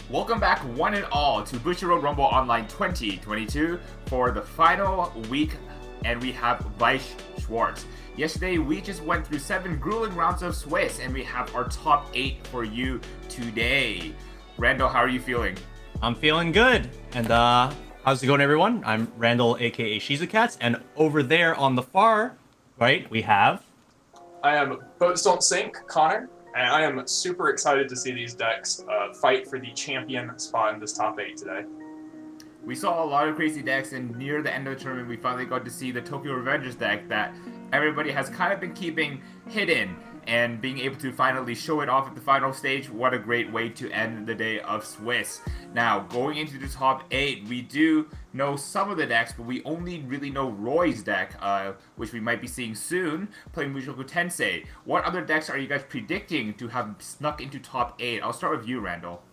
Welcome back one and all to Bushiroad Rumble Online 2022 for the final week, and we have Weiss Schwarz. Yesterday we just went through 7 grueling rounds of Swiss, and we have our top 8 for you today. Randall, how are you feeling? I'm feeling good. And how's it going, everyone? I'm Randall, aka Shizukats, and over there on the far right we have... I am Boats Don't Sink, Connor, and I am super excited to see these decks fight for the champion spot in this top 8 today. We saw a lot of crazy decks, and near the end of the tournament we finally got to see the Tokyo Revengers deck that everybody has kind of been keeping hidden, and being able to finally show it off at the final stage. What a great way to end the day of Swiss. Now, going into the top 8, we do know some of the decks, but we only really know Roy's deck, which we might be seeing soon, playing Mushoku Tensei. What other decks are you guys predicting to have snuck into top 8? I'll start with you, Randall.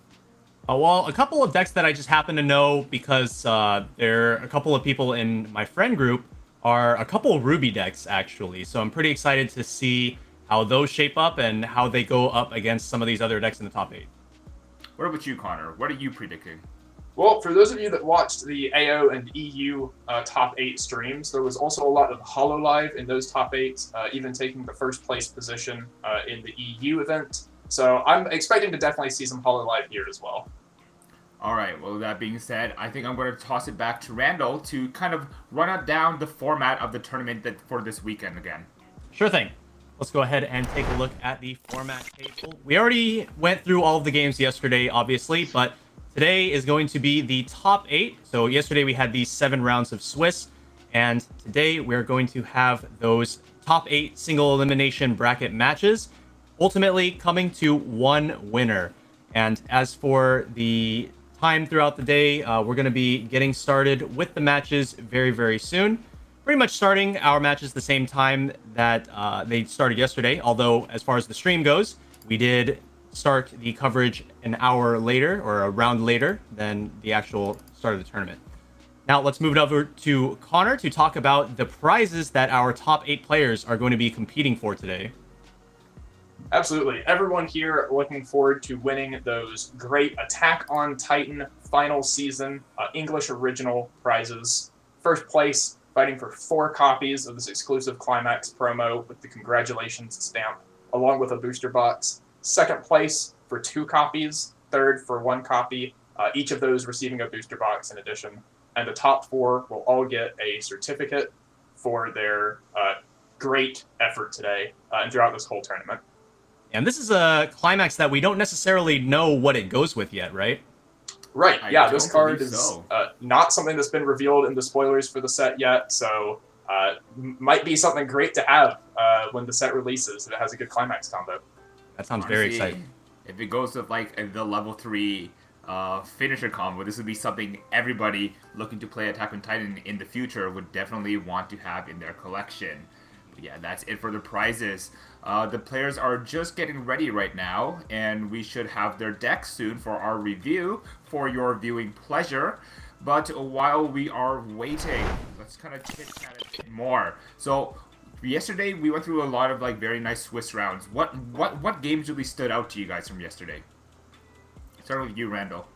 Well, a couple of decks that I just happen to know because there are a couple of people in my friend group are a couple of Ruby decks, actually. So I'm pretty excited to see how those shape up and how they go up against some of these other decks in the top 8. What about you, Connor? What are you predicting? Well, for those of you that watched the AO and EU top 8 streams, there was also a lot of HoloLive in those top 8, even taking the first place position in the EU event. So I'm expecting to definitely see some HoloLive here as well. Alright, well, that being said, I think I'm going to toss it back to Randall to kind of run down the format of the tournament for this weekend again. Sure thing. Let's go ahead and take a look at the format table. We already went through all of the games yesterday, obviously, but today is going to be the top 8. So yesterday we had these 7 rounds of Swiss, and today we're going to have those top 8 single elimination bracket matches, ultimately coming to one winner. And as for the time throughout the day, we're going to be getting started with the matches very, very soon. Pretty much starting our matches the same time that they started yesterday, although as far as the stream goes, we did start the coverage an hour later or a round later than the actual start of the tournament. Now let's move it over to Connor to talk about the prizes that our top 8 players are going to be competing for today. Absolutely. Everyone here looking forward to winning those great Attack on Titan final season English original prizes. First place, fighting for 4 copies of this exclusive Climax promo with the congratulations stamp, along with a booster box. Second place for 2 copies. Third for 1 copy. Each of those receiving a booster box in addition. And the top 4 will all get a certificate for their great effort today and throughout this whole tournament. And this is a Climax that we don't necessarily know what it goes with yet, right? Right, yeah, this card is so. Not something that's been revealed in the spoilers for the set yet, so might be something great to have when the set releases, if it has a good Climax combo. That sounds very exciting. If it goes with like the level 3 finisher combo, this would be something everybody looking to play Attack on Titan in the future would definitely want to have in their collection. But yeah, that's it for the prizes. The players are just getting ready right now, and we should have their decks soon for our review for your viewing pleasure. But while we are waiting, let's kind of chit-chat a bit more. So yesterday we went through a lot of like very nice Swiss rounds. What games really stood out to you guys from yesterday? Start with you, Randall.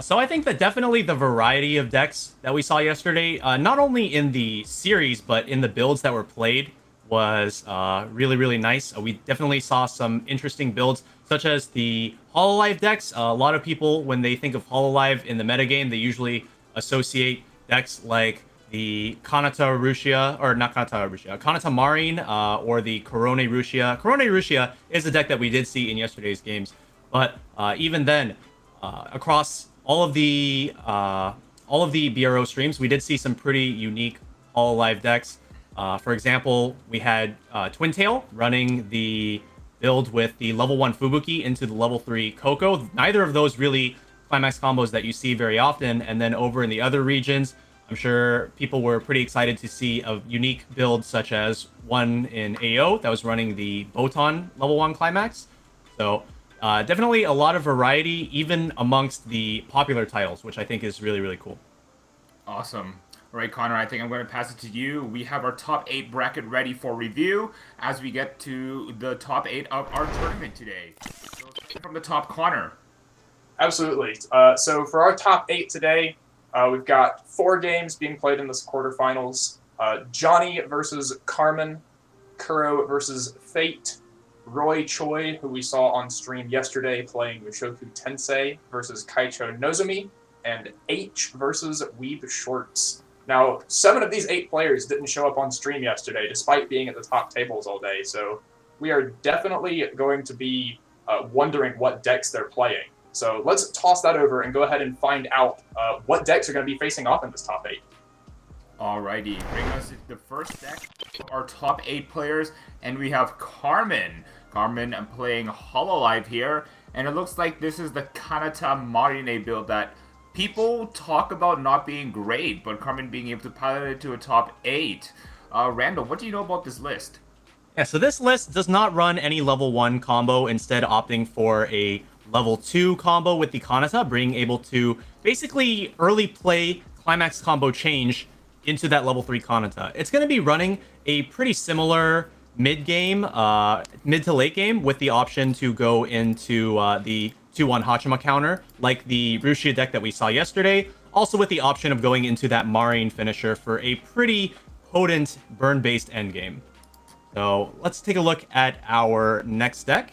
So I think that definitely the variety of decks that we saw yesterday, not only in the series, but in the builds that were played, was really, really nice. We definitely saw some interesting builds, such as the HoloLive decks. A lot of people, when they think of HoloLive in the metagame, they usually associate decks like the Kanata Rushia, or not Kanata Rushia, Kanata Marin, or the Korone Rushia. Korone Rushia is a deck that we did see in yesterday's games, but even then, across all of the BRO streams, we did see some pretty unique HoloLive decks. For example, we had Twin Tail running the build with the level 1 Fubuki into the level 3 Koko. Neither of those really Climax combos that you see very often. And then over in the other regions, I'm sure people were pretty excited to see a unique build such as one in AO that was running the Botan level 1 Climax. So definitely a lot of variety, even amongst the popular titles, which I think is really, really cool. Awesome. All right, Connor, I think I'm going to pass it to you. We have our top 8 bracket ready for review as we get to the top 8 of our tournament today. So from the top, Connor. Absolutely. So for our top 8 today, we've got 4 games being played in this quarterfinals. Johnny versus Carmen, Kuro versus Fate, Roy Choi, who we saw on stream yesterday playing Mushoku Tensei versus Kaicho Nozomi, and H versus Weeb Schwartz. Now, 7 of these 8 players didn't show up on stream yesterday, despite being at the top tables all day, so we are definitely going to be wondering what decks they're playing. So let's toss that over and go ahead and find out what decks are going to be facing off in this top 8. Alrighty, bring us the first deck of our top 8 players, and we have Carmen. Carmen playing Hololive here, and it looks like this is the Kanata Marine build that people talk about not being great, but Carmen being able to pilot it to a top 8. Randall, what do you know about this list? Yeah, so this list does not run any level 1 combo, instead opting for a level 2 combo with the Kanata, being able to basically early play climax combo change into that level 3 Kanata. It's going to be running a pretty similar mid to late game with the option to go into the 2-1 Hachima counter, like the Rushia deck that we saw yesterday, also with the option of going into that Marine finisher for a pretty potent burn-based endgame. So let's take a look at our next deck.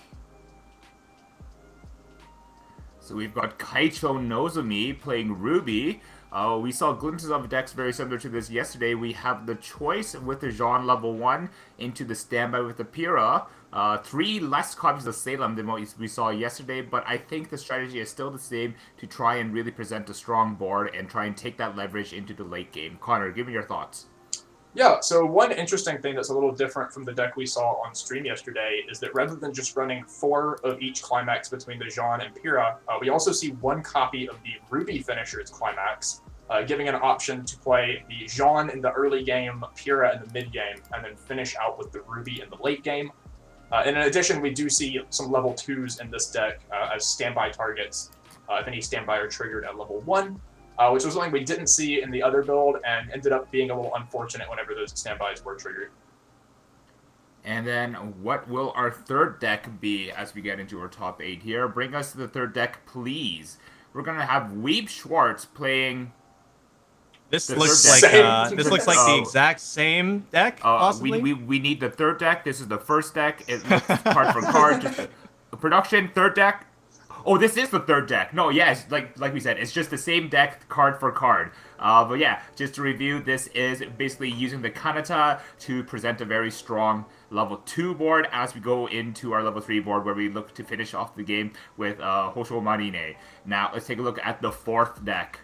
So we've got Kaicho Nozomi playing Ruby. We saw glimpses of decks very similar to this yesterday. We have the choice with the Jean level 1 into the standby with the Pyrrha. 3 less copies of Salem than what we saw yesterday, but I think the strategy is still the same to try and really present a strong board and try and take that leverage into the late game. Connor, give me your thoughts. Yeah, so one interesting thing that's a little different from the deck we saw on stream yesterday is that rather than just running 4 of each climax between the Jean and Pyrrha, we also see 1 copy of the Ruby finisher's climax, giving an option to play the Jean in the early game, Pyrrha in the mid game, and then finish out with the Ruby in the late game. And in addition, we do see some level 2s in this deck as standby targets, if any standby are triggered at level 1. Which was something we didn't see in the other build and ended up being a little unfortunate whenever those standbys were triggered. And then what will our third deck be as we get into our top 8 here? Bring us to the third deck, please. We're going to have Weeb Schwartz playing... This looks like the exact same deck, possibly. We need the third deck. This is the first deck. It looks card for card. Just production, third deck. Oh, this is the third deck. No, yeah, it's like we said, it's just the same deck, card for card. But yeah, just to review, this is basically using the Kanata to present a very strong level 2 board as we go into our level 3 board where we look to finish off the game with Hosho Marine. Now, let's take a look at the fourth deck.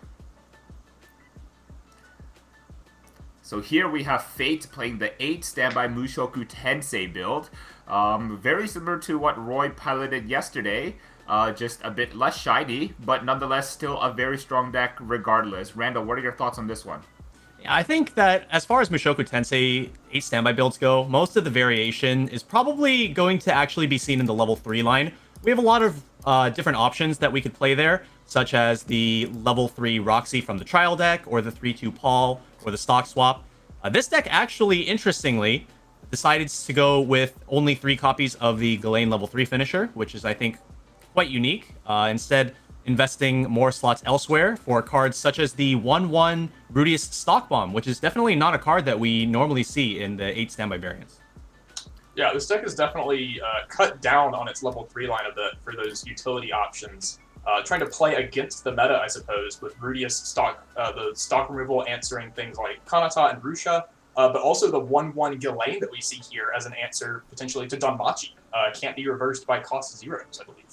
So here we have Fate playing the 8 standby Mushoku Tensei build. Very similar to what Roy piloted yesterday. Just a bit less shiny, but nonetheless still a very strong deck regardless. Randall, what are your thoughts on this one? I think that as far as Mushoku Tensei 8 standby builds go, most of the variation is probably going to actually be seen in the level 3 line. We have a lot of different options that we could play there, such as the level 3 Roxy from the trial deck, or the 3-2 Paul, or the stock swap. This deck actually, interestingly, decided to go with only 3 copies of the Ghislaine level 3 finisher, which is, I think, quite unique. Instead, investing more slots elsewhere for cards such as the 1-1 Rudius Stock Bomb, which is definitely not a card that we normally see in the 8 standby variants. Yeah, this deck is definitely cut down on its level 3 line a bit for those utility options. Trying to play against the meta, I suppose, with Rudius stock, the stock removal answering things like Kanata and Rusha, but also the 1-1 Ghislaine that we see here as an answer potentially to Danmachi. Can't be reversed by cost 0s, I believe.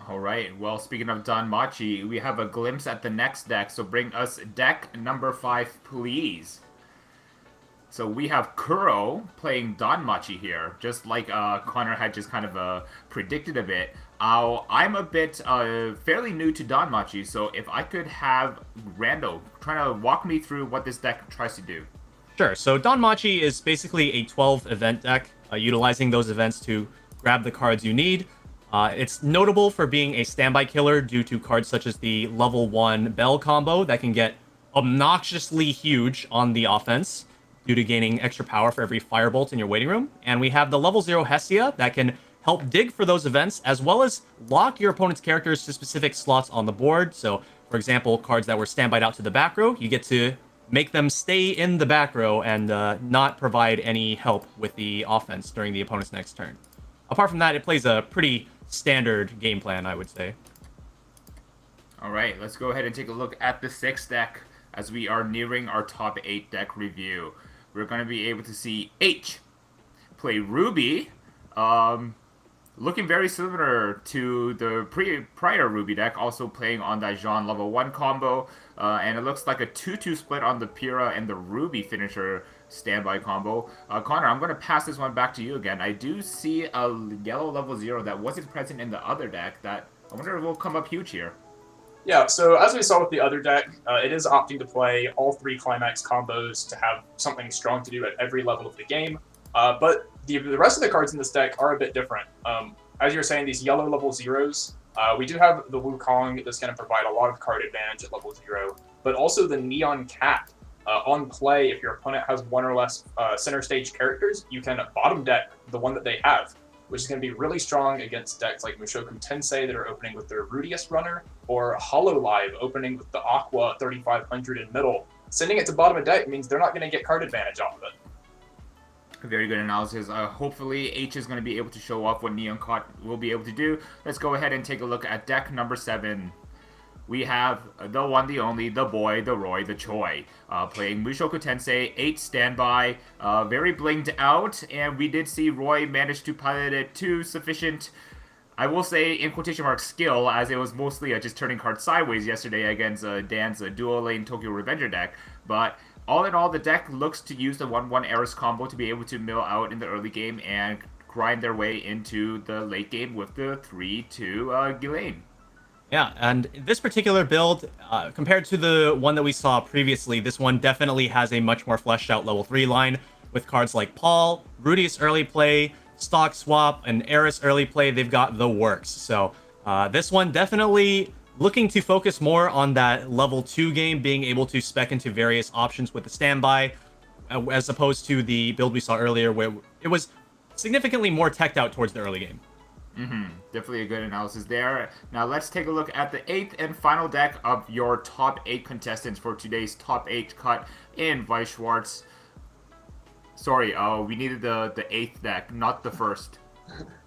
All right. Well, speaking of Danmachi, we have a glimpse at the next deck. So bring us deck number 5, please. So we have Kuro playing Danmachi here, just like Connor had just kind of predicted a bit. I'm a bit fairly new to Danmachi, so if I could have Rando trying to walk me through what this deck tries to do. Sure. So Danmachi is basically a 12 event deck, utilizing those events to grab the cards you need. It's notable for being a standby killer due to cards such as the level 1 Bell combo that can get obnoxiously huge on the offense due to gaining extra power for every firebolt in your waiting room. And we have the level 0 Hestia that can help dig for those events, as well as lock your opponent's characters to specific slots on the board. So, for example, cards that were standbyed out to the back row, you get to make them stay in the back row and not provide any help with the offense during the opponent's next turn. Apart from that, it plays a pretty standard game plan, I would say. All right, let's go ahead and take a look at the 6th deck as we are nearing our top 8 deck review. We're going to be able to see H play Ruby, looking very similar to the prior Ruby deck, also playing on that Jean level 1 combo, and it looks like a 2-2 split on the Pyrrha and the Ruby finisher standby combo. Connor, I'm going to pass this one back to you again. I do see a yellow level 0 that wasn't present in the other deck that I wonder if will come up huge here. Yeah, so as we saw with the other deck, it is opting to play all 3 climax combos to have something strong to do at every level of the game. But the rest of the cards in this deck are a bit different. As you were saying, these yellow level 0s, we do have the Wukong that's going to provide a lot of card advantage at level 0, but also the Neon Cat. On play, if your opponent has 1 or less center stage characters, you can bottom deck the one that they have, which is going to be really strong against decks like Mushoku Tensei that are opening with their Rudius runner, or Hololive opening with the Aqua 3500 in middle. Sending it to bottom of deck means they're not going to get card advantage off of it. Very good analysis. Hopefully H is going to be able to show off what Neon Cat will be able to do. Let's go ahead and take a look at deck number 7. We have the one, the only, the boy, the Roy, the Choi, playing Mushoku Tensei, 8 standby, very blinged out, and we did see Roy manage to pilot it to sufficient, I will say, in quotation marks, skill, as it was mostly just turning cards sideways yesterday against Dan's dual lane Tokyo Revenger deck, but all in all, the deck looks to use the 1-1 Eris combo to be able to mill out in the early game and grind their way into the late game with the 3-2 Ghislaine. Yeah, and this particular build, compared to the one that we saw previously, this one definitely has a much more fleshed out level 3 line with cards like Paul, Rudius early play, Stock Swap, and Eris early play. They've got the works. So this one definitely looking to focus more on that level 2 game, being able to spec into various options with the standby, as opposed to the build we saw earlier where it was significantly more teched out towards the early game. Definitely a good analysis there. Now let's take a look at the 8th and final deck of your top 8 contestants for today's top 8 cut in Weiss Schwarz. Sorry, we needed the 8th deck, not the 1st.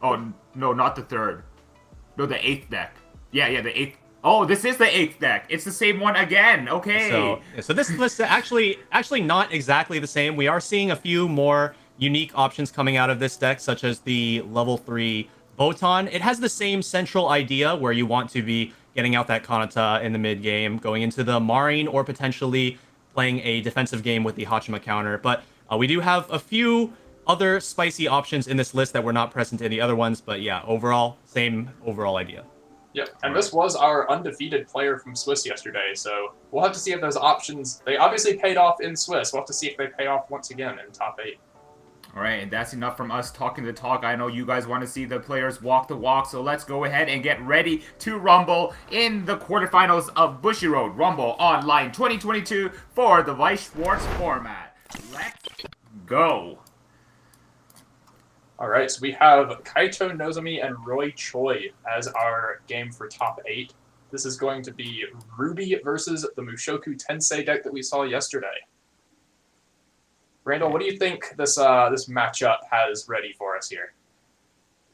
Oh, no, not the 3rd. No, the 8th deck. Yeah, the 8th. Oh, this is the 8th deck. It's the same one again. Okay. So this list is actually not exactly the same. We are seeing a few more unique options coming out of this deck, such as the level 3 Botan. It has the same central idea where you want to be getting out that Kanata in the mid game, going into the Marine, or potentially playing a defensive game with the Hachima counter. But we do have a few other spicy options in this list that were not present in the other ones. But yeah, overall, same overall idea. Yep, and this was our undefeated player from Swiss yesterday, so we'll have to see if those options, they obviously paid off in Swiss. We'll have to see if they pay off once again in top 8. All right, and that's enough from us talking the talk. I know you guys want to see the players walk the walk, so let's go ahead and get ready to rumble in the quarterfinals of Bushiroad Rumble Online 2022 for the Weiss Schwarz format. Let's go. All right, so we have Kaito Nozomi and Roy Choi as our game for top 8. This is going to be Ruby versus the Mushoku Tensei deck that we saw yesterday. Randall, what do you think this matchup has ready for us here?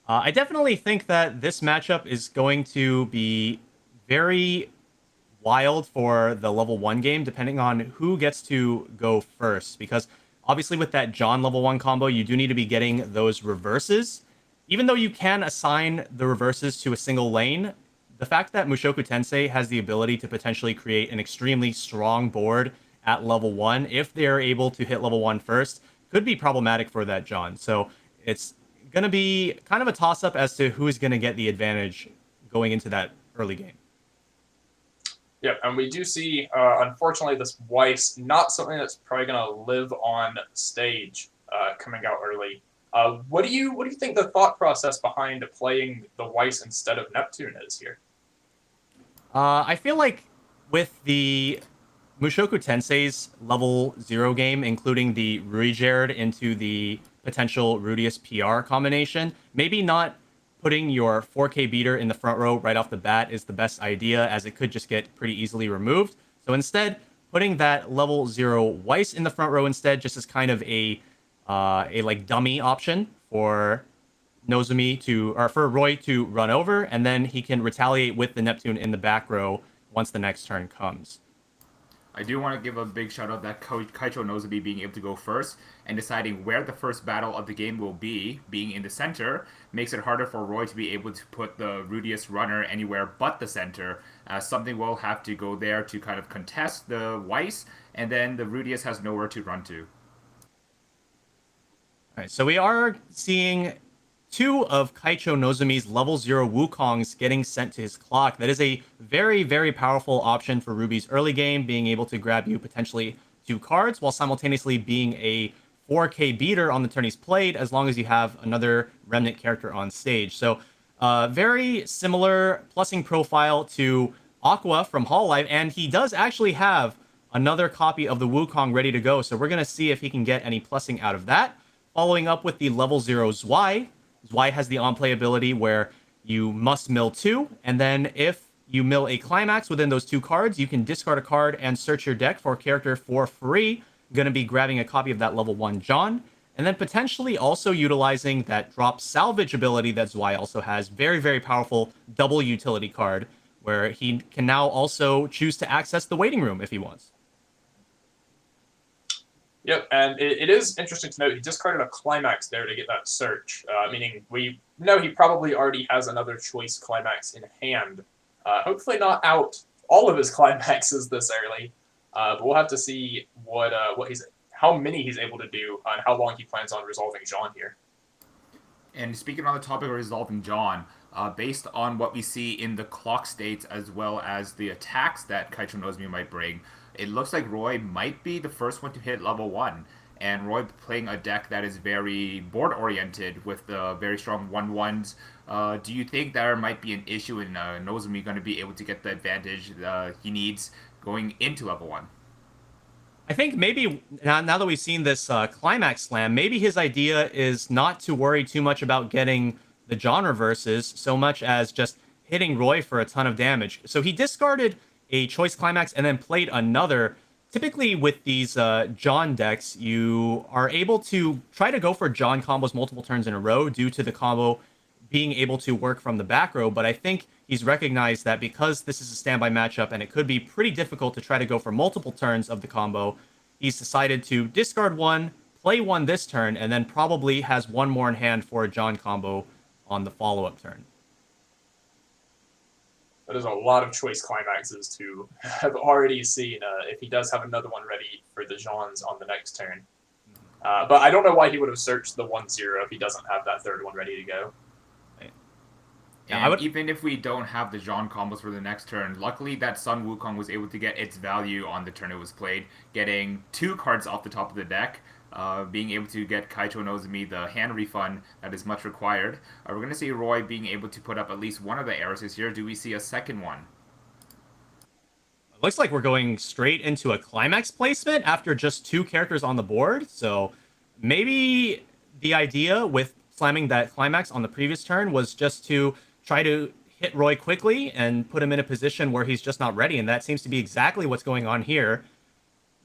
I definitely think that this matchup is going to be very wild for the level 1 game, depending on who gets to go first. Because obviously with that John level 1 combo, you do need to be getting those reverses. Even though you can assign the reverses to a single lane, the fact that Mushoku Tensei has the ability to potentially create an extremely strong board at level 1, if they're able to hit level 1 first, could be problematic for that John. So it's going to be kind of a toss-up as to who's going to get the advantage going into that early game. Yep, and we do see, unfortunately, this Weiss, not something that's probably going to live on stage coming out early. What do you think the thought process behind playing the Weiss instead of Neptune is here? I feel like with the Mushoku Tensei's level 0 game, including the Ruijerd into the potential Rudius PR combination, maybe not putting your 4K beater in the front row right off the bat is the best idea, as it could just get pretty easily removed. So instead, putting that level 0 Weiss in the front row instead, just as kind of a like dummy option for for Roy to run over, and then he can retaliate with the Neptune in the back row once the next turn comes. I do want to give a big shout out that Kaicho Nozomi being able to go first and deciding where the first battle of the game will be, being in the center, makes it harder for Roy to be able to put the Rudius runner anywhere but the center. Something will have to go there to kind of contest the Weiss, and then the Rudius has nowhere to run to. All right, so we are seeing two of Kaicho Nozomi's level 0 Wukongs getting sent to his clock. That is a very, very powerful option for Ruby's early game, being able to grab you potentially 2 cards while simultaneously being a 4K beater on the turn he's played, as long as you have another Remnant character on stage. So very similar plussing profile to Aqua from Hololive, and he does actually have another copy of the Wukong ready to go, so we're going to see if he can get any plussing out of that. Following up with the level 0 Zwei. Zwei has the on-play ability where you must mill 2, and then if you mill a climax within those 2 cards, you can discard a card and search your deck for a character for free. Going to be grabbing a copy of that level 1 John, and then potentially also utilizing that drop salvage ability that Zwei also has. Very, very powerful double utility card, where he can now also choose to access the waiting room if he wants. Yep, and it is interesting to note he discarded a climax there to get that search, meaning we know he probably already has another choice climax in hand. Hopefully not out all of his climaxes this early, but we'll have to see how many he's able to do and how long he plans on resolving John here. And speaking on the topic of resolving John, based on what we see in the clock states as well as the attacks that Kaicho Nozomi might bring, it looks like Roy might be the first one to hit level 1. And Roy playing a deck that is very board-oriented with the very strong 1/1s. Do you think there might be an issue in Nozomi going to be able to get the advantage he needs going into level 1? I think maybe now that we've seen this climax slam, maybe his idea is not to worry too much about getting the John reverses so much as just hitting Roy for a ton of damage. So he discarded a choice climax and then played another. Typically with these John decks, you are able to try to go for John combos multiple turns in a row due to the combo being able to work from the back row, but I think he's recognized that because this is a standby matchup and it could be pretty difficult to try to go for multiple turns of the combo, he's decided to discard 1, play 1 this turn, and then probably has 1 more in hand for a John combo on the follow-up turn. That is a lot of choice climaxes to have already seen if he does have another one ready for the Johns on the next turn. But I don't know why he would have searched the 1/0 if he doesn't have that third one ready to go. And even if we don't have the John combos for the next turn, luckily that Sun Wukong was able to get its value on the turn it was played, getting 2 cards off the top of the deck, being able to get Kaicho Nozomi the hand refund that is much required. We're going to see Roy being able to put up at least one of the errors here. Do we see a second one? It looks like we're going straight into a climax placement after just 2 characters on the board, so maybe the idea with slamming that climax on the previous turn was just to try to hit Roy quickly and put him in a position where he's just not ready, and that seems to be exactly what's going on here.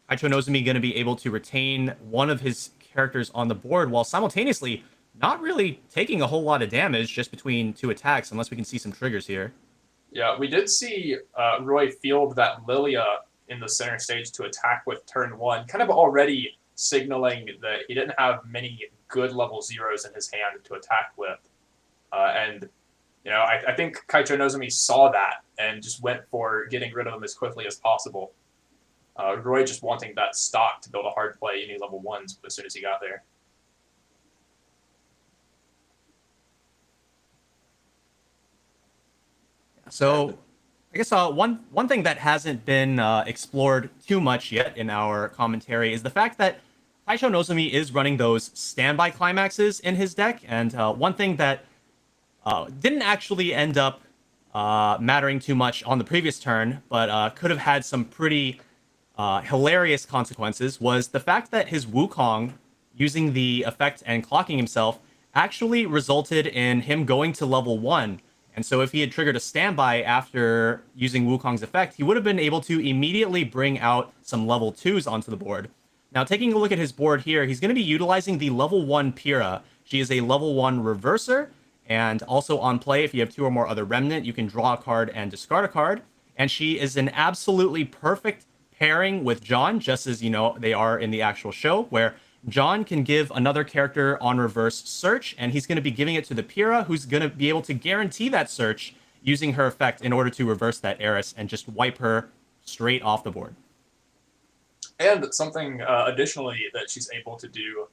Kaicho Nozomi going to be able to retain one of his characters on the board while simultaneously not really taking a whole lot of damage just between 2 attacks, unless we can see some triggers here. Yeah, we did see Roy field that Lilia in the center stage to attack with turn 1, kind of already signaling that he didn't have many good level 0s in his hand to attack with. And you know, I think Kaicho Nozomi saw that and just went for getting rid of them as quickly as possible. Roy just wanting that stock to build a hard play any level 1s as soon as he got there. So I guess one thing that hasn't been explored too much yet in our commentary is the fact that Kaicho Nozomi is running those standby climaxes in his deck, and one thing that didn't actually end up mattering too much on the previous turn, but could have had some pretty hilarious consequences, was the fact that his Wukong, using the effect and clocking himself, actually resulted in him going to level 1. And so if he had triggered a standby after using Wukong's effect, he would have been able to immediately bring out some level 2s onto the board. Now, taking a look at his board here, he's going to be utilizing the level 1 Pyrrha. She is a level 1 reverser, and also on play, if you have 2 or more other Remnant, you can draw a card and discard a card. And she is an absolutely perfect pairing with John, just as, you know, they are in the actual show, where John can give another character on reverse search, and he's going to be giving it to the Pyrrha, who's going to be able to guarantee that search using her effect in order to reverse that Eris and just wipe her straight off the board. And something additionally that she's able to do,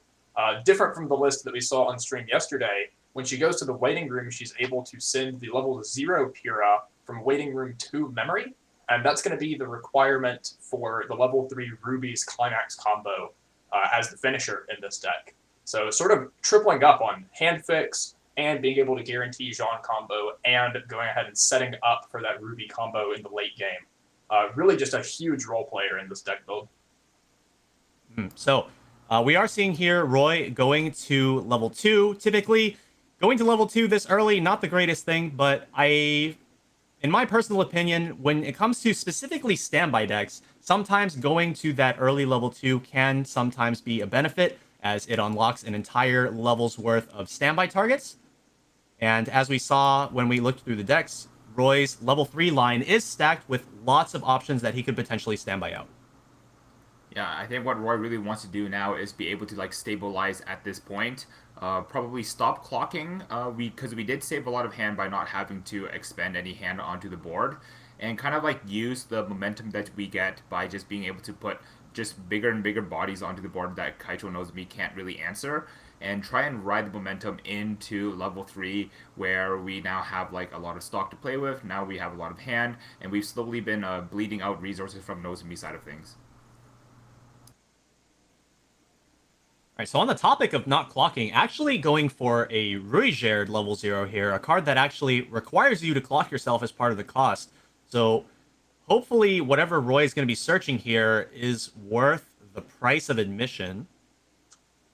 different from the list that we saw on stream yesterday, when she goes to the waiting room, she's able to send the level 0 Pyrrha from waiting room to memory, and that's going to be the requirement for the level 3 Ruby's Climax combo as the finisher in this deck. So sort of tripling up on hand fix and being able to guarantee Jean combo and going ahead and setting up for that Ruby combo in the late game. Really just a huge role player in this deck build. So we are seeing here Roy going to level 2. Typically, going to level 2 this early, not the greatest thing, but in my personal opinion, when it comes to specifically standby decks, sometimes going to that early level 2 can sometimes be a benefit, as it unlocks an entire level's worth of standby targets. And as we saw when we looked through the decks, Roy's level 3 line is stacked with lots of options that he could potentially standby out. Yeah, I think what Roy really wants to do now is be able to like stabilize at this point. Probably stop clocking. Because we did save a lot of hand by not having to expend any hand onto the board, and kind of like use the momentum that we get by just being able to put just bigger and bigger bodies onto the board that Kaicho Nozomi can't really answer, and try and ride the momentum into level 3, where we now have like a lot of stock to play with. Now we have a lot of hand, and we've slowly been bleeding out resources from Nozomi's side of things. All right, so on the topic of not clocking, actually going for a Ruijerd level 0 here, a card that actually requires you to clock yourself as part of the cost. So hopefully whatever Roy is going to be searching here is worth the price of admission.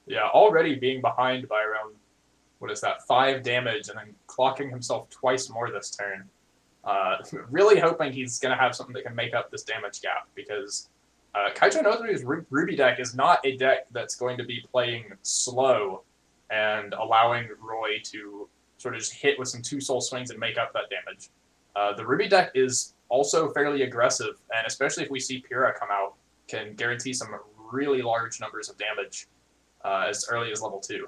Yeah, already being behind by around, 5 damage, and then clocking himself twice more this turn. Really hoping he's going to have something that can make up this damage gap, because Kaicho Nozomi's Ruby deck is not a deck that's going to be playing slow and allowing Roy to sort of just hit with some 2 soul swings and make up that damage. The Ruby deck is also fairly aggressive, and especially if we see Pyrrha come out, can guarantee some really large numbers of damage as early as level 2.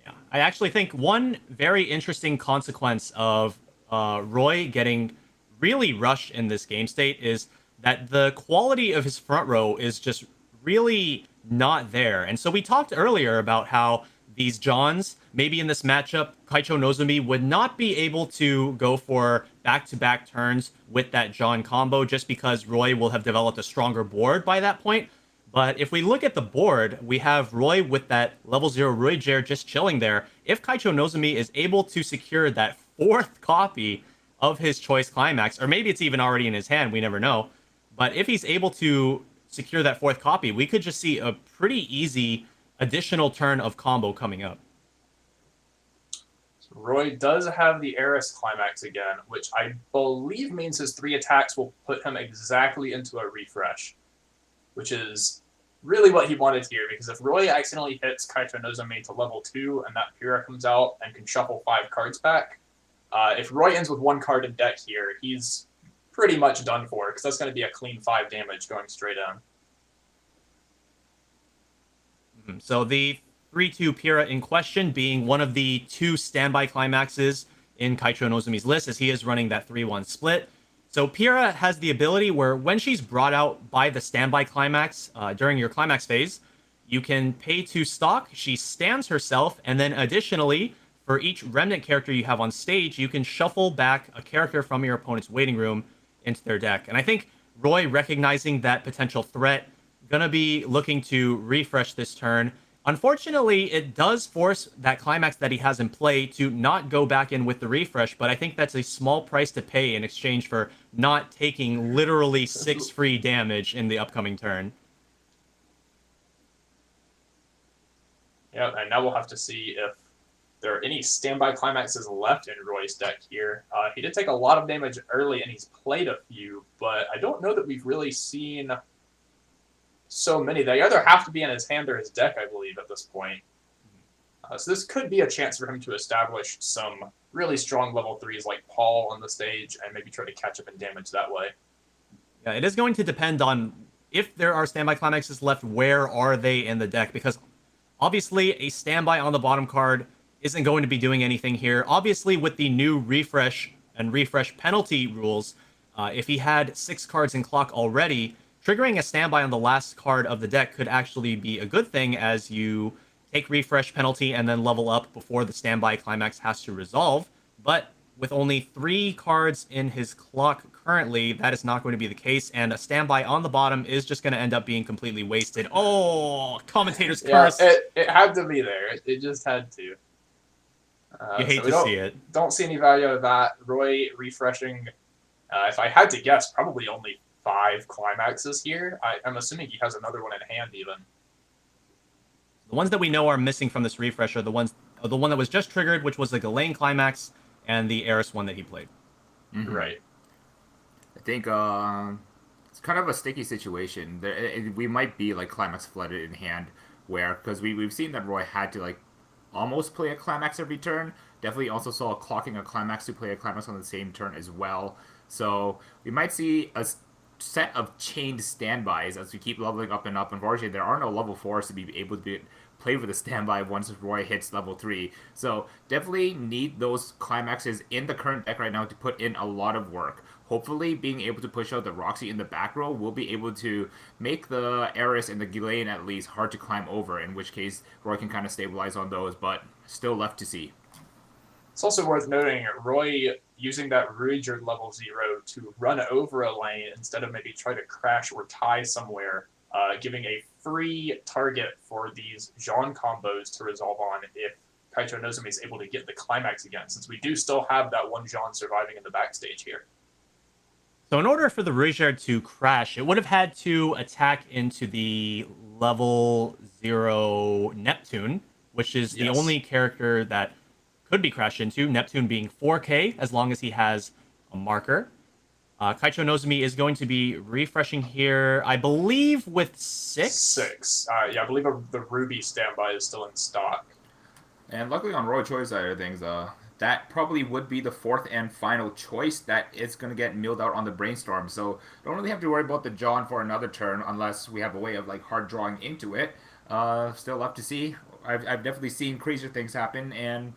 Yeah, I actually think one very interesting consequence of Roy getting really rushed in this game state is that the quality of his front row is just really not there. And so we talked earlier about how these Johns, maybe in this matchup, Kaicho Nozomi would not be able to go for back-to-back turns with that John combo just because Roy will have developed a stronger board by that point. But if we look at the board, we have Roy with that level 0 Ruijerd just chilling there. If Kaicho Nozomi is able to secure that 4th copy of his choice climax, or maybe it's even already in his hand, we never know. But if he's able to secure that 4th copy, we could just see a pretty easy additional turn of combo coming up. So Roy does have the Eris climax again, which I believe means his 3 attacks will put him exactly into a refresh, which is really what he wanted here, because if Roy accidentally hits Kaicho Nozomi to level 2 and that Pyrrha comes out and can shuffle 5 cards back, if Roy ends with 1 card in deck here, he's pretty much done for, because that's going to be a clean 5 damage going straight in. So the 3-2 Pyrrha in question being one of the 2 standby climaxes in Kaicho Nozomi's list, as he is running that 3-1 split. So Pyrrha has the ability where when she's brought out by the standby climax during your climax phase, you can pay 2 stock, she stands herself, and then additionally, for each remnant character you have on stage, you can shuffle back a character from your opponent's waiting room into their deck. And I think Roy, recognizing that potential threat, gonna be looking to refresh this turn. Unfortunately, it does force that climax that he has in play to not go back in with the refresh, but I think that's a small price to pay in exchange for not taking literally 6 free damage in the upcoming turn. Yeah, and now we'll have to see if there are any standby climaxes left in Roy's deck here. He did take a lot of damage early, and he's played a few, but I don't know that we've really seen so many. They either have to be in his hand or his deck, I believe, at this point. So this could be a chance for him to establish some really strong level 3s like Paul on the stage and maybe try to catch up in damage that way. Yeah, it is going to depend on if there are standby climaxes left, where are they in the deck? Because obviously a standby on the bottom card isn't going to be doing anything here. Obviously, with the new refresh and refresh penalty rules, if he had 6 cards in clock already, triggering a standby on the last card of the deck could actually be a good thing, as you take refresh penalty and then level up before the standby climax has to resolve. But with only 3 cards in his clock currently, that is not going to be the case, and a standby on the bottom is just going to end up being completely wasted. Oh, commentator's curse. It had to be there. It just had to. You hate to see it. Don't see any value out of that. Roy refreshing, if I had to guess, probably only 5 climaxes here. I'm assuming he has another one in hand even. The ones that we know are missing from this refresh are the one that was just triggered, which was the Ghislaine climax, and the Eris one that he played. Mm-hmm. Right. I think it's kind of a sticky situation. We might be like climax flooded in hand, where because we've seen that Roy had to like almost play a climax every turn. Definitely also saw clocking a climax to play a climax on the same turn as well. So we might see a set of chained standbys as we keep leveling up and up. Unfortunately, there are no level 4s to be able to be played with a standby once Roy hits level 3. So definitely need those climaxes in the current deck right now to put in a lot of work. Hopefully, being able to push out the Roxy in the back row will be able to make the Eris and the Ghislaine at least hard to climb over, in which case Roy can kind of stabilize on those, but still left to see. It's also worth noting Roy using that Ruijerd level 0 to run over a lane instead of maybe try to crash or tie somewhere, giving a free target for these Jean combos to resolve on if Kaicho Nozomi is able to get the climax again, since we do still have that one Jean surviving in the backstage here. So in order for the Ruijerd to crash, it would have had to attack into the level 0 Neptune, which is the only character that could be crashed into, Neptune being 4K, as long as he has a marker. Kaicho Nozomi is going to be refreshing here, I believe, with 6? 6. I believe the Ruby standby is still in stock. And luckily on Roy Choi's side of things, that probably would be the 4th and final choice that is going to get milled out on the Brainstorm. So don't really have to worry about the John for another turn unless we have a way of like hard drawing into it. Still left to see. I've definitely seen crazier things happen, and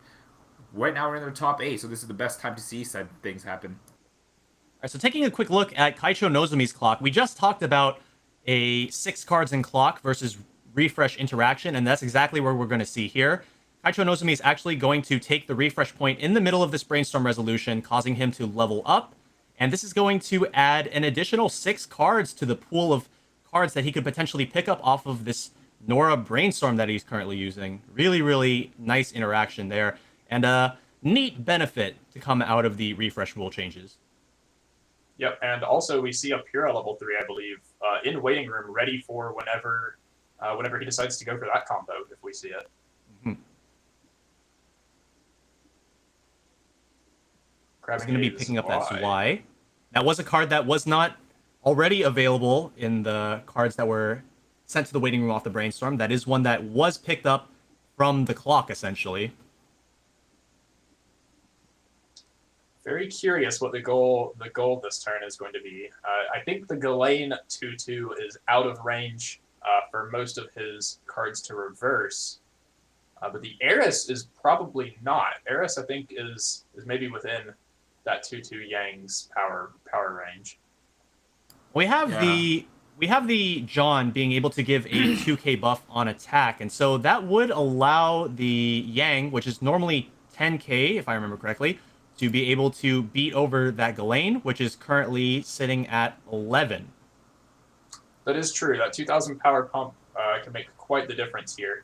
right now we're in the top 8, so this is the best time to see said things happen. All right, so taking a quick look at Kaicho Nozomi's clock, we just talked about a 6 cards in clock versus refresh interaction, and that's exactly where we're going to see here. Kaicho Nozomi is actually going to take the refresh point in the middle of this Brainstorm resolution, causing him to level up. And this is going to add an additional 6 cards to the pool of cards that he could potentially pick up off of this Nora Brainstorm that he's currently using. Really, really nice interaction there. And a neat benefit to come out of the refresh rule changes. Yep, and also we see a Pura level 3, I believe, in waiting room, ready for whenever he decides to go for that combo, if we see it. Mm-hmm. He's going to be picking up that Zwei. That was a card that was not already available in the cards that were sent to the waiting room off the Brainstorm. That is one that was picked up from the clock, essentially. Very curious what the goal this turn is going to be. I think the Ghislaine 2/2 is out of range for most of his cards to reverse. But the Eris is probably not. Eris, I think, is maybe within that 2/2 Yang's power range. We have the John being able to give a 2k buff on attack, and so that would allow the Yang, which is normally 10k if I remember correctly, to be able to beat over that Ghislaine, which is currently sitting at 11. That is true. That 2,000 power pump can make quite the difference here.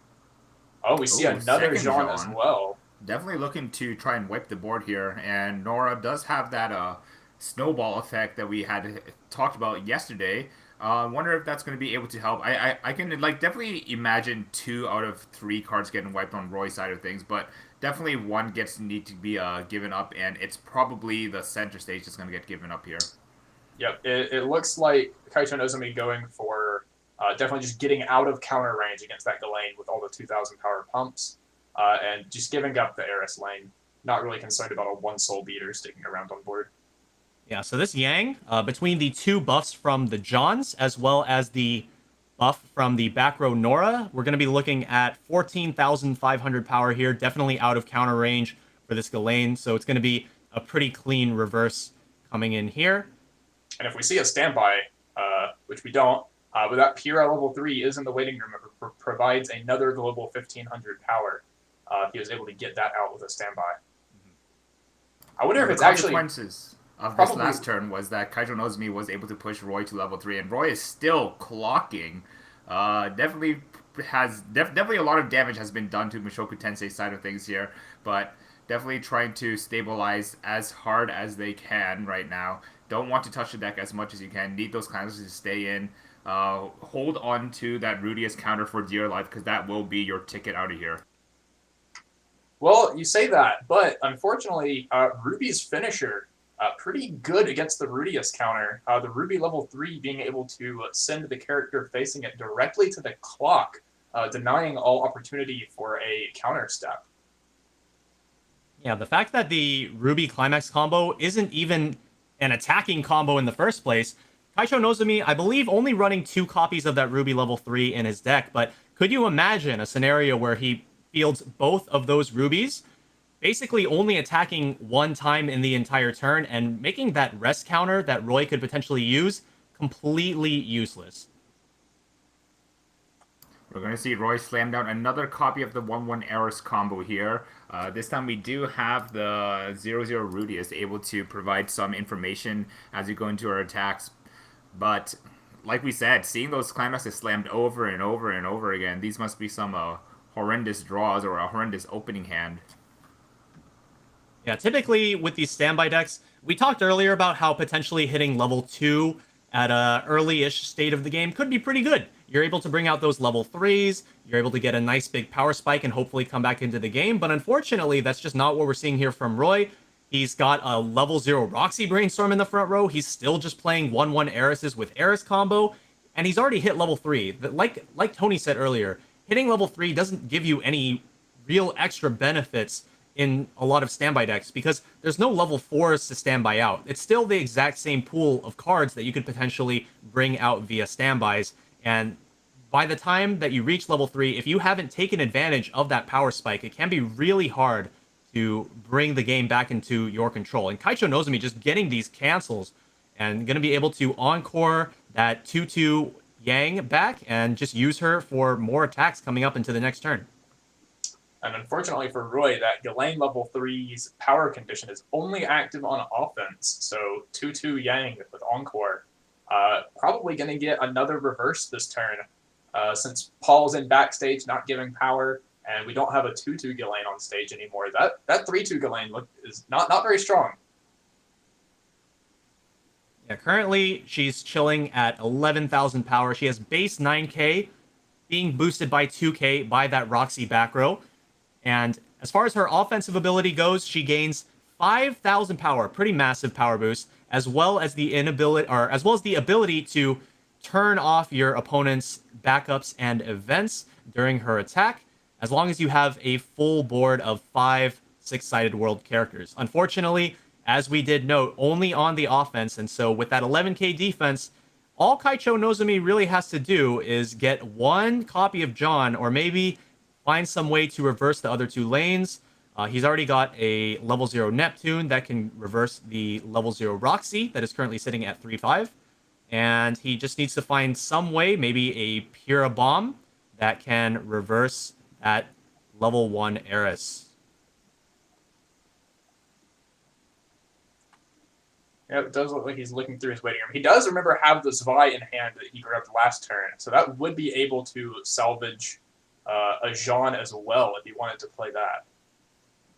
Oh, we see another Jean as well. Definitely looking to try and wipe the board here, and Nora does have that snowball effect that we had talked about yesterday. I wonder if that's going to be able to help. I can like definitely imagine 2 out of 3 cards getting wiped on Roy's side of things, but definitely one need to be given up, and it's probably the center stage that's going to get given up here. Yep, it looks like Kaicho Nozomi going for definitely just getting out of counter range against that Ghislaine with all the 2,000 power pumps, and just giving up the Eris lane. Not really concerned about a one soul beater sticking around on board. Yeah, so this Yang, between the two buffs from the Johns, as well as the buff from the back row Nora, we're going to be looking at 14,500 power here, definitely out of counter range for this Ghislaine, so it's going to be a pretty clean reverse coming in here. And if we see a standby, which we don't, but that Pyrrha level 3 is in the waiting room. It provides another global 1,500 power if he was able to get that out with a standby. I wonder if it's actually... consequences of this last turn was that Kaijo Nozomi was able to push Roy to level 3, and Roy is still clocking. Definitely a lot of damage has been done to Mushoku Tensei's side of things here, but definitely trying to stabilize as hard as they can right now. Don't want to touch the deck as much as you can. Need those counters to stay in. Hold on to that Rudius counter for dear life, because that will be your ticket out of here. Well, you say that, but unfortunately, Ruby's finisher, pretty good against the Rudius counter. The Ruby level 3 being able to send the character facing it directly to the clock, denying all opportunity for a counter step. Yeah, the fact that the Ruby Climax combo isn't even an attacking combo in the first place. Kaicho Nozomi, I believe, only running 2 copies of that Ruby level 3 in his deck, but could you imagine a scenario where he fields both of those Rubies, basically only attacking 1 time in the entire turn, and making that rest counter that Roy could potentially use completely useless? We're going to see Roy slam down another copy of the 1-1 Eris combo here. This time we do have the 0-0 Rudius able to provide some information as we go into our attacks. But like we said, seeing those climaxes slammed over and over and over again, these must be some horrendous draws or a horrendous opening hand. Yeah, typically with these standby decks, we talked earlier about how potentially hitting level 2 at a early-ish state of the game could be pretty good. You're able to bring out those level 3s, you're able to get a nice big power spike and hopefully come back into the game, but unfortunately, that's just not what we're seeing here from Roy. He's got a level 0 Roxy Brainstorm in the front row, he's still just playing 1-1 Erises with Eris combo, and he's already hit level 3. Like Tony said earlier, hitting level 3 doesn't give you any real extra benefits in a lot of standby decks because there's no level 4s to standby out. It's still the exact same pool of cards that you could potentially bring out via standbys, and by the time that you reach level 3, if you haven't taken advantage of that power spike, it can be really hard to bring the game back into your control. And Kaicho Nozomi just getting these cancels and going to be able to encore that 2-2 Yang back and just use her for more attacks coming up into the next turn. And unfortunately for Roy, that Ghislaine level 3's power condition is only active on offense. So 2-2 Yang with Encore. Probably going to get another reverse this turn. Since Paul's in backstage not giving power, and we don't have a 2-2 Ghislaine on stage anymore. That 3-2 Ghislaine is not very strong. Yeah, currently she's chilling at 11,000 power. She has base 9k, being boosted by 2k by that Roxy back row. And as far as her offensive ability goes, she gains 5,000 power, pretty massive power boost, as well as the ability to turn off your opponent's backups and events during her attack, as long as you have a full board of 5 6-sided world characters. Unfortunately, as we did note, only on the offense, and so with that 11k defense, all Kaicho Nozomi really has to do is get 1 copy of John, or maybe find some way to reverse the other 2 lanes. He's already got a level 0 Neptune that can reverse the level 0 Roxy that is currently sitting at 3-5. And he just needs to find some way, maybe a Pyrrha Bomb, that can reverse that level 1 Eris. Yeah, it does look like he's looking through his waiting room. He does, remember, have the Zwei in hand that he grabbed last turn, so that would be able to salvage a Jean as well if he wanted to play that.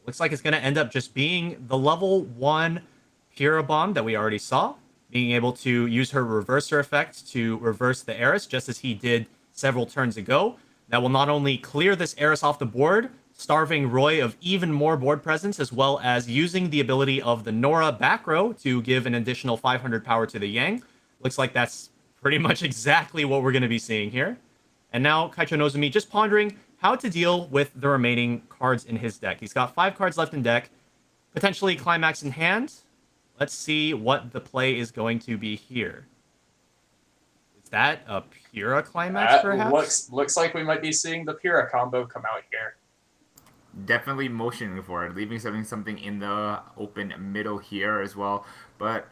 Looks like it's going to end up just being the level 1 Pyrrha Bomb that we already saw, being able to use her reverser effect to reverse the Eris, just as he did several turns ago. That will not only clear this Eris off the board, starving Roy of even more board presence, as well as using the ability of the Nora back row to give an additional 500 power to the Yang. Looks like that's pretty much exactly what we're going to be seeing here. And now Kaicho Nozumi just pondering how to deal with the remaining cards in his deck. He's got 5 cards left in deck, potentially Climax in hand. Let's see what the play is going to be here. Is that a Pura Climax, perhaps? Looks like we might be seeing the Pura combo come out here. Definitely motioning for it, leaving something in the open middle here as well. But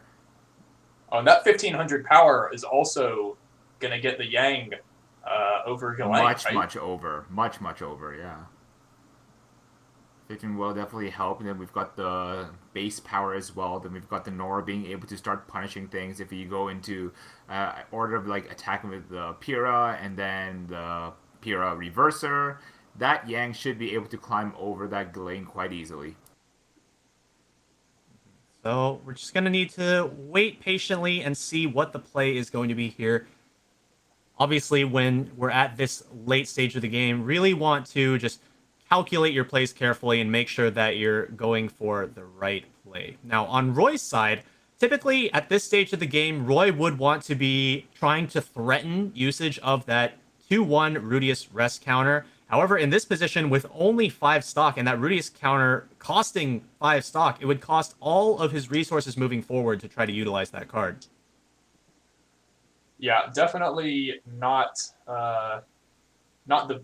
and that 1500 power is also going to get the Yang over Galen, much over, yeah. 15 will definitely help. And then we've got the base power as well. Then we've got the Nora being able to start punishing things if you go into order of like attacking with the Pura and then the Pura reverser. That Yang should be able to climb over that Galen quite easily. So we're just going to need to wait patiently and see what the play is going to be here. Obviously, when we're at this late stage of the game, really want to just calculate your plays carefully and make sure that you're going for the right play. Now, on Roy's side, typically at this stage of the game, Roy would want to be trying to threaten usage of that 2-1 Rudius rest counter. However, in this position, with only 5 stock and that Rudius counter costing 5 stock, it would cost all of his resources moving forward to try to utilize that card. Yeah, definitely not the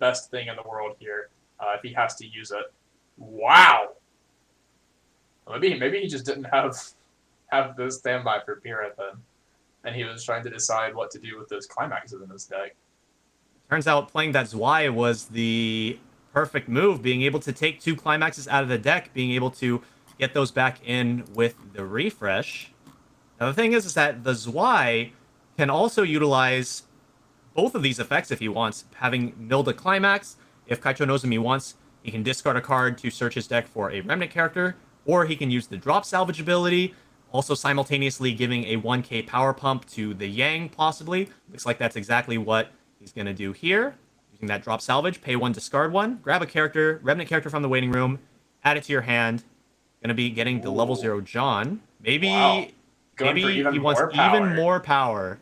best thing in the world here if he has to use it. Wow. Maybe he just didn't have the standby for Pyrrha then, and he was trying to decide what to do with those climaxes in his deck. Turns out playing that Zwei was the perfect move, being able to take 2 climaxes out of the deck, being able to get those back in with the refresh. Now the thing is that the Zwei can also utilize both of these effects if he wants, having milled a climax. If Kaicho Nozumi wants, he can discard a card to search his deck for a remnant character, or he can use the drop salvage ability, also simultaneously giving a 1k power pump to the Yang, possibly. Looks like that's exactly what he's going to do here. Using that drop salvage, pay 1, discard 1, grab a character, remnant character from the waiting room, add it to your hand. Going to be getting the level 0 John. Maybe, wow. maybe he wants even more power.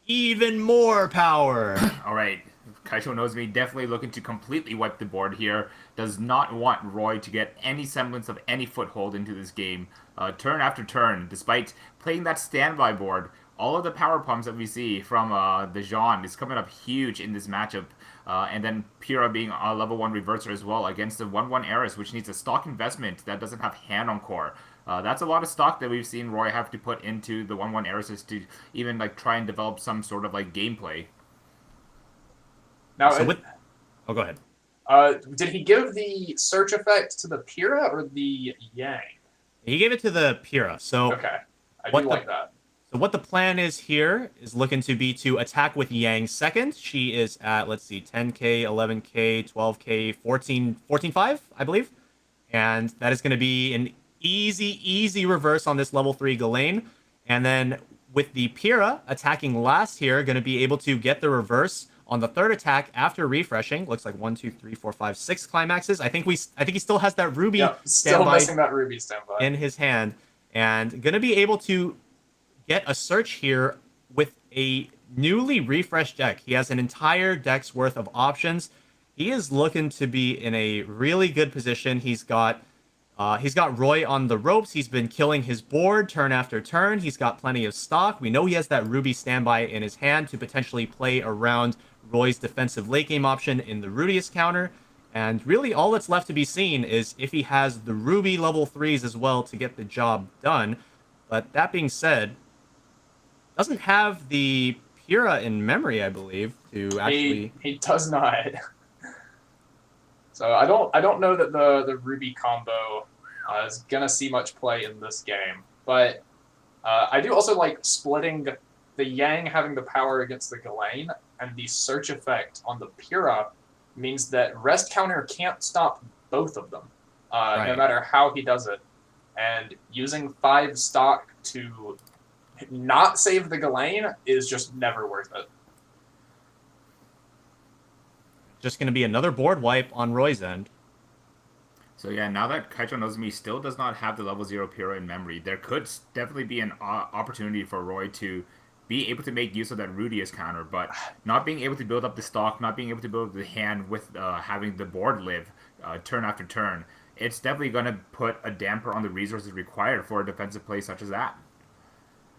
Even more power! All right. Kaicho Nozumi definitely looking to completely wipe the board here. Does not want Roy to get any semblance of any foothold into this game. Turn after turn, despite playing that standby board, all of the power pumps that we see from the Jean is coming up huge in this matchup. And then Pyrrha being a level 1 reverser as well against the 1-1 Eris, which needs a stock investment that doesn't have hand on core. That's a lot of stock that we've seen Roy have to put into the 1-1 Eris to even like try and develop some sort of like gameplay. Now, so go ahead. Did he give the search effect to the Pyrrha or the Yang? He gave it to the Pyrrha. So okay, I do like that. So what the plan is here is looking to be to attack with Yang second. She is at, let's see, 10k, 11k, 12k, 14.5, I believe. And that is going to be an easy reverse on this level 3 Galen. And then with the Pyrrha attacking last here, going to be able to get the reverse on the third attack after refreshing. Looks like 1, 2, 3, 4, 5, 6 climaxes. I think he still has that Ruby still missing that Ruby standby in his hand. And going to be able to get a search here with a newly refreshed deck. He has an entire deck's worth of options. He is looking to be in a really good position. He's got Roy on the ropes. He's been killing his board turn after turn. He's got plenty of stock. We know he has that Ruby standby in his hand to potentially play around Roy's defensive late game option in the Rudius counter. And really all that's left to be seen is if he has the Ruby level 3s as well to get the job done. But that being said, doesn't have the Pyrrha in memory, I believe, to actually... He does not. So I don't know that the Ruby combo is gonna see much play in this game, but I do also like splitting the Yang having the power against the Galen, and the search effect on the Pyrrha means that rest counter can't stop both of them, right. No matter how he does it. And using 5 stock to not save the Galen is just never worth it. Just going to be another board wipe on Roy's end. So yeah, now that Kaicho Nozumi still does not have the level 0 Pyrrha in memory, there could definitely be an opportunity for Roy to be able to make use of that Rudius counter, but not being able to build up the stock, not being able to build up the hand with having the board live turn after turn, it's definitely going to put a damper on the resources required for a defensive play such as that.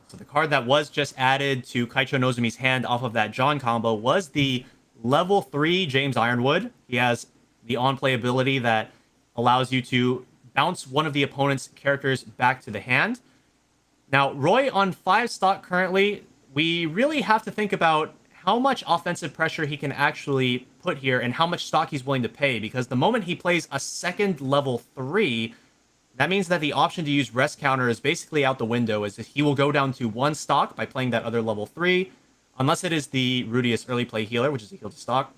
So the card that was just added to Kaicho Nozumi's hand off of that John combo was the level 3 James Ironwood. He has the on-play ability that allows you to bounce one of the opponent's characters back to the hand. Now, Roy on 5 stock currently, we really have to think about how much offensive pressure he can actually put here and how much stock he's willing to pay, because the moment he plays a second level 3, that means that the option to use rest counter is basically out the window, as he will go down to 1 stock by playing that other level 3, unless it is the Rudius early play healer, which is a heal to stock.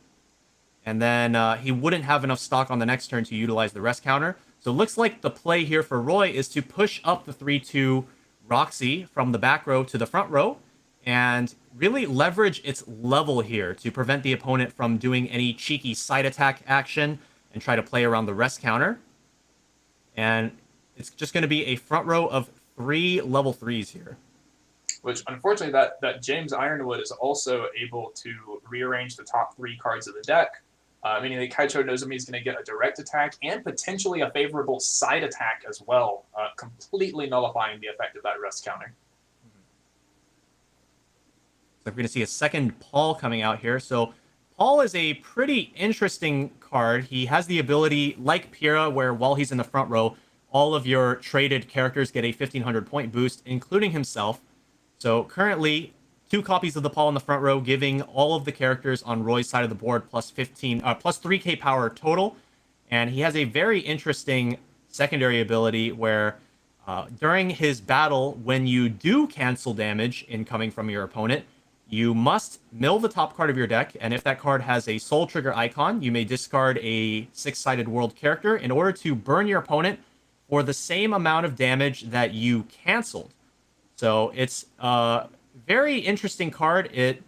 And then he wouldn't have enough stock on the next turn to utilize the rest counter. So it looks like the play here for Roy is to push up the 3-2 Roxy from the back row to the front row and really leverage its level here to prevent the opponent from doing any cheeky side attack action and try to play around the rest counter. And it's just going to be a front row of 3 level 3s here. Which, unfortunately, that James Ironwood is also able to rearrange the top 3 cards of the deck, meaning that Kaicho Nozumi is going to get a direct attack and potentially a favorable side attack as well, completely nullifying the effect of that rest counter. So we're going to see a second Paul coming out here. So Paul is a pretty interesting card. He has the ability, like Pyrrha, where while he's in the front row, all of your traded characters get a 1,500 point boost, including himself. So currently, 2 copies of the Paul in the front row, giving all of the characters on Roy's side of the board plus 3k power total. And he has a very interesting secondary ability where during his battle, when you do cancel damage incoming from your opponent, you must mill the top card of your deck, and if that card has a soul trigger icon, you may discard a 6-sided world character in order to burn your opponent for the same amount of damage that you canceled. So it's a very interesting card. It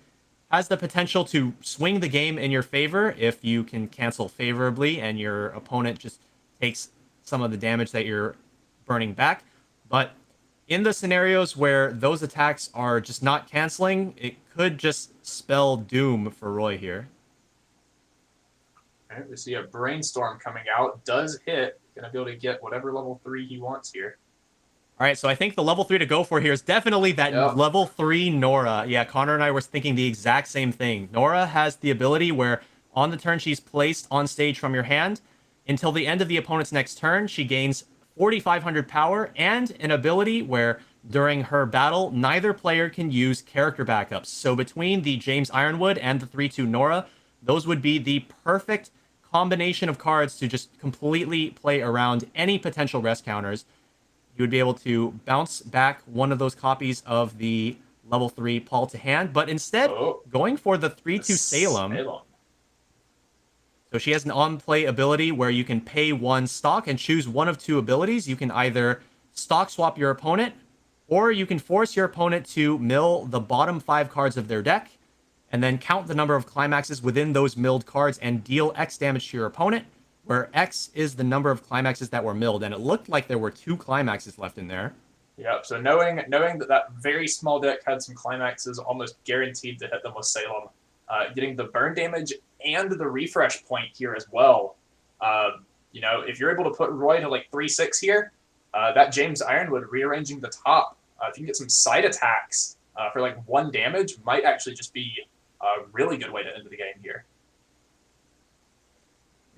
has the potential to swing the game in your favor if you can cancel favorably and your opponent just takes some of the damage that you're burning back. But in the scenarios where those attacks are just not canceling, it could just spell doom for Roy here. All right, we see a Brainstorm coming out. Does hit. Going to be able to get whatever level 3 he wants here. All right, so I think the level 3 to go for here is definitely that level 3 Nora. Yeah, Connor and I were thinking the exact same thing. Nora has the ability where on the turn she's placed on stage from your hand, until the end of the opponent's next turn, she gains 4,500 power and an ability where during her battle, neither player can use character backups. So between the James Ironwood and the 3-2 Nora, those would be the perfect combination of cards to just completely play around any potential rest counters. You would be able to bounce back one of those copies of the level 3 Paul to hand, but instead going for the 3-2 Salem. So she has an on-play ability where you can pay 1 stock and choose one of 2 abilities. You can either stock swap your opponent, or you can force your opponent to mill the bottom 5 cards of their deck, and then count the number of climaxes within those milled cards and deal X damage to your opponent, where X is the number of climaxes that were milled, and it looked like there were 2 climaxes left in there. Yep, so knowing that very small deck had some climaxes almost guaranteed to hit them with Salem, getting the burn damage and the refresh point here as well. If you're able to put Roy to like 3-6 here, that James Ironwood rearranging the top, if you can get some side attacks for like 1 damage, might actually just be a really good way to end the game here.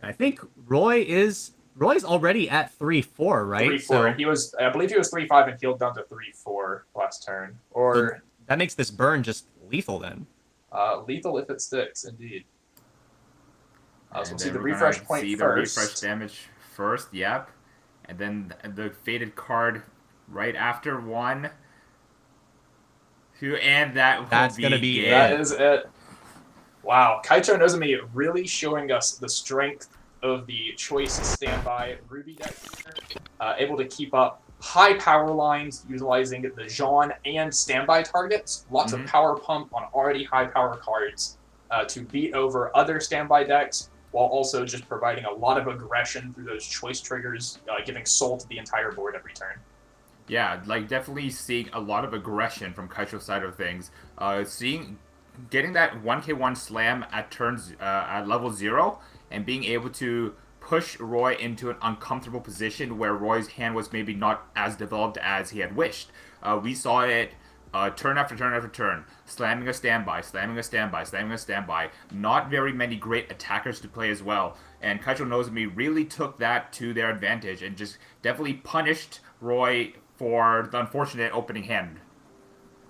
I think Roy's already at 3-4, right? 3-4. So I believe he was 3-5 and healed down to 3-4 last turn. Or so that makes this burn just lethal then. Lethal if it sticks, indeed. So we'll see the we're refresh gonna point see first. the refresh damage first, yep. And then the faded card right after 1. 2, and that's gonna be it. That is it. Wow, Kaicho Nozumi really showing us the strength of the choice standby Ruby deck here. Able to keep up high power lines utilizing the Jean and standby targets. Lots of power pump on already high power cards to beat over other standby decks. while also just providing a lot of aggression through those choice triggers, giving soul to the entire board every turn. Yeah, like definitely seeing a lot of aggression from Kaicho's side of things. Getting that 1k1 slam at turns at level 0 and being able to push Roy into an uncomfortable position where Roy's hand was maybe not as developed as he had wished. We saw it turn after turn after turn, slamming a standby, slamming a standby, slamming a standby. Not very many great attackers to play as well. And Kaicho Nozumi really took that to their advantage and just definitely punished Roy for the unfortunate opening hand.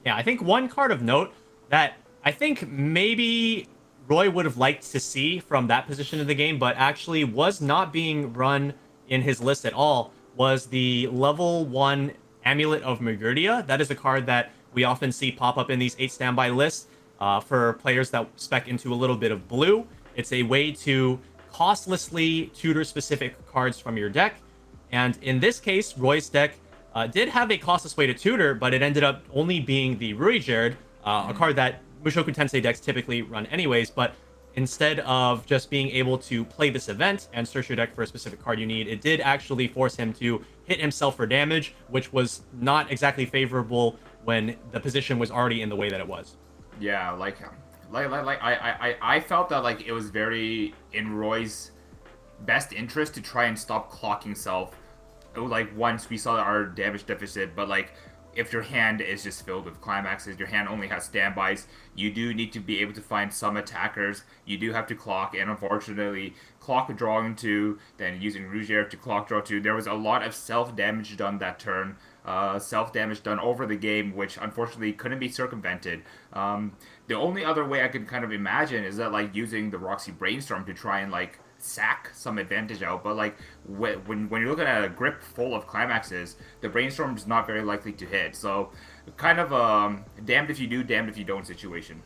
Yeah, I think one card of note that I think maybe Roy would have liked to see from that position of the game, but actually was not being run in his list at all, was the level 1 Amulet of Magurdia. That is a card that we often see pop up in these 8 standby lists for players that spec into a little bit of blue. It's a way to costlessly tutor specific cards from your deck. And in this case, Roy's deck did have a costless way to tutor, but it ended up only being the Rui Jared, a card that Mushoku Tensei decks typically run anyways, but instead of just being able to play this event and search your deck for a specific card you need, it did actually force him to hit himself for damage, which was not exactly favorable when the position was already in the way that it was. Yeah, I felt that like it was very in Roy's best interest to try and stop clocking self. Like once we saw our damage deficit, but like if your hand is just filled with climaxes, your hand only has standbys, you do need to be able to find some attackers. You do have to clock, and unfortunately, clock drawing 2, then using Rugier to clock draw 2. There was a lot of self-damage done that turn, self-damage done over the game, which unfortunately couldn't be circumvented. The only other way I could kind of imagine is that like using the Roxy Brainstorm to try and like sack some advantage out, but like when you're looking at a grip full of climaxes, the Brainstorm is not very likely to hit. So kind of damned if you do, damned if you don't situation.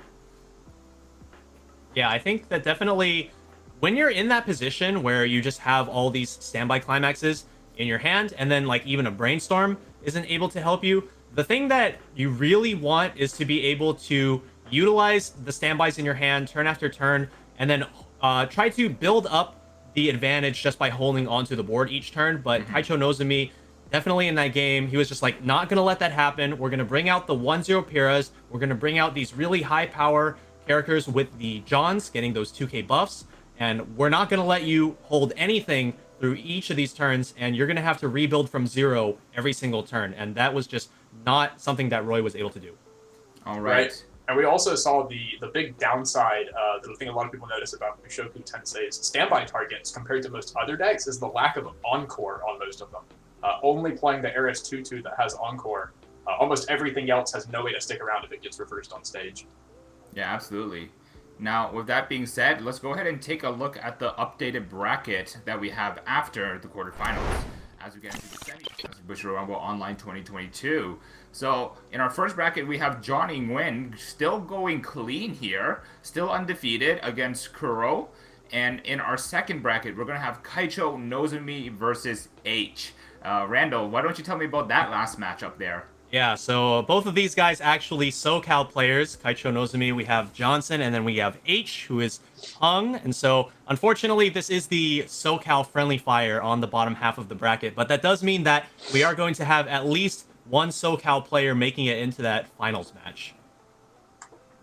Yeah, I think that definitely when you're in that position where you just have all these standby climaxes in your hand and then like even a Brainstorm isn't able to help you, the thing that you really want is to be able to utilize the standbys in your hand turn after turn and then try to build up the advantage just by holding onto the board each turn. But Kaicho Nozumi, definitely in that game, he was just like, not going to let that happen. We're going to bring out the 1-0 Piras. We're going to bring out these really high power characters with the Johns getting those 2k buffs. And we're not going to let you hold anything through each of these turns. And you're going to have to rebuild from 0 every single turn. And that was just not something that Roy was able to do. All right. And we also saw the big downside, the thing a lot of people notice about Mushoku Tensei's standby targets compared to most other decks is the lack of Encore on most of them. Only playing the Eris 2-2 that has Encore. Almost everything else has no way to stick around if it gets reversed on stage. Yeah, absolutely. Now, with that being said, let's go ahead and take a look at the updated bracket that we have after the quarterfinals as we get into the semi-finals of Bushiroad Rumble Online 2022. So, in our first bracket, we have Johnny Nguyen still going clean here, still undefeated against Kuro. And in our second bracket, we're going to have Kaicho Nozumi versus H. Randall, why don't you tell me about that last matchup there? Yeah, so both of these guys actually SoCal players. Kaicho Nozumi, we have Johnson, and then we have H, who is Hung. And so, unfortunately, this is the SoCal friendly fire on the bottom half of the bracket. But that does mean that we are going to have at least one SoCal player making it into that finals match.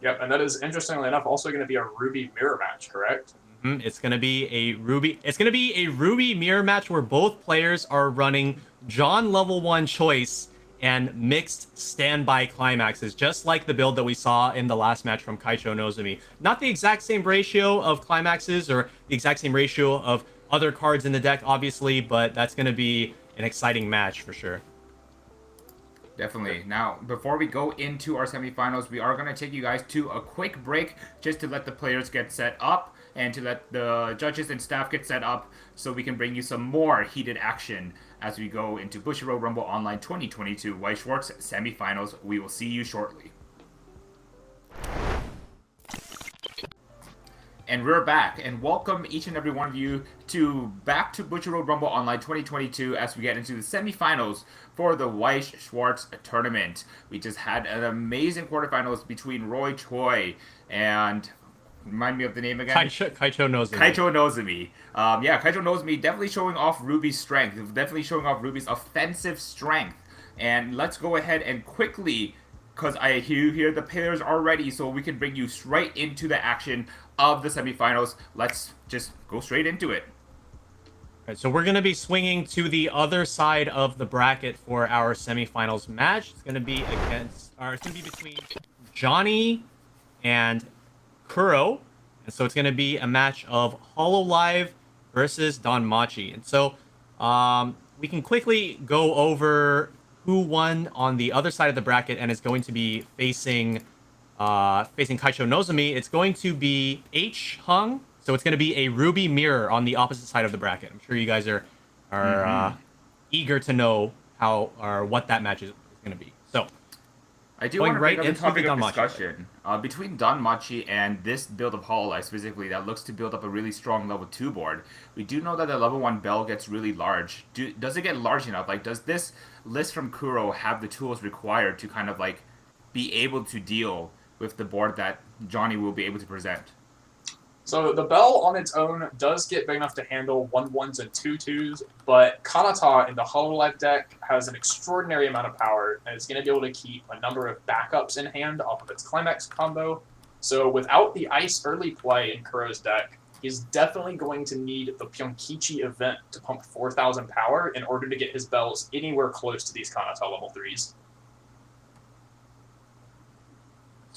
Yep, and that is, interestingly enough, also going to be a Ruby mirror match, correct? It's going to be a Ruby. It's going to be a Ruby mirror match where both players are running John level 1 choice and mixed standby climaxes, just like the build that we saw in the last match from Kaicho Nozumi. Not the exact same ratio of climaxes or the exact same ratio of other cards in the deck, obviously, but that's going to be an exciting match for sure. Definitely. Now, before we go into our semifinals, we are going to take you guys to a quick break just to let the players get set up and to let the judges and staff get set up so we can bring you some more heated action as we go into Bushiroad Rumble Online 2022 Weiss Schwarz semifinals. We will see you shortly. And we're back, and welcome each and every one of you back to Bushiroad Rumble Online 2022 as we get into the semifinals for the Weiss Schwarz tournament. We just had an amazing quarterfinals between Roy Choi and Remind me of the name again. Kaicho Nozumi. Kaicho Nozumi. Yeah, Kaicho Nozumi definitely showing off Ruby's strength. Definitely showing off Ruby's offensive strength. And let's go ahead and quickly, because I hear the players are ready, so we can bring you straight into the action of the semifinals. Let's just go straight into it. All right, so we're going to be swinging to the other side of the bracket for our semifinals match. It's going to be between Johnny and Kuro. And so it's going to be a match of Hololive versus Danmachi. And so we can quickly go over who won on the other side of the bracket and is going to be facing Kaicho Nozumi. It's going to be H Hung. So it's going to be a Ruby mirror on the opposite side of the bracket. I'm sure you guys are eager to know how or what that match is going to be. So I do want to bring up the topic of Danmachi. discussion between Danmachi and this build of Hololive specifically that looks to build up a really strong level 2 board. We do know that the level 1 bell gets really large. Does it get large enough? Like, does this list from Kuro have the tools required to kind of like be able to deal with the board that Johnny will be able to present? So the bell on its own does get big enough to handle 1/1s and 2/2s, but Kanata in the Hololive deck has an extraordinary amount of power and is going to be able to keep a number of backups in hand off of its Climax combo. So without the Ice early play in Kuro's deck, he's definitely going to need the Pyonkichi event to pump 4,000 power in order to get his bells anywhere close to these Kanata level 3s.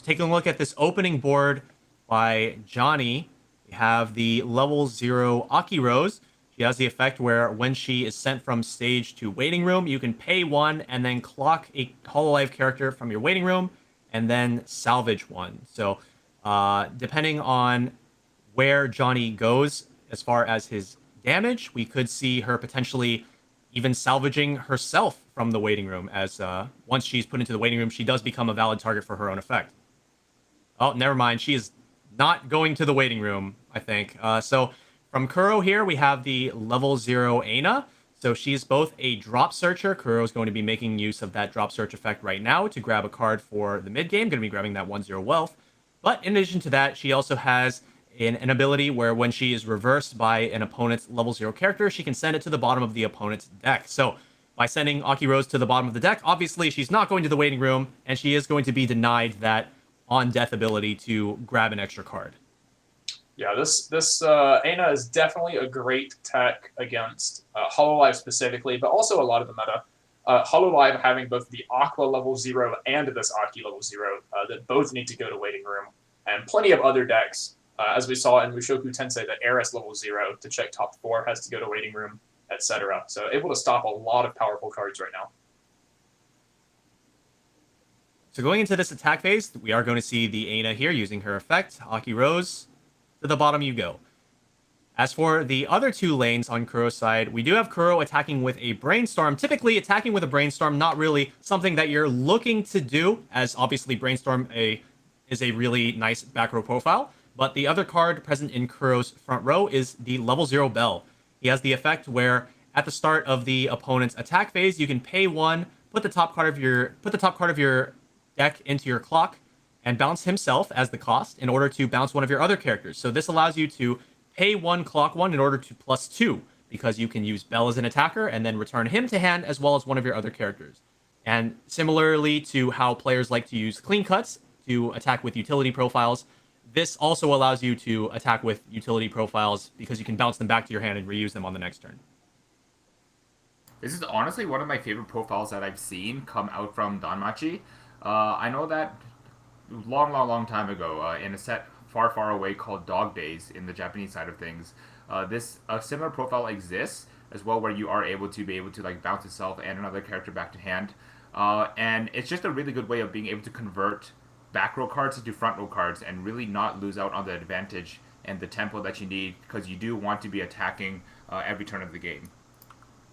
Taking a look at this opening board by Johnny, we have the level 0 Aki Rose. She has the effect where when she is sent from stage to waiting room, you can pay 1 and then clock a Hololive character from your waiting room and then salvage 1. So depending on where Johnny goes as far as his damage, we could see her potentially even salvaging herself from the waiting room, as once she's put into the waiting room, she does become a valid target for her own effect. Oh, never mind. She is not going to the waiting room, I think. So from Kuro here, we have the level 0 Aina. So she's both a drop searcher. Kuro is going to be making use of that drop search effect right now to grab a card for the mid game. Going to be grabbing that 1/0 wealth. But in addition to that, she also has an ability where when she is reversed by an opponent's level 0 character, she can send it to the bottom of the opponent's deck. So by sending Aki Rose to the bottom of the deck, obviously she's not going to the waiting room, and she is going to be denied that on-death ability to grab an extra card. Yeah, this Aina is definitely a great tech against Hololive specifically, but also a lot of the meta. Hololive having both the Aqua level 0 and this Aki level 0 that both need to go to waiting room, and plenty of other decks, as we saw in Mushoku Tensei, the Eris level 0 to check top 4 has to go to waiting room, etc. So able to stop a lot of powerful cards right now. So going into this attack phase, we are going to see the Aina here using her effect. Aki Rose, to the bottom you go. As for the other two lanes on Kuro's side, we do have Kuro attacking with a Brainstorm. Typically, attacking with a Brainstorm, not really something that you're looking to do, as obviously Brainstorm is a really nice back row profile. But the other card present in Kuro's front row is the level 0 Bell. He has the effect where at the start of the opponent's attack phase, you can pay 1, put the top card of your deck into your clock, and bounce himself as the cost in order to bounce one of your other characters. So this allows you to pay 1, clock 1 in order to +2, because you can use Bell as an attacker and then return him to hand as well as one of your other characters. And similarly to how players like to use clean cuts to attack with utility profiles, this also allows you to attack with utility profiles because you can bounce them back to your hand and reuse them on the next turn. This is honestly one of my favorite profiles that I've seen come out from Danmachi. I know that long time ago, in a set far away called Dog Days in the Japanese side of things, a similar profile exists as well, where you are able to like bounce yourself and another character back to hand, and it's just a really good way of being able to convert back row cards into front row cards and really not lose out on the advantage and the tempo that you need, because you do want to be attacking every turn of the game.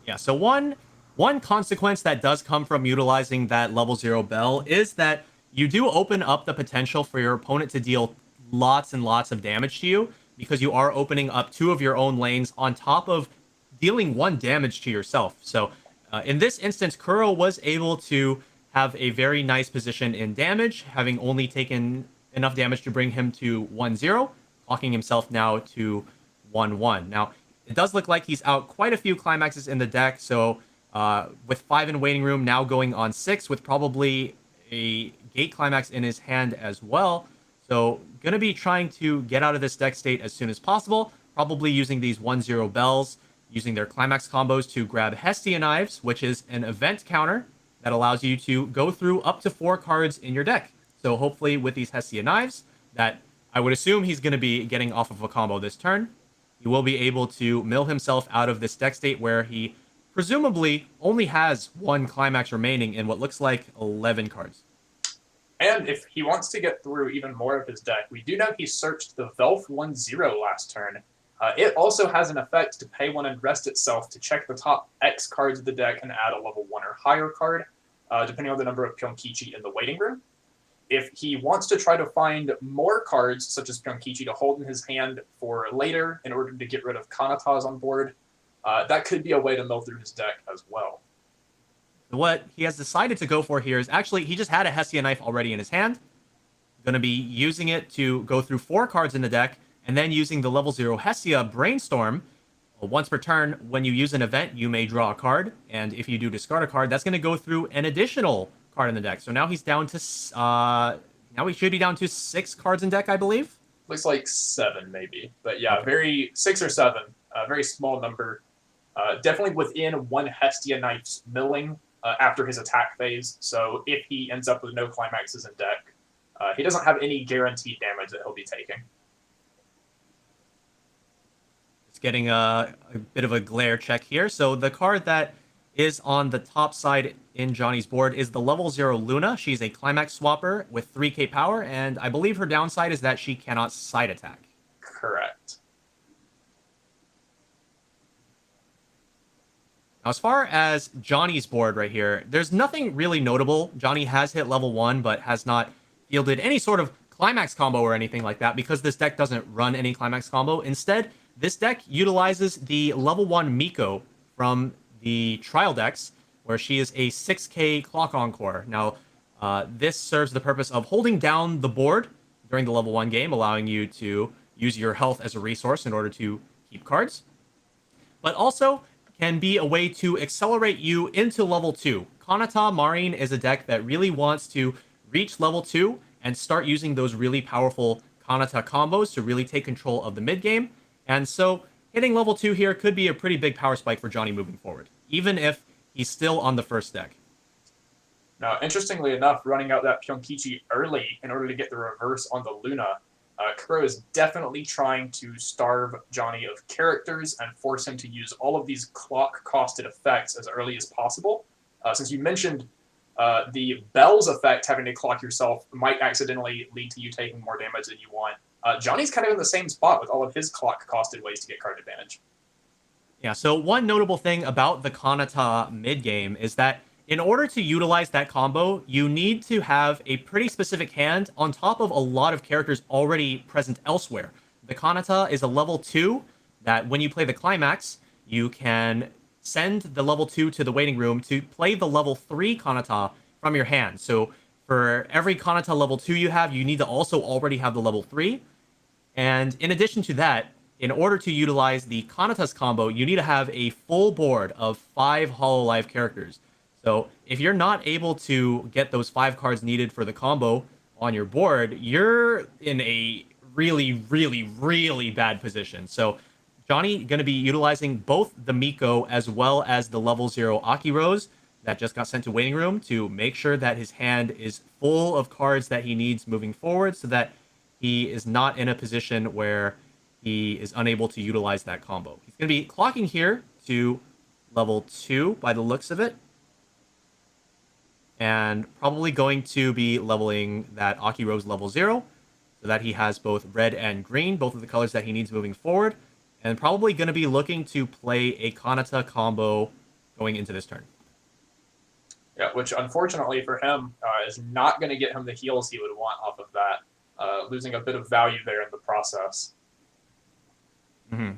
Yeah, so one consequence that does come from utilizing that level 0 Bell is that you do open up the potential for your opponent to deal lots and lots of damage to you, because you are opening up 2 of your own lanes on top of dealing 1 damage to yourself. So in this instance, Kuro was able to have a very nice position in damage, having only taken enough damage to bring him to 1-0, locking himself now to 1-1. Now, it does look like he's out quite a few climaxes in the deck, so with 5 in waiting room, now going on 6 with probably a gate climax in his hand as well. So going to be trying to get out of this deck state as soon as possible, probably using these 1-0 bells, using their climax combos to grab Hestia Knives, which is an event counter that allows you to go through up to 4 cards in your deck. So hopefully with these Hestia Knives, that I would assume he's going to be getting off of a combo this turn, he will be able to mill himself out of this deck state where he presumably only has 1 climax remaining in what looks like 11 cards. And if he wants to get through even more of his deck, we do know he searched the Velf 1-0 last turn. It also has an effect to pay 1 and rest itself to check the top X cards of the deck and add a level 1 or higher card, depending on the number of Pyonkichi in the waiting room. If he wants to try to find more cards, such as Pyonkichi, to hold in his hand for later in order to get rid of Kanatas on board, that could be a way to mill through his deck as well. What he has decided to go for here is actually, he just had a Hestia Knife already in his hand. Going to be using it to go through 4 cards in the deck, and then using the level 0 Hestia Brainstorm. Once per turn, when you use an event, you may draw a card, and if you do discard a card, that's going to go through an additional card in the deck. So now he's down to, now he should be down to 6 cards in deck, I believe. Looks like 7 maybe, but yeah, okay. 6 or 7, very small number. Definitely within 1 Hestia Knife's milling after his attack phase. So if he ends up with no climaxes in deck, he doesn't have any guaranteed damage that he'll be taking. It's getting a bit of a glare check here. So the card that is on the top side in Johnny's board is the level 0 Luna. She's a climax swapper with 3k power, and I believe her downside is that she cannot side attack. Correct. Now, as far as Johnny's board right here, there's nothing really notable. Johnny has hit level 1, but has not fielded any sort of climax combo or anything like that because this deck doesn't run any climax combo. Instead, this deck utilizes the level 1 Miko from the trial decks, where she is a 6k Clock Encore. Now, this serves the purpose of holding down the board during the level 1 game, allowing you to use your health as a resource in order to keep cards, but also can be a way to accelerate you into level 2. Kanata Marine is a deck that really wants to reach level 2 and start using those really powerful Kanata combos to really take control of the mid game. And so hitting level 2 here could be a pretty big power spike for Johnny moving forward, even if he's still on the first deck. Now, interestingly enough, running out that Pyonkichi early in order to get the reverse on the Luna, Kuro is definitely trying to starve Johnny of characters and force him to use all of these clock-costed effects as early as possible. Since you mentioned the Bell's effect, having to clock yourself, might accidentally lead to you taking more damage than you want. Johnny's kind of in the same spot with all of his clock-costed ways to get card advantage. Yeah, so one notable thing about the Kanata mid-game is that in order to utilize that combo, you need to have a pretty specific hand on top of a lot of characters already present elsewhere. The Kanata is a level 2 that when you play the Climax, you can send the level 2 to the waiting room to play the level 3 Kanata from your hand. So for every Kanata level 2 you have, you need to also already have the level 3. And in addition to that, in order to utilize the Kanata's combo, you need to have a full board of 5 Hololive characters. So if you're not able to get those 5 cards needed for the combo on your board, you're in a really, really, really bad position. So Johnny going to be utilizing both the Miko as well as the level 0 Aki Rose that just got sent to waiting room to make sure that his hand is full of cards that he needs moving forward so that he is not in a position where he is unable to utilize that combo. He's going to be clocking here to level 2 by the looks of it. And probably going to be leveling that Aki Rose level 0 so that he has both red and green, both of the colors that he needs moving forward. And probably going to be looking to play a Kanata combo going into this turn. Yeah, which unfortunately for him is not going to get him the heals he would want off of that, losing a bit of value there in the process. Mm-hmm.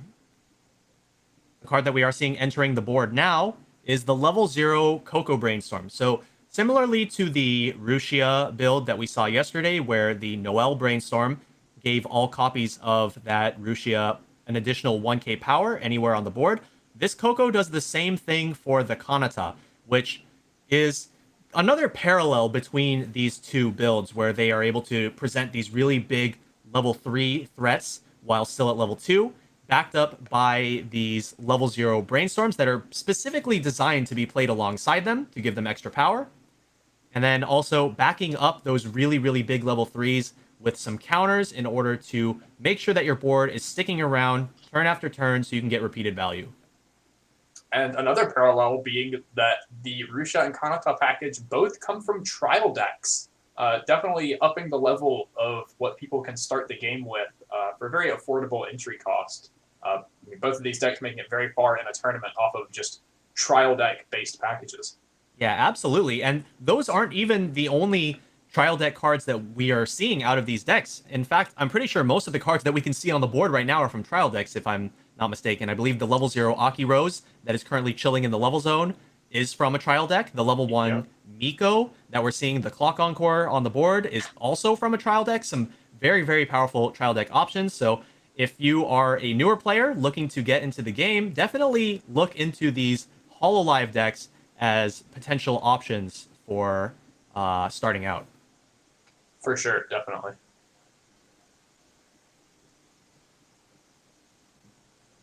The card that we are seeing entering the board now is the level 0 Coco Brainstorm. So similarly to the Rushia build that we saw yesterday, where the Noel Brainstorm gave all copies of that Rushia an additional 1k power anywhere on the board. This Coco does the same thing for the Kanata, which is another parallel between these two builds where they are able to present these really big level 3 threats while still at level 2, backed up by these level 0 brainstorms that are specifically designed to be played alongside them to give them extra power. And then also backing up those really, really big level 3s with some counters in order to make sure that your board is sticking around turn after turn so you can get repeated value. And another parallel being that the Rusha and Kanata package both come from trial decks, definitely upping the level of what people can start the game with for a very affordable entry cost. Both of these decks making it very far in a tournament off of just trial deck-based packages. Yeah, absolutely. And those aren't even the only trial deck cards that we are seeing out of these decks. In fact, I'm pretty sure most of the cards that we can see on the board right now are from trial decks, if I'm not mistaken. I believe the level 0 Aki Rose that is currently chilling in the level zone is from a trial deck. The level 1 Miko that we're seeing the Clock Encore on the board is also from a trial deck. Some very, very powerful trial deck options. So if you are a newer player looking to get into the game, definitely look into these Hololive decks as potential options for starting out. For sure, definitely.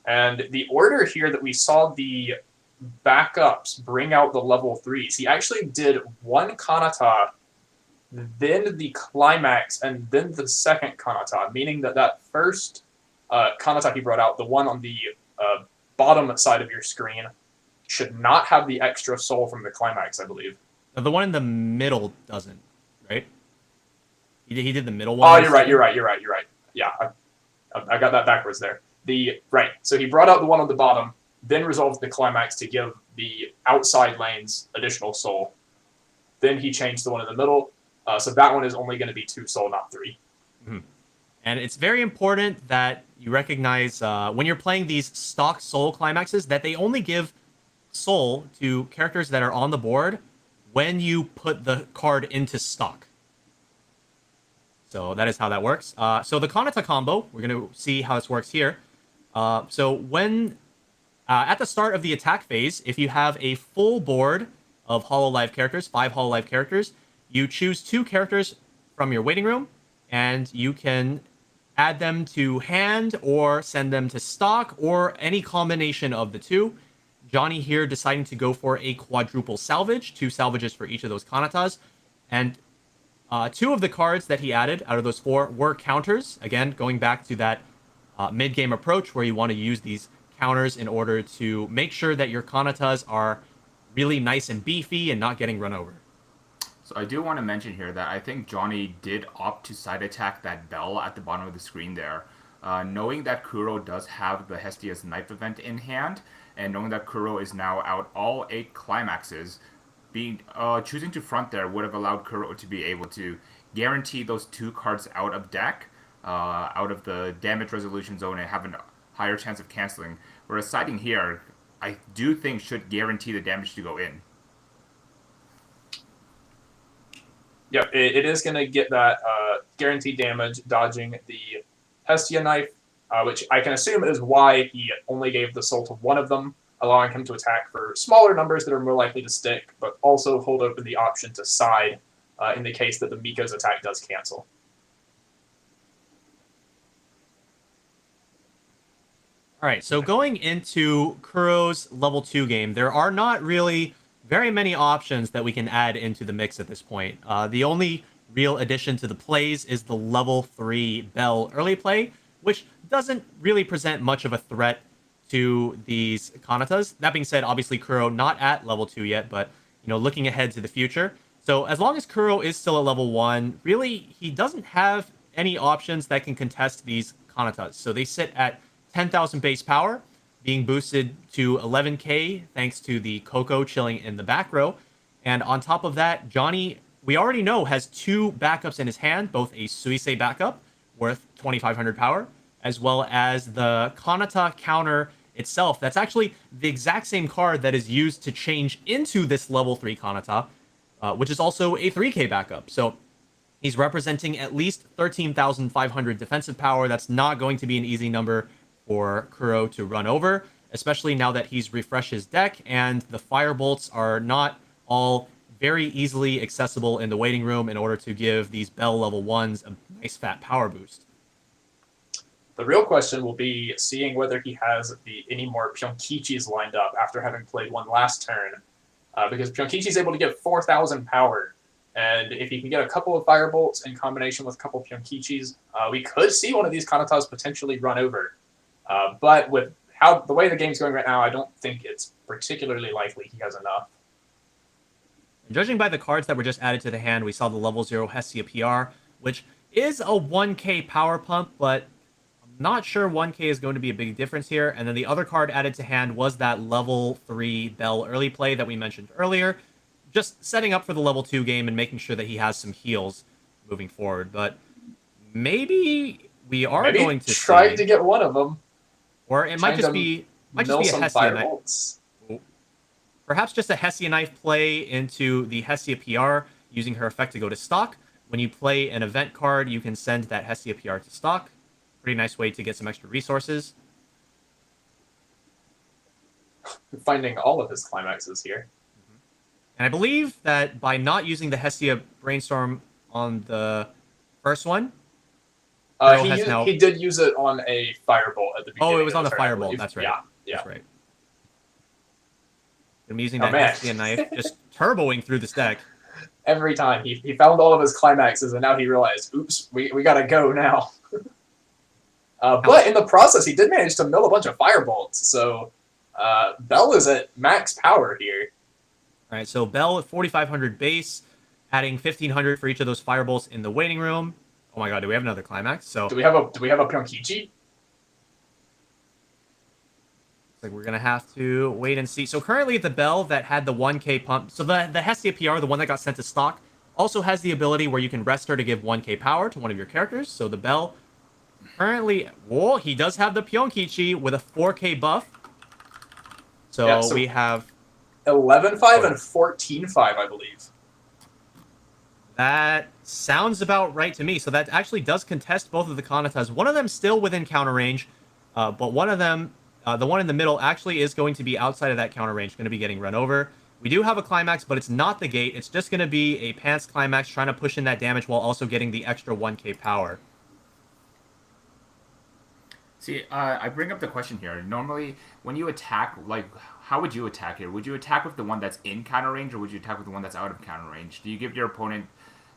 And the order here that we saw the backups bring out the level 3s, he actually did one Kanata, then the Climax, and then the second Kanata, meaning that first Kanata he brought out, the one on the bottom side of your screen, should not have the extra soul from the Climax, I believe. The one in the middle doesn't, right? He did the middle one. Oh, you're right. Yeah, I got that backwards there. So he brought out the one on the bottom, then resolved the Climax to give the outside lanes additional soul. Then he changed the one in the middle, so that one is only going to be 2 soul, not 3. Mm-hmm. And it's very important that you recognize when you're playing these stock soul climaxes that they only give soul to characters that are on the board when you put the card into stock. So that is how that works. So the Kanata combo, we're going to see how this works here. So when at the start of the attack phase, if you have a full board of Hololive characters, 5 Hololive characters, you choose 2 characters from your waiting room, and you can add them to hand or send them to stock or any combination of the two. Johnny here deciding to go for a quadruple salvage, 2 salvages for each of those Kanatas. And 2 of the cards that he added out of those 4 were counters. Again, going back to that mid-game approach where you want to use these counters in order to make sure that your Kanatas are really nice and beefy and not getting run over. So I do want to mention here that I think Johnny did opt to side attack that bell at the bottom of the screen there. Knowing that Kuro does have the Hestia's Knife event in hand, and knowing that Kuro is now out all 8 climaxes, choosing to front there would have allowed Kuro to be able to guarantee those 2 cards out of deck, out of the damage resolution zone, and have a higher chance of canceling. Whereas siding here, I do think should guarantee the damage to go in. Yep, it is going to get that guaranteed damage, dodging the Hestia Knife, which I can assume is why he only gave the soul to one of them, allowing him to attack for smaller numbers that are more likely to stick, but also hold open the option to side in the case that the Miko's attack does cancel. All right, so going into Kuro's level 2 game, there are not really very many options that we can add into the mix at this point. The only real addition to the plays is the level 3 Bell early play, which doesn't really present much of a threat to these Kanatas. That being said, obviously Kuro not at level 2 yet, but looking ahead to the future. So as long as Kuro is still at level 1, really he doesn't have any options that can contest these Kanatas. So they sit at 10,000 base power, being boosted to 11k thanks to the Coco chilling in the back row. And on top of that, Johnny, we already know, has 2 backups in his hand, both a Suisei backup worth 2,500 power, as well as the Kanata counter itself. That's actually the exact same card that is used to change into this level 3 Kanata, which is also a 3k backup. So He's representing at least 13,500 defensive power. That's not going to be an easy number for Kuro to run over, especially now that he's refreshed his deck and the fire bolts are not all very easily accessible in the waiting room in order to give these Bell level 1s a nice fat power boost. The real question will be seeing whether he has any more Pyonkichis lined up after having played one last turn, because Pyonkichi's able to give 4,000 power. And if he can get a couple of Firebolts in combination with a couple of Pyonkichis, we could see one of these Kanatas potentially run over. But with the way the game's going right now, I don't think it's particularly likely he has enough. Judging by the cards that were just added to the hand, we saw the level 0 Hestia PR, which is a 1k power pump, but I'm not sure 1k is going to be a big difference here. And then the other card added to hand was that level 3 Bell early play that we mentioned earlier, just setting up for the level 2 game and making sure that he has some heals moving forward. But maybe we are going to try to get one of them. Or it might just be a Hestia Knife. Perhaps just a Hestia Knife play into the Hestia PR, using her effect to go to stock. When you play an event card, you can send that Hestia PR to stock. Pretty nice way to get some extra resources. Finding all of his climaxes here. And I believe that by not using the Hestia Brainstorm on the first one, he did use it on a Firebolt at the beginning. Oh, it was on the Firebolt. That's right. Yeah. That's right. I'm using that Hestia Knife, just turboing through this deck. Every time. He found all of his climaxes, and now he realized, oops, we gotta go now. But in the process, he did manage to mill a bunch of Firebolts, so Bell is at max power here. All right, so Bell at 4,500 base, adding 1,500 for each of those Firebolts in the waiting room. Oh my god, do we have another climax? So do we have a Pyonkichi? Like we're gonna have to wait and see. So currently the Bell that had the 1k pump, so the Hestia PR, the one that got sent to stock, also has the ability where you can rest her to give 1k power to one of your characters. So the Bell currently, he does have the Pyonkichi with a 4k buff. So, we have 11-5 and 14-5, I believe. That sounds about right to me. So that actually does contest both of the Kanatas. One of them still within counter range, but one of them, the one in the middle, actually is going to be outside of that counter range, going to be getting run over. We do have a climax, but it's not the gate. It's just going to be a pants climax, trying to push in that damage while also getting the extra 1k power. See, I bring up the question here. Normally, when you attack, like, how would you attack here? Would you attack with the one that's in counter range, or would you attack with the one that's out of counter range? Do you give your opponent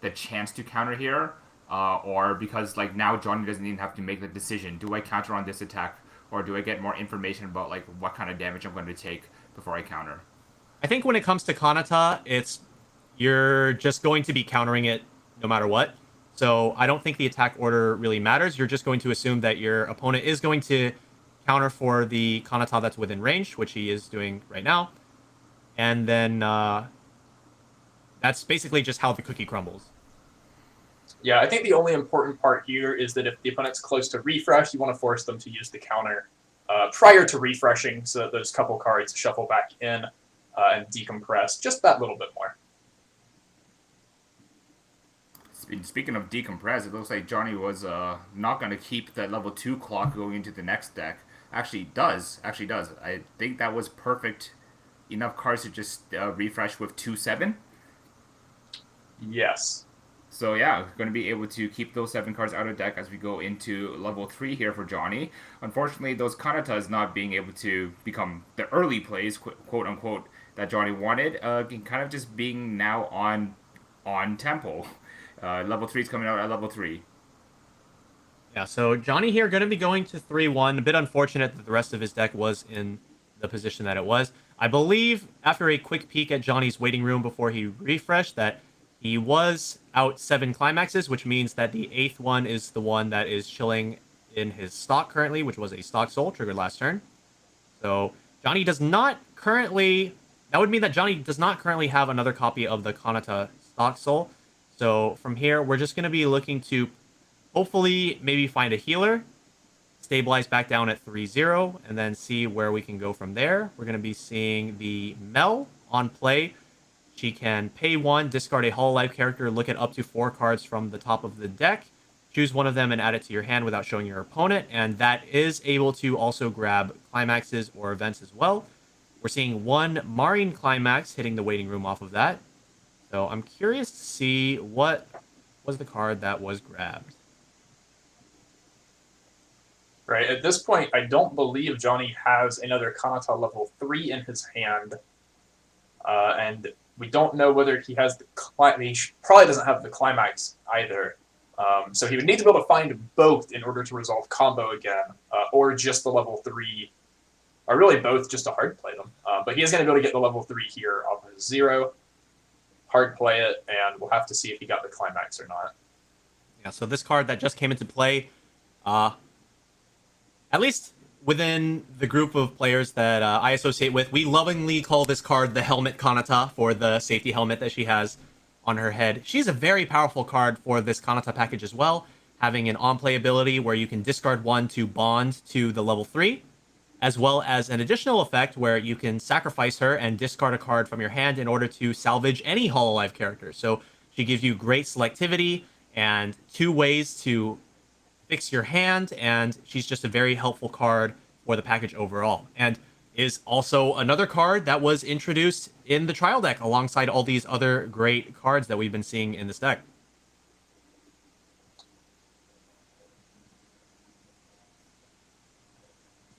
the chance to counter here? Or because, like, now Johnny doesn't even have to make the decision. Do I counter on this attack, or do I get more information about, like, what kind of damage I'm going to take before I counter? I think when it comes to Kanata, you're just going to be countering it no matter what. So I don't think the attack order really matters. You're just going to assume that your opponent is going to counter for the Kanata that's within range, which he is doing right now. And then that's basically just how the cookie crumbles. Yeah, I think the only important part here is that if the opponent's close to refresh, you want to force them to use the counter prior to refreshing so that those couple cards shuffle back in and decompress just that little bit more. Speaking of decompress, it looks like Johnny was not going to keep that level 2 clock going into the next deck. Actually does. I think that was perfect. Enough cards to just refresh with 2-7. Yes. So yeah, going to be able to keep those 7 cards out of deck as we go into level 3 here for Johnny. Unfortunately, those Kanatas not being able to become the early plays, quote unquote, that Johnny wanted, kind of just being now on tempo. Level 3 is coming out at level 3. Yeah, so Johnny here going to be going to 3-1. A bit unfortunate that the rest of his deck was in the position that it was. I believe, after a quick peek at Johnny's waiting room before he refreshed, that he was out 7 climaxes, which means that the 8th one is the one that is chilling in his stock currently, which was a stock soul, triggered last turn. So Johnny does not currently... That would mean that Johnny does not currently have another copy of the Kanata stock soul. So from here, we're just going to be looking to hopefully maybe find a healer, stabilize back down at 3-0, and then see where we can go from there. We're going to be seeing the Mel on play. she can pay 1, discard a Hololive character, look at up to 4 cards from the top of the deck, choose one of them and add it to your hand without showing your opponent, and that is able to also grab climaxes or events as well. We're seeing 1 Marine Climax hitting the waiting room off of that. So I'm curious to see what was the card that was grabbed. Right, at this point, I don't believe Johnny has another Kanata level 3 in his hand. And we don't know whether he has the he probably doesn't have the climax either. So he would need to be able to find both in order to resolve combo again, or just the level 3, or really both just to hard play them. But he is going to be able to get the level 3 here off of 0, hard play it, and we'll have to see if he got the climax or not. Yeah, so this card that just came into play, at least within the group of players that I associate with, we lovingly call this card the Helmet Kanata for the safety helmet that she has on her head. She's a very powerful card for this Kanata package as well, having an on-play ability where you can discard 1 to bond to the level 3, as well as an additional effect where you can sacrifice her and discard a card from your hand in order to salvage any Hololive character. So she gives you great selectivity and 2 ways to fix your hand, and she's just a very helpful card for the package overall. And is also another card that was introduced in the trial deck alongside all these other great cards that we've been seeing in this deck.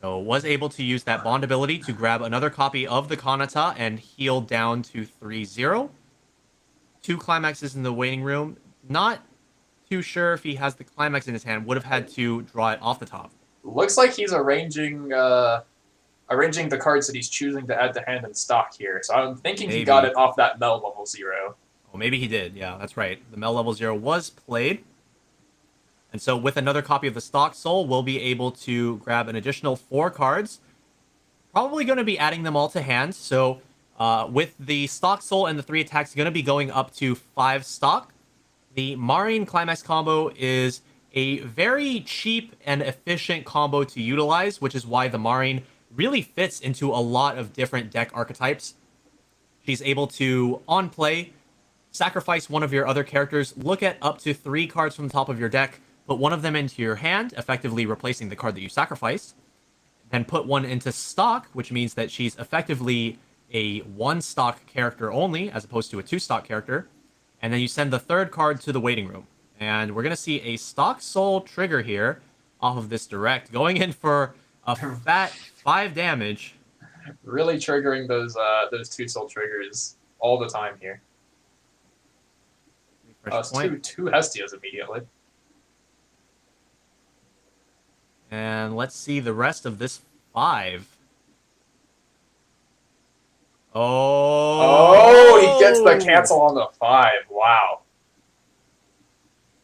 So was able to use that bond ability to grab another copy of the Kanata and heal down to 3-0. 2 climaxes in the waiting room. Not too sure if he has the climax in his hand. Would have had to draw it off the top. Looks like he's arranging the cards that he's choosing to add to hand and stock here. So I'm thinking he got it off that Mel level 0. Oh, maybe he did. Yeah, that's right. The Mel level 0 was played. And so with another copy of the Stock Soul, we'll be able to grab an additional 4 cards. Probably going to be adding them all to hand. So with the Stock Soul and the 3 attacks going to be going up to 5 stock. The Marine Climax combo is a very cheap and efficient combo to utilize, which is why the Marine really fits into a lot of different deck archetypes. She's able to, on play, sacrifice one of your other characters, look at up to 3 cards from the top of your deck, put one of them into your hand, effectively replacing the card that you sacrificed, then put one into stock, which means that she's effectively a 1 stock character only, as opposed to a 2 stock character, and then you send the 3rd card to the waiting room. And we're going to see a Stock Soul trigger here off of this direct, going in for a fat 5 damage. Really triggering those 2 soul triggers all the time here. It's two Hestias immediately. And let's see the rest of this 5. Oh, he gets the cancel on the 5. Wow.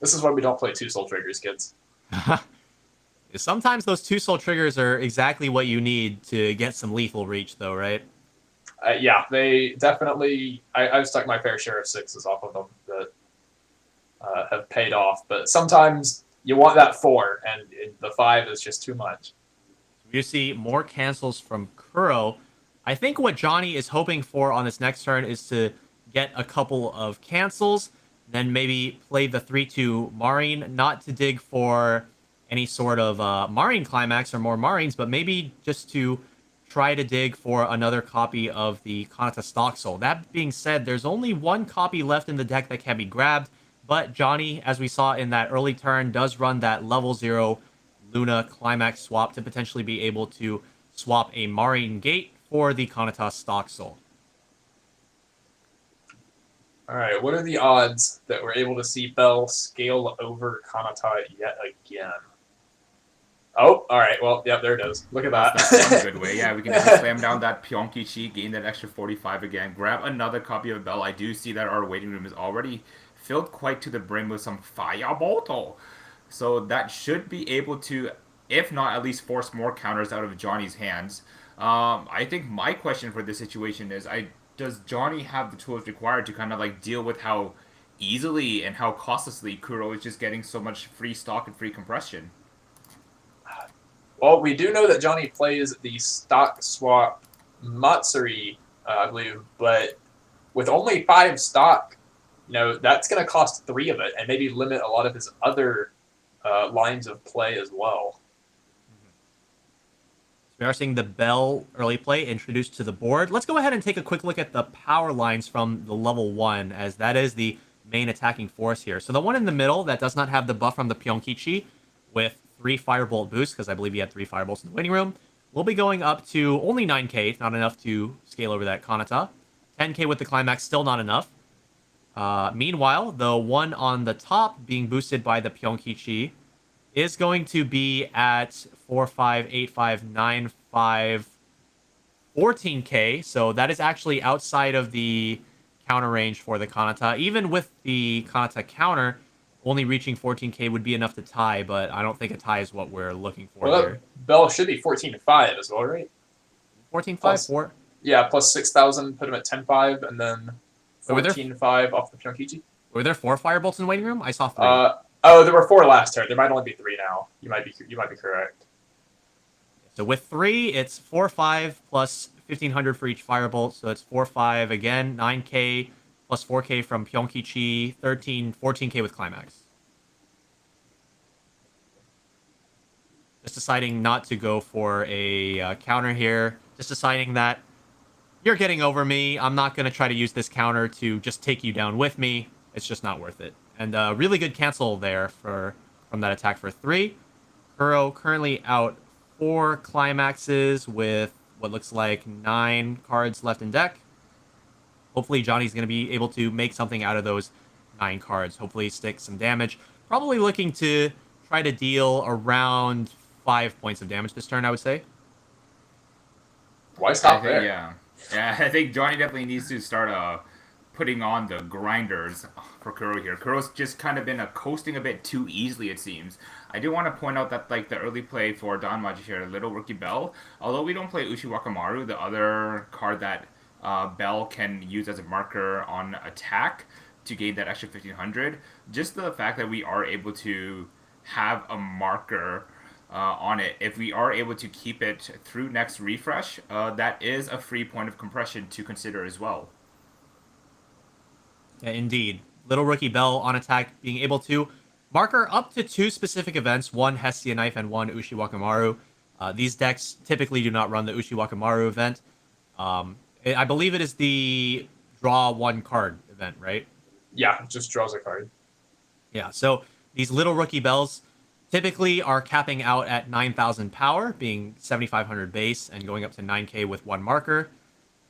This is why we don't play 2 soul triggers, kids. Sometimes those 2 soul triggers are exactly what you need to get some lethal reach, though, right? Yeah, they definitely... I've stuck my fair share of 6s off of them that have paid off, but sometimes you want that 4, and the 5 is just too much. You see more cancels from Kuro. I think what Johnny is hoping for on this next turn is to get a couple of cancels, then maybe play the 3-2 Marine, not to dig for any sort of Marine climax or more Marines, but maybe just to try to dig for another copy of the Kanata Stock Soul. That being said, there's only 1 copy left in the deck that can be grabbed, but Johnny, as we saw in that early turn, does run that level 0 Luna climax swap to potentially be able to swap a Marine Gate for the Kanata Stock Soul. Alright, what are the odds that we're able to see Bell scale over Kanata yet again? Oh, alright, well, yep, there it is. Look at that. That's one good way. Yeah, we can just slam down that Pyonki-chi, gain that extra 45 again, grab another copy of Bell. I do see that our waiting room is already filled quite to the brim with some Firebolto. So that should be able to, if not at least force more counters out of Johnny's hands. I think my question for this situation is, does Johnny have the tools required to kind of like deal with how easily and how costlessly Kuro is just getting so much free stock and free compression? Well, we do know that Johnny plays the stock swap Matsuri, I believe, but with only 5 stock, that's going to cost 3 of it and maybe limit a lot of his other lines of play as well. We are seeing the Bell early play introduced to the board. Let's go ahead and take a quick look at the power lines from the level 1, as that is the main attacking force here. So the one in the middle that does not have the buff from the Pyongkichi with 3 Firebolt boosts, because I believe he had 3 Firebolts in the waiting room, will be going up to only 9k, not enough to scale over that Kanata. 10k with the Climax, still not enough. Meanwhile, the one on the top being boosted by the Pyongkichi is going to be at 4, 5, 8, 5, 9, 5, 14k. So that is actually outside of the counter range for the Kanata. Even with the Kanata counter, only reaching 14k would be enough to tie, but I don't think a tie is what we're looking for here. Bell should be 14-5 as well, right? 14-5, 4? Yeah, plus 6,000, put him at 10-5, and then 14-5 off the Pyongkichi. Were there 4 Firebolts in the waiting room? I saw 3. There were 4 last turn. There might only be 3 now. You might be correct. So with 3, it's 4, 5 plus 1,500 for each Firebolt. So it's 4, 5 again, 9k plus 4k from Pyongkichi, 13, 14k with Climax. Just deciding not to go for a counter here. Just deciding that you're getting over me. I'm not going to try to use this counter to just take you down with me. It's just not worth it. And really good cancel there from that attack for 3. Kuro currently out 4 Climaxes with what looks like 9 cards left in deck. Hopefully Johnny's going to be able to make something out of those 9 cards. Hopefully stick some damage. Probably looking to try to deal around 5 points of damage this turn, I would say. Why stop there? Yeah, I think Johnny definitely needs to start putting on the grinders for Kuro here. Kuro's just kind of been coasting a bit too easily, it seems. I do want to point out that the early play for Danmachi here, Little Rookie Bell, although we don't play Ushiwakamaru, the other card that Bell can use as a marker on attack to gain that extra 1,500, just the fact that we are able to have a marker on it, if we are able to keep it through next refresh, that is a free point of compression to consider as well. Yeah, indeed. Little Rookie Bell on attack being able to marker up to 2 specific events, one Hestia Knife and one Ushiwakamaru. These decks typically do not run the Ushiwakamaru event. I believe it is the draw 1 card event, right? Yeah, it just draws a card. Yeah, so these Little Rookie Bells typically are capping out at 9,000 power, being 7,500 base, and going up to 9k with 1 marker.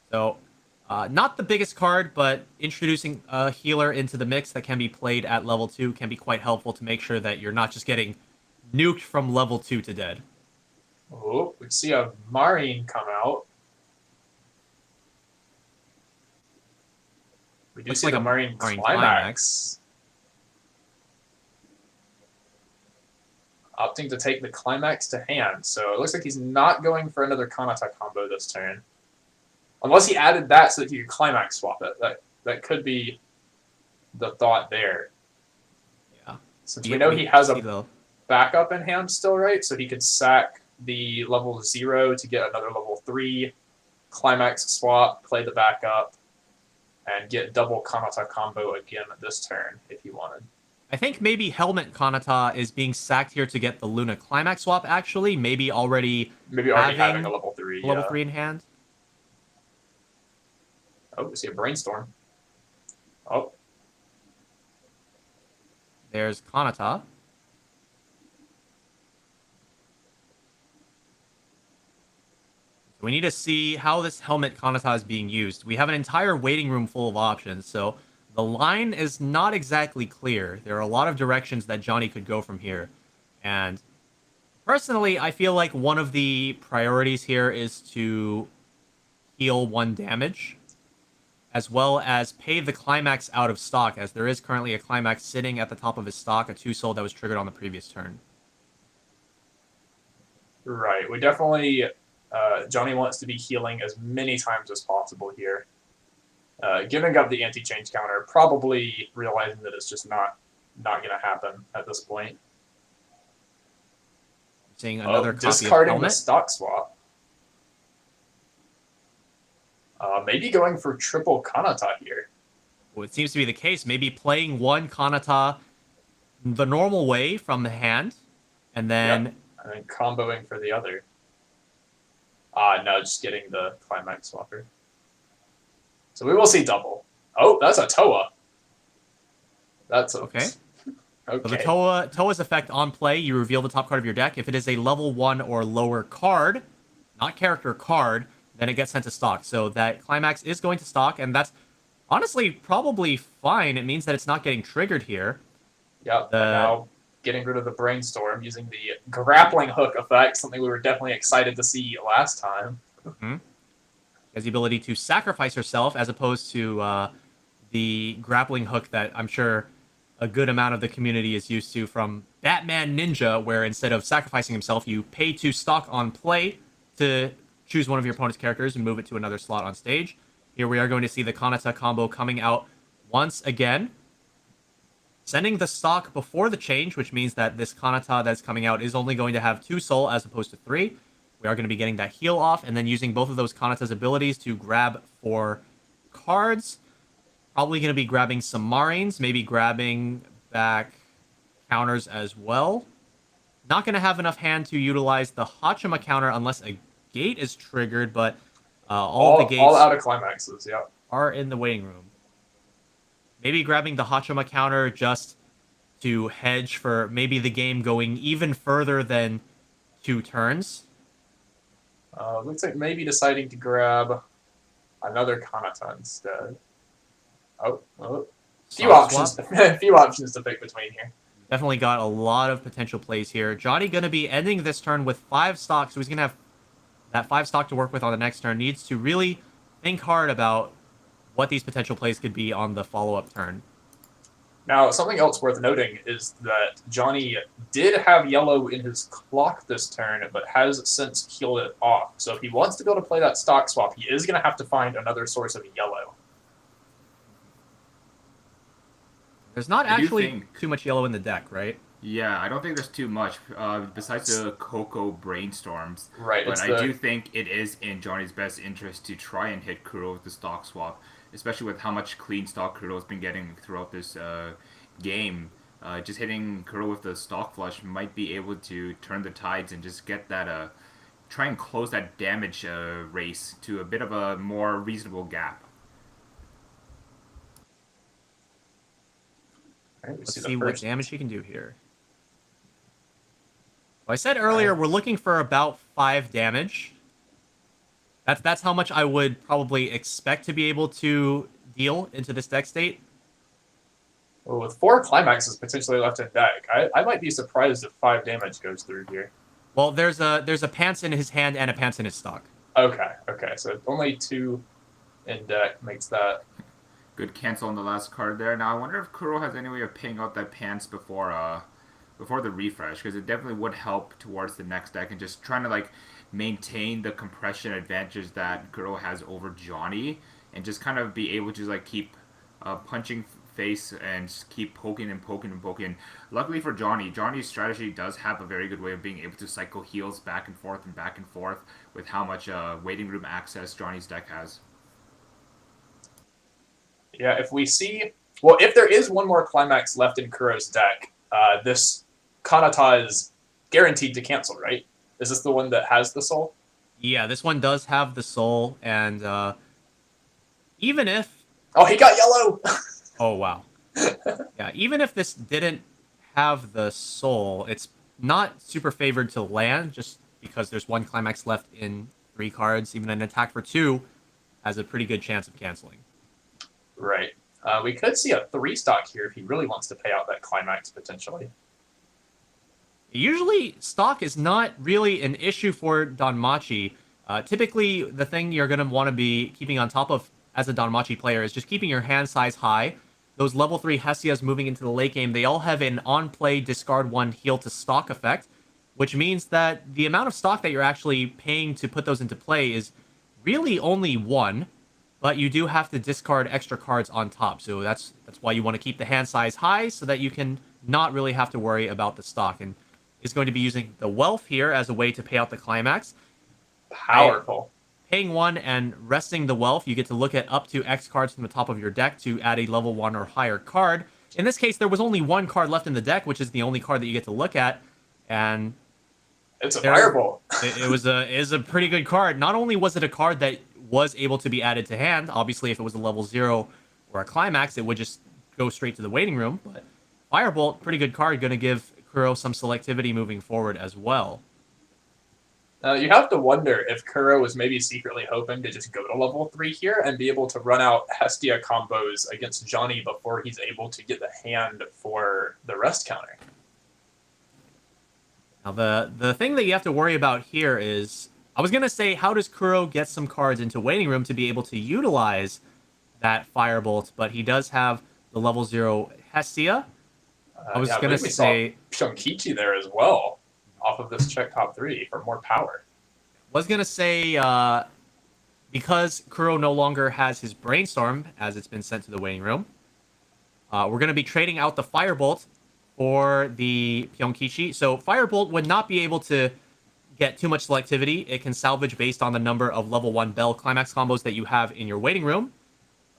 So not the biggest card, but introducing a healer into the mix that can be played at level 2 can be quite helpful to make sure that you're not just getting nuked from level 2 to dead. Oh, we see a Marine come out. We do Looks see like the a Marine Climax. Opting to take the Climax to hand. So it looks like he's not going for another Kanata combo this turn. Unless he added that so that he could Climax swap it. That could be the thought there. Yeah. Since we know he has a backup in hand still, right? So he could sack the level 0 to get another level 3, Climax swap, play the backup, and get double Kanata combo again this turn if he wanted. I think maybe Helmet Kanata is being sacked here to get the Luna Climax swap, actually. Maybe already having a level 3. Level 3 in hand. Oh, we see a Brainstorm. Oh. There's Kanata. We need to see how this Helmet Kanata is being used. We have an entire waiting room full of options, so the line is not exactly clear. There are a lot of directions that Johnny could go from here. And personally, I feel like one of the priorities here is to heal 1 damage, as well as pay the Climax out of stock, as there is currently a Climax sitting at the top of his stock, a 2-soul that was triggered on the previous turn. Right. We definitely... Johnny wants to be healing as many times as possible here. Giving up the anti-change counter, probably realizing that it's just not going to happen at this point. Seeing another copy discarding of Helmet. the stock swap. Maybe going for triple Kanata here. Well, it seems to be the case. Maybe playing one Kanata the normal way from the hand, and then Yep. And then comboing for the other. No, just getting the climax swapper. So we will see double. Oh, that's a Toa. That's a... okay. Okay. So the Toa's effect on play, you reveal the top card of your deck. If it is a level 1 or lower card, not character card, then it gets sent to stock. So that climax is going to stock, and that's honestly probably fine. It means that it's not getting triggered here. Yep. And now getting rid of the brainstorm using the grappling hook effect, something we were definitely excited to see last time. Mm-hmm. Has the ability to sacrifice herself as opposed to the grappling hook that I'm sure a good amount of the community is used to from Batman Ninja, where instead of sacrificing himself, you pay to stock on play to choose one of your opponent's characters and move it to another slot on stage. Here we are going to see the Kanata combo coming out once again, sending the stock before the change, which means that this Kanata that's coming out is only going to have 2 soul as opposed to 3. We are going to be getting that heal off and then using both of those Kanata's abilities to grab 4 cards. Probably going to be grabbing some Marines, maybe grabbing back counters as well. Not going to have enough hand to utilize the Hachima counter unless a gate is triggered, but all the gates all out of climaxes, yeah. are in the waiting room. Maybe grabbing the Hachima counter just to hedge for maybe the game going even further than 2 turns. Looks like maybe deciding to grab another Kanata instead. Few options to pick between here. Definitely got a lot of potential plays here. Johnny going to be ending this turn with 5 stock, so he's going to have that 5 stock to work with on the next turn. Needs to really think hard about what these potential plays could be on the follow-up turn. Now, something else worth noting is that Johnny did have yellow in his clock this turn, but has since healed it off. So if he wants to be able to play that stock swap, he is going to have to find another source of yellow. There's not actually too much yellow in the deck, right? Yeah, I don't think there's too much, besides the Coco brainstorms. Right. But I do think it is in Johnny's best interest to try and hit Kuro with the stock swap, especially with how much clean stock Kuro's been getting throughout this game. Just hitting Kuro with the stock flush might be able to turn the tides and just get that, try and close that damage race to a bit of a more reasonable gap. Right, Let's see what damage he can do here. Well, I said earlier we're looking for about 5 damage. That's how much I would probably expect to be able to deal into this deck state. Well, with 4 climaxes potentially left in deck, I might be surprised if 5 damage goes through here. Well, there's a pants in his hand and a pants in his stock. Okay, so only 2 in deck makes that. Good cancel on the last card there. Now I wonder if Kuro has any way of paying out that pants before the refresh, because it definitely would help towards the next deck and just trying to maintain the compression advantage that Kuro has over Johnny and just kind of be able to keep punching face and just keep poking and poking and poking. Luckily for Johnny's strategy does have a very good way of being able to cycle heals back and forth with how much waiting room access Johnny's deck has. Yeah, if there is one more climax left in Kuro's deck, this Kanata is guaranteed to cancel, right? Is this the one that has the soul? Yeah, this one does have the soul, and even if... Oh, he got yellow! Oh, wow. Yeah, even if this didn't have the soul, it's not super favored to land, just because there's 1 climax left in 3 cards. Even an attack for 2 has a pretty good chance of canceling. Right. We could see a 3 stock here if he really wants to pay out that climax, potentially. Usually, stock is not really an issue for Danmachi. Typically, the thing you're going to want to be keeping on top of as a Danmachi player is just keeping your hand size high. Those level 3 Hestias moving into the late game, they all have an on-play discard 1 heal to stock effect, which means that the amount of stock that you're actually paying to put those into play is really only 1. But you do have to discard extra cards on top, so that's why you want to keep the hand size high so that you can not really have to worry about the stock. And is going to be using the wealth here as a way to pay out the climax. Powerful. paying 1 and resting the wealth, you get to look at up to X cards from the top of your deck to add a level 1 or higher card. In this case, there was only 1 card left in the deck, which is the only card that you get to look at, and it's a fireball. It was a pretty good card. Not only was it a card that was able to be added to hand, obviously if it was a level 0 or a climax, it would just go straight to the waiting room, but Firebolt, pretty good card, going to give Kuro some selectivity moving forward as well. You have to wonder if Kuro was maybe secretly hoping to just go to level 3 here and be able to run out Hestia combos against Johnny before he's able to get the hand for the rest counter. Now, the thing that you have to worry about here is, I was going to say, how does Kuro get some cards into waiting room to be able to utilize that Firebolt, but he does have the level 0 Hestia. I was going to say Pyonkichi there as well, off of this check top 3 for more power. Was going to say, because Kuro no longer has his Brainstorm, as it's been sent to the waiting room, we're going to be trading out the Firebolt for the Pyonkichi. So Firebolt would not be able to get too much selectivity. It can salvage based on the number of level 1 Bell Climax combos that you have in your waiting room,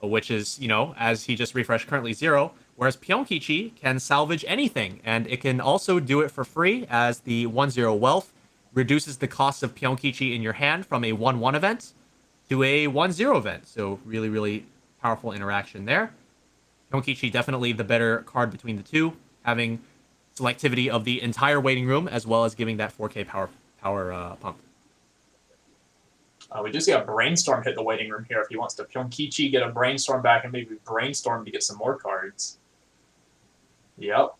which is, as he just refreshed, currently 0. Whereas Pyonkichi can salvage anything, and it can also do it for free, as the 1-0 wealth reduces the cost of Pyonkichi in your hand from a 1-1 event to a 1-0 event. So really, really powerful interaction there. Pyonkichi definitely the better card between the two, having selectivity of the entire waiting room, as well as giving that 4K power pump. We do see a Brainstorm hit the waiting room here if he wants to Pyonkichi, get a Brainstorm back, and maybe Brainstorm to get some more cards. Yep.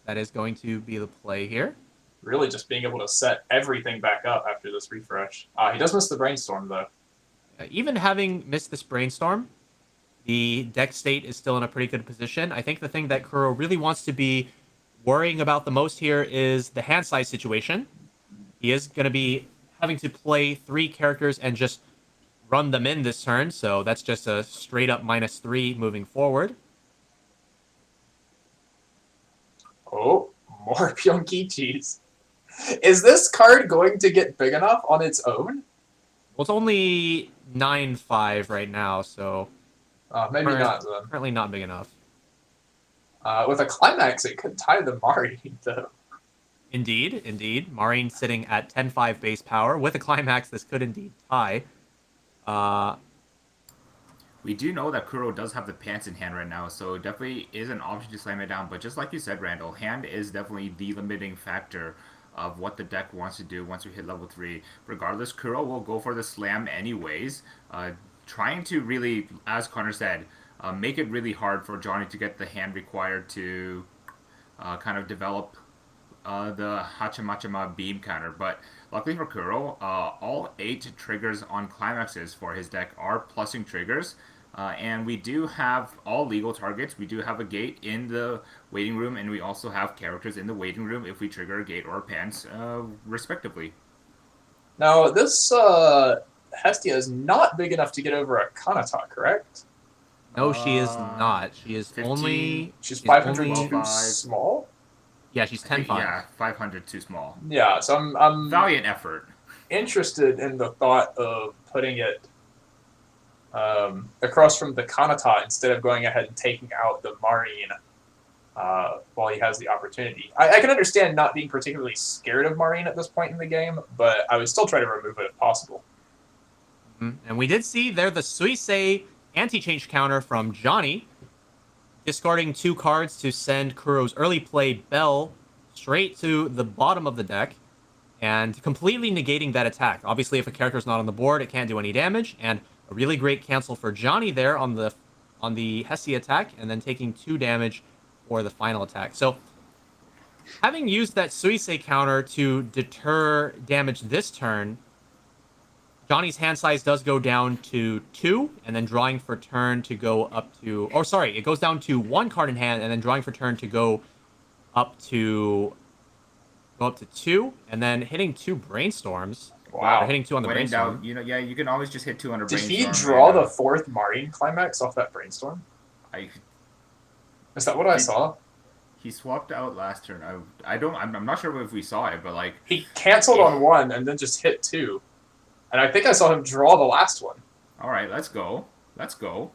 That is going to be the play here. Really just being able to set everything back up after this refresh. He does miss the Brainstorm, though. Even having missed this Brainstorm, the deck state is still in a pretty good position. I think the thing that Kuro really wants to be worrying about the most here is the hand size situation. He is going to be having to play 3 characters and just run them in this turn, so that's just a straight up -3 moving forward. Oh, more Pyonkichis. Is this card going to get big enough on its own? Well, it's only 9-5 right now, so maybe not then. Currently not big enough. With a climax, it could tie the Mari, though. Indeed. Marine sitting at 10-5 base power. With a climax, this could indeed tie. We do know that Kuro does have the pants in hand right now, so it definitely is an option to slam it down. But just like you said, Randall, hand is definitely the limiting factor of what the deck wants to do once we hit level 3. Regardless, Kuro will go for the slam anyways, trying to really, as Connor said, make it really hard for Johnny to get the hand required to kind of develop the Hachimachima beam counter. But luckily for Kuro, all 8 triggers on climaxes for his deck are plussing triggers. And we do have all legal targets. We do have a gate in the waiting room, and we also have characters in the waiting room if we trigger a gate or a pants, respectively. Now, this Hestia is not big enough to get over a Kanata, correct? No, she is not. She is 15, only... She's 500 only- too small? Yeah, she's 10-5. Yeah, 500 too small. Yeah, so I'm Valiant effort. interested in the thought of putting it across from the Kanata instead of going ahead and taking out the Marine while he has the opportunity. I can understand not being particularly scared of Marine at this point in the game, but I would still try to remove it if possible. And we did see there the Suisei anti-change counter from Johnny, discarding 2 cards to send Kuro's early play Bell straight to the bottom of the deck and completely negating that attack. Obviously, if a character's not on the board, it can't do any damage, and a really great cancel for Johnny there on the Hestia attack, and then taking 2 damage for the final attack. So, having used that Suisei counter to deter damage this turn, Johnny's hand size does go down to 2, and then drawing for turn to go up to... Oh, sorry, it goes down to 1 card in hand, and then drawing for turn to go up to 2, and then hitting 2 Brainstorms. Wow. Or hitting 2 on the When in Brainstorm. doubt, you can always just hit 2 on a Did Brainstorm. he draw and, the 4th Marine climax off that Brainstorm? Is that what I saw? He swapped out last turn. I'm not sure if we saw it, but like He canceled on 1 and then just hit 2. And I think I saw him draw the last one. All right, let's go. Let's go.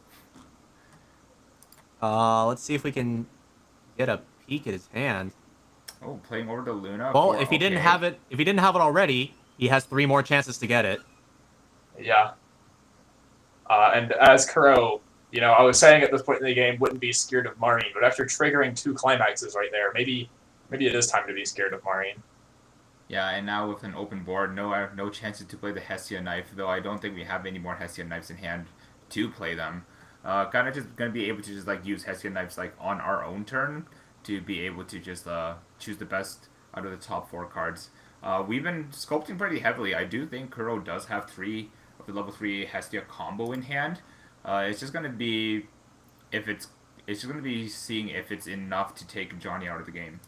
Let's see if we can get a peek at his hand. Oh, playing over to Luna. Well, if he didn't have it, already, he has 3 more chances to get it. Yeah. And as Kuro, I was saying at this point in the game, wouldn't be scared of Marine, but after triggering 2 climaxes right there, maybe it is time to be scared of Marine. Yeah, and now with an open board, I have no chances to play the Hestia knife, though I don't think we have any more Hestia knives in hand to play them. Kind of just gonna be able to just like use Hestia knives like on our own turn to be able to just choose the best out of the top 4 cards. We've been sculpting pretty heavily. I do think Kuro does have 3 of the level 3 Hestia combo in hand. It's just gonna be seeing if it's enough to take Johnny out of the game.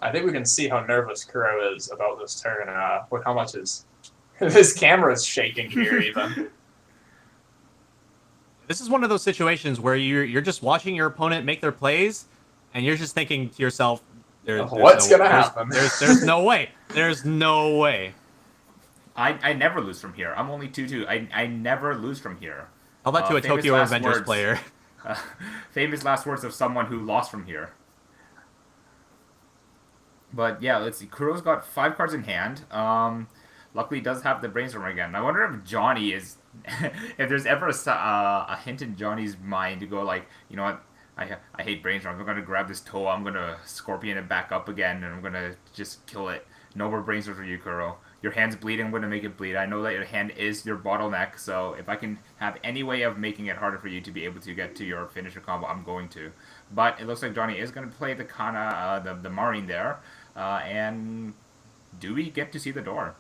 I think we can see how nervous Kuro is about this turn with how much his camera is shaking here even. This is one of those situations where you're just watching your opponent make their plays, and you're just thinking to yourself, what's going to happen? There's no way. There's no way. I never lose from here. I'm only 2-2. I never lose from here. How about to a Tokyo Avengers player? Famous last words of someone who lost from here. But yeah, let's see. Kuro's got 5 cards in hand. Luckily, he does have the brainstorm again. I wonder if Johnny is, if there's ever a hint in Johnny's mind to go like, you know what, I hate brainstorm. I'm gonna grab this Toa. I'm gonna scorpion it back up again, and I'm gonna just kill it. No more brainstorm for you, Kuro. Your hand's bleeding. I'm gonna make it bleed. I know that your hand is your bottleneck. So if I can have any way of making it harder for you to be able to get to your finisher combo, I'm going to. But it looks like Johnny is gonna play the Kana, the Marine there. And do we get to see the door?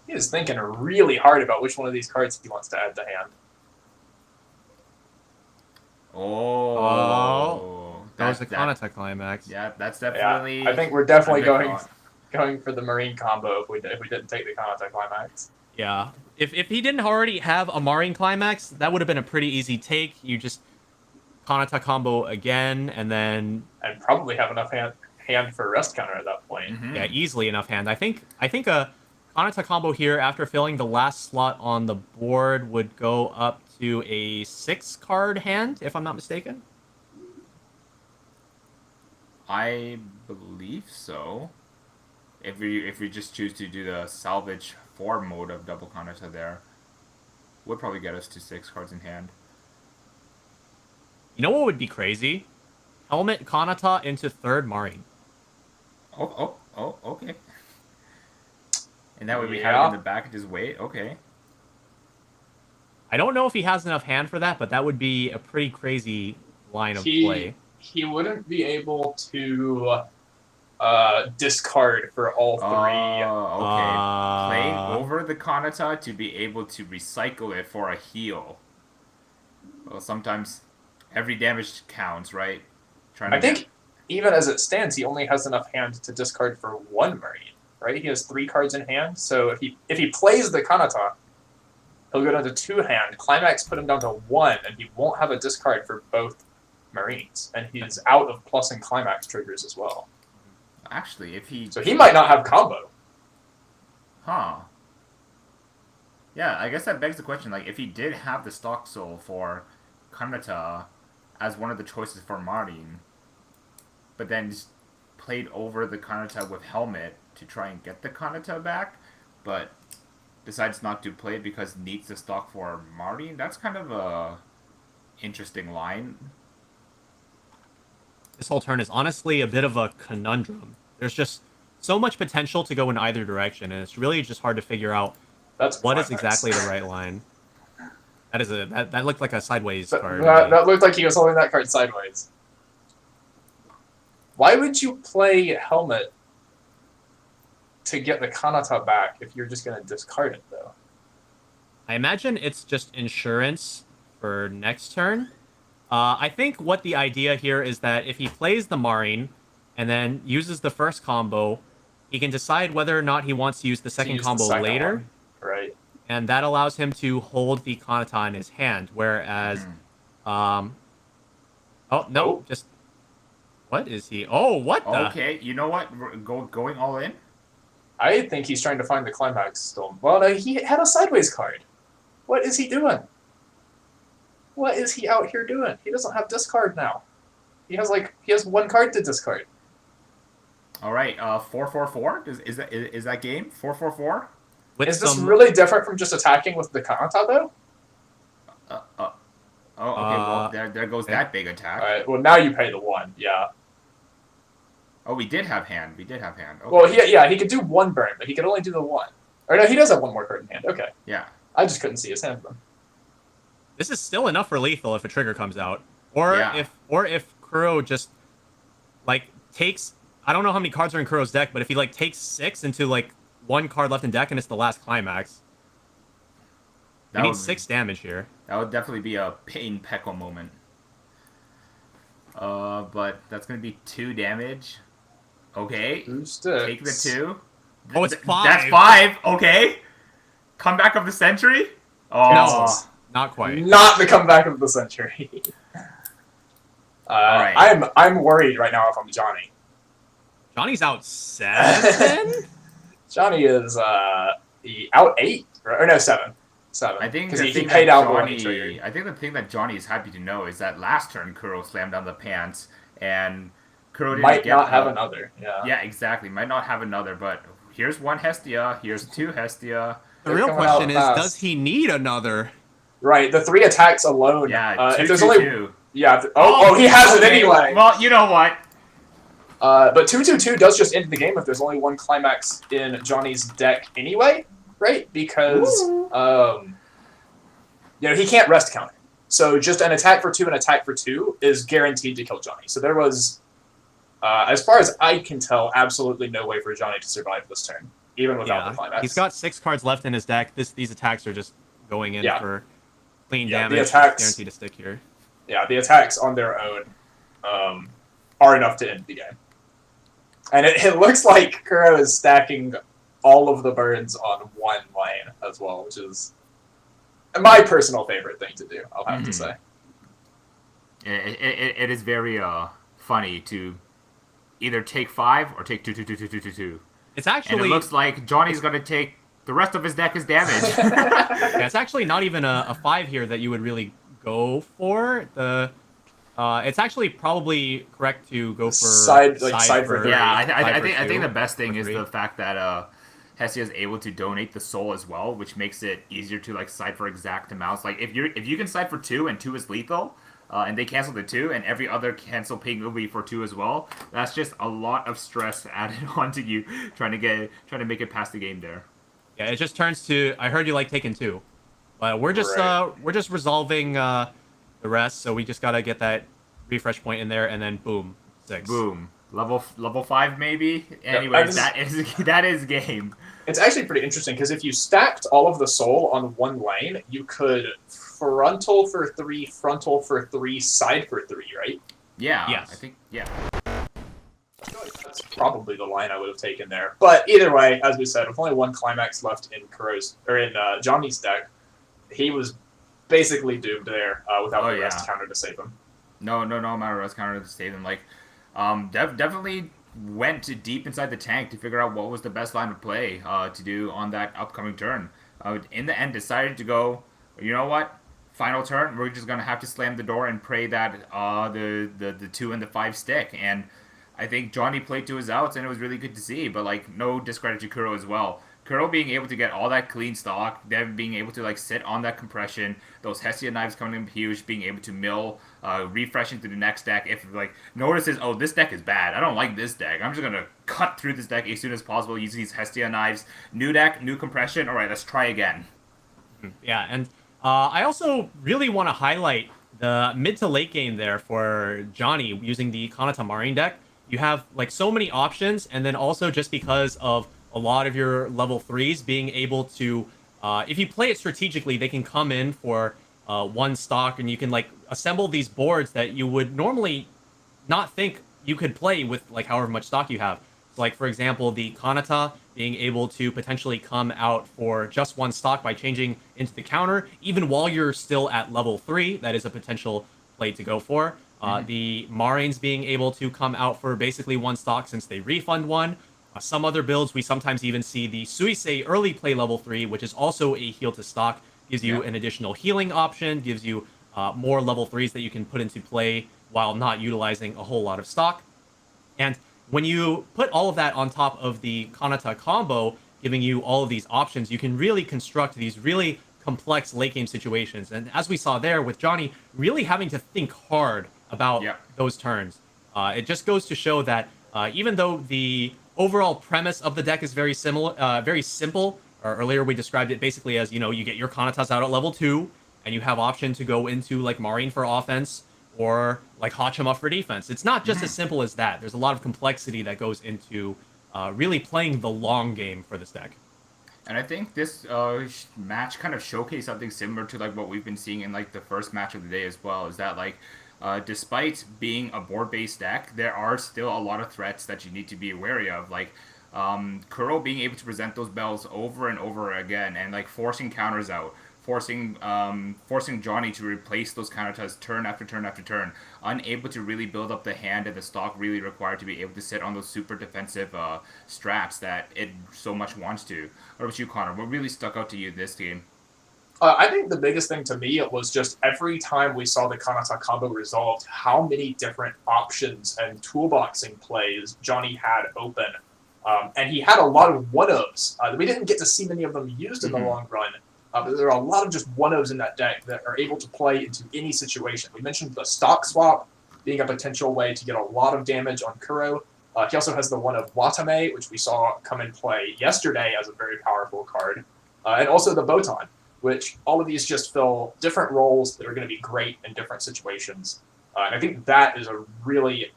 He is thinking really hard about which one of these cards he wants to add to hand. That was the Kanata climax. Yeah, that's definitely. Yeah, I think we're definitely going for the Marine combo if we didn't take the Kanata climax. Yeah, if he didn't already have a Marine climax, that would have been a pretty easy take. You just Kanata combo again, and probably have enough hand for rest counter at that point. Mm-hmm. Yeah, easily enough hand. I think a Kanata combo here after filling the last slot on the board would go up to a 6-card hand, if I'm not mistaken. I believe so. If we just choose to do the salvage 4 mode of double Kanata there, would probably get us to 6 cards in hand. You know what would be crazy? Helmet Kanata into 3rd Marine. Oh, okay. And that way we have it in the back and just wait? Okay. I don't know if he has enough hand for that, but that would be a pretty crazy line of play. He wouldn't be able to discard for all 3. Okay. Playing over the Kanata to be able to recycle it for a heal. Well, sometimes every damage counts, right? I think even as it stands, he only has enough hand to discard for 1 Marine, right? He has 3 cards in hand, so if he plays the Kanata, he'll go down to 2 hand. Climax put him down to 1, and he won't have a discard for both Marines, and he's out of plus and climax triggers as well. Actually, so he might not have combo. Huh. Yeah, I guess that begs the question, like, if he did have the stock soul for Kanata as one of the choices for Marine, but then just played over the Kanata with Helmet to try and get the Kanata back, but decides not to play because needs the stock for Marine, that's kind of a interesting line. This whole turn is honestly a bit of a conundrum. There's just so much potential to go in either direction, and it's really just hard to figure out what is exactly the right line. That looked like a sideways card. That looked like he was holding that card sideways. Why would you play Helmet to get the Kanata back if you're just going to discard it, though? I imagine it's just insurance for next turn. I think what the idea here is that if he plays the Marine and then uses the first combo, he can decide whether or not he wants to use the second combo later. Right. And that allows him to hold the Kanata in his hand, whereas... just... What is he? Oh, what the? Okay, you know what? Going all in? I think he's trying to find the climax still. Well, no, he had a sideways card. What is he doing? What is he out here doing? He doesn't have discard now. He has one card to discard. All right, 4-4-4. Is that game 4-4-4? Is this really different from just attacking with the Kanata though? Oh, okay. Well, there goes that big attack. All right. Well, now you pay the 1. Yeah. Oh, we did have hand. Okay. Well, he could do 1 burn, but he could only do the 1. Or no, he does have 1 more card in hand. Okay. Yeah. I just couldn't see his hand then. This is still enough for lethal if a trigger comes out, or if Kuro just like takes. I don't know how many cards are in Kuro's deck, but if he like takes 6 into like 1 card left in deck and it's the last climax, he needs 6 damage here. That would definitely be a pain Pekko moment. But that's gonna be 2 damage. Okay. 2 sticks. Take the 2. Oh, it's 5. That's 5. Okay. Comeback of the century. Oh. No, not quite. Not the comeback of the century. Right. I'm worried right now if I'm Johnny. Johnny's out 7. Johnny is he out 8 or no 7. 7. I think because the he thing paid that out when he Johnny, triggered. I think the thing that Johnny is happy to know is that last turn Kuro slammed down the pants and Kuro didn't Might get not have another. Yeah. Yeah, exactly. Might not have another, but here's 1 Hestia. Here's 2 Hestia. The real question is, does he need another? Right. The 3 attacks alone. Yeah. If there's only 2. yeah. He has it anyway. Well, you know what? But 2/2/2 does just end the game if there's only 1 climax in Johnny's deck anyway, right? Because he can't rest counter. So just an attack for 2 and attack for 2 is guaranteed to kill Johnny. So there was, as far as I can tell, absolutely no way for Johnny to survive this turn, even without the climax. He's got 6 cards left in his deck. These attacks are just going in for clean damage. The attacks, guaranteed to stick here. Yeah, the attacks on their own are enough to end the game. And it looks like Kuro is stacking all of the burns on 1 lane as well, which is my personal favorite thing to do, I'll have to say. It is very funny to either take 5 or take 2. It's actually... And it looks like Johnny's going to take the rest of his deck as damage. Yeah, it's actually not even a 5 here that you would really go for. It's actually probably correct to go for side for 3. Yeah, I think the best thing is the fact that Hestia is able to donate the soul as well, which makes it easier to like side for exact amounts. Like if you can side for 2 and 2 is lethal, and they cancel the 2, and every other cancel ping will be for 2 as well. That's just a lot of stress added onto you trying to make it past the game there. Yeah, it just turns to I heard you like taking 2, but we're just resolving the rest. So we just gotta get that refresh point in there, and then boom, 6. Boom. Level 5 maybe. Anyways, that is game. It's actually pretty interesting because if you stacked all of the soul on 1 lane, you could frontal for 3, side for 3, right? Yeah. Yes. I think yeah. That's probably the line I would have taken there. But either way, as we said, with only 1 climax left in Johnny's deck, he was basically doomed there without the rest counter to save him. No matter rest counter to save him. Like, definitely went deep inside the tank to figure out what was the best line of play to do on that upcoming turn. In the end, decided to go, you know what? Final turn, we're just gonna have to slam the door and pray that the 2 and the 5 stick. And I think Johnny played to his outs, and it was really good to see. But like, no discredit to Kuro as well. Kuro being able to get all that clean stock, them being able to like sit on that compression, those Hestia knives coming in huge, being able to mill, refreshing to the next deck. If like notices, oh, this deck is bad, I don't like this deck, I'm just gonna cut through this deck as soon as possible using these Hestia knives. New deck, new compression. All right, let's try again. Yeah, and I also really want to highlight the mid to late game there for Johnny using the Kanata Marine deck. You have like so many options, and then also just because of a lot of your level 3s being able to, if you play it strategically, they can come in for 1 stock, and you can like assemble these boards that you would normally not think you could play with like however much stock you have. So, like for example, the Kanata being able to potentially come out for just 1 stock by changing into the counter, even while you're still at level 3, that is a potential play to go for. The Marines being able to come out for basically 1 stock since they refund 1. Some other builds, we sometimes even see the Suisei early play level 3, which is also a heal to stock. Gives you an additional healing option, gives you more level 3s that you can put into play while not utilizing a whole lot of stock. And when you put all of that on top of the Kanata combo, giving you all of these options, you can really construct these really complex late game situations. And as we saw there with Johnny, really having to think hard about those turns. It just goes to show that even though the overall premise of the deck is very similar, very simple, or earlier we described it basically as, you get your Kanatas out at level 2, and you have option to go into like Marine for offense, or like Hachima for defense. It's not just as simple as that. There's a lot of complexity that goes into really playing the long game for this deck. And I think this match kind of showcased something similar to like what we've been seeing in like the first match of the day as well. Is that like despite being a board-based deck, there are still a lot of threats that you need to be wary of. Like Kuro being able to present those bells over and over again, and like forcing counters out, forcing Johnny to replace those counters turn after turn after turn, unable to really build up the hand and the stock really required to be able to sit on those super defensive straps that it so much wants to. What about you, Connor? What really stuck out to you this game? I think the biggest thing to me was just every time we saw the Kanata combo resolved, how many different options and toolboxing plays Johnny had open. And he had a lot of one-ofs. We didn't get to see many of them used in the long run, but there are a lot of just one-ofs in that deck that are able to play into any situation. We mentioned the stock swap being a potential way to get a lot of damage on Kuro. He also has the one of Watame, which we saw come in play yesterday as a very powerful card. And also the Botan, which all of these just fill different roles that are going to be great in different situations. And I think that is a really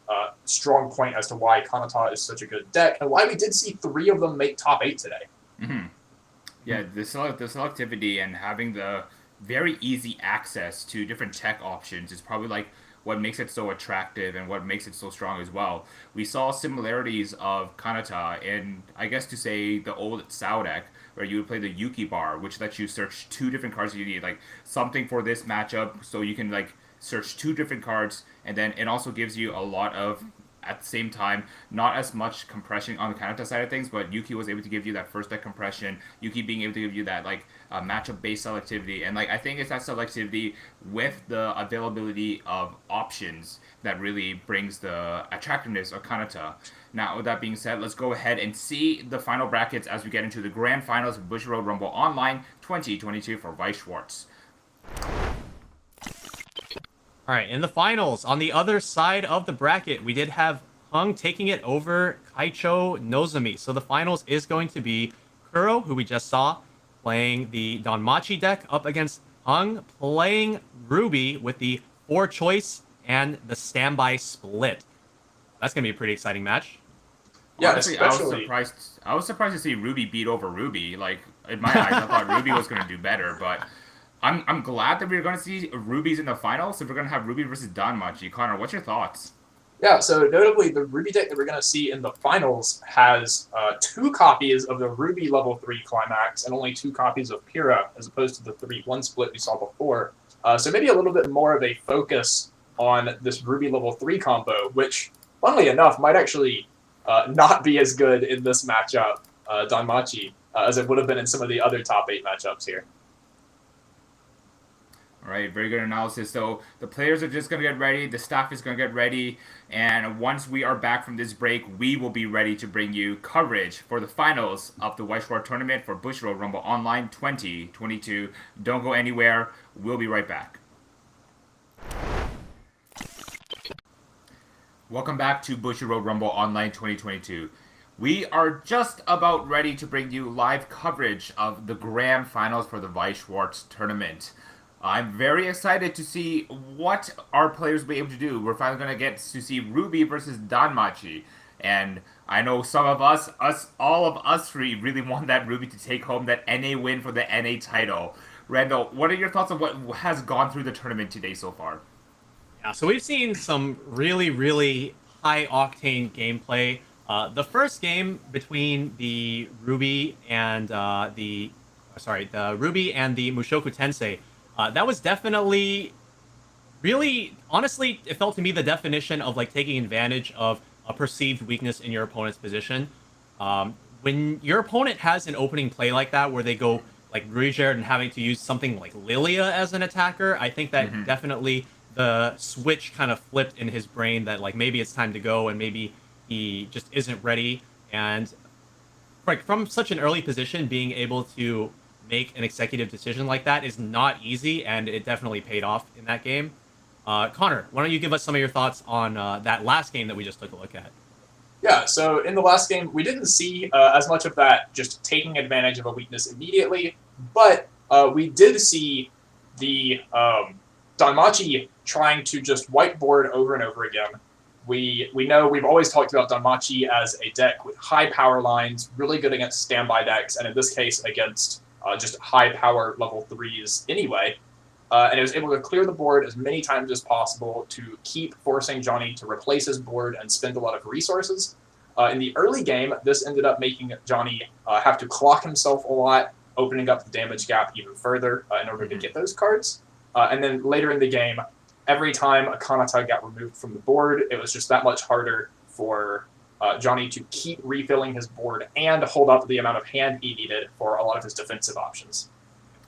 strong point as to why Kanata is such a good deck, and why we did see 3 of them make top 8 today. Mm-hmm. Yeah, the selectivity and having the very easy access to different tech options is probably like what makes it so attractive and what makes it so strong as well. We saw similarities of Kanata in, I guess to say, the old Sao deck, where you would play the Yuki bar, which lets you search 2 different cards that you need, like something for this matchup, so you can like search 2 different cards, and then it also gives you a lot of, at the same time, not as much compression on the Kanata side of things, but Yuki was able to give you that first deck compression, Yuki being able to give you that like matchup-based selectivity, and like I think it's that selectivity with the availability of options that really brings the attractiveness of Kanata. Now, with that being said, let's go ahead and see the final brackets as we get into the grand finals of Bushiroad Rumble Online 2022 for Weiss Schwarz. All right, in the finals, on the other side of the bracket, we did have Hung taking it over Kaicho Nozomi. So the finals is going to be Kuro, who we just saw, playing the Danmachi deck, up against Hung, playing Ruby with the 4 choice and the standby split. That's going to be a pretty exciting match. Yeah, honestly, especially... I was surprised to see Ruby beat over Ruby. Like, in my eyes, I thought Ruby was going to do better, but I'm glad that we're going to see Ruby's in the finals, so we're going to have Ruby versus Danmachi. Connor, what's your thoughts? Yeah, so notably, the Ruby deck that we're going to see in the finals has 2 copies of the Ruby level 3 Climax and only 2 copies of Pyrrha, as opposed to the 3-1 split we saw before. So maybe a little bit more of a focus on this Ruby level 3 combo, which, funnily enough, might actually not be as good in this matchup, Danmachi, as it would have been in some of the other top 8 matchups here. All right, very good analysis. So the players are just going to get ready. The staff is going to get ready. And once we are back from this break, we will be ready to bring you coverage for the finals of the Weiss Schwarz tournament for Bushiroad Rumble Online 2022. Don't go anywhere. We'll be right back. Welcome back to Bushiroad Rumble Online 2022. We are just about ready to bring you live coverage of the grand finals for the Weiss Schwarz tournament. I'm very excited to see what our players will be able to do. We're finally going to get to see Ruby versus Danmachi. And I know some of all of us three really want that Ruby to take home that NA win for the NA title. Randall, what are your thoughts on what has gone through the tournament today so far? Yeah, so we've seen some really, really high-octane gameplay. The first game between the Ruby and the Mushoku Tensei, that was definitely, really, honestly, it felt to me the definition of like taking advantage of a perceived weakness in your opponent's position. When your opponent has an opening play like that, where they go like Ruijerd and having to use something like Lilia as an attacker, I think that definitely the switch kind of flipped in his brain that like maybe it's time to go and maybe he just isn't ready. And like from such an early position, being able to make an executive decision like that is not easy, and it definitely paid off in that game. Connor, why don't you give us some of your thoughts on that last game that we just took a look at? Yeah, so in the last game, we didn't see as much of that just taking advantage of a weakness immediately, but we did see the Danmachi trying to just whiteboard over and over again. We know we've always talked about Danmachi as a deck with high power lines, really good against standby decks, and in this case against just high power level 3s anyway. And it was able to clear the board as many times as possible to keep forcing Johnny to replace his board and spend a lot of resources. In the early game, this ended up making Johnny have to clock himself a lot, opening up the damage gap even further in order to get those cards. And then later in the game, every time a Kanata got removed from the board, it was just that much harder for Johnny to keep refilling his board and hold up the amount of hand he needed for a lot of his defensive options.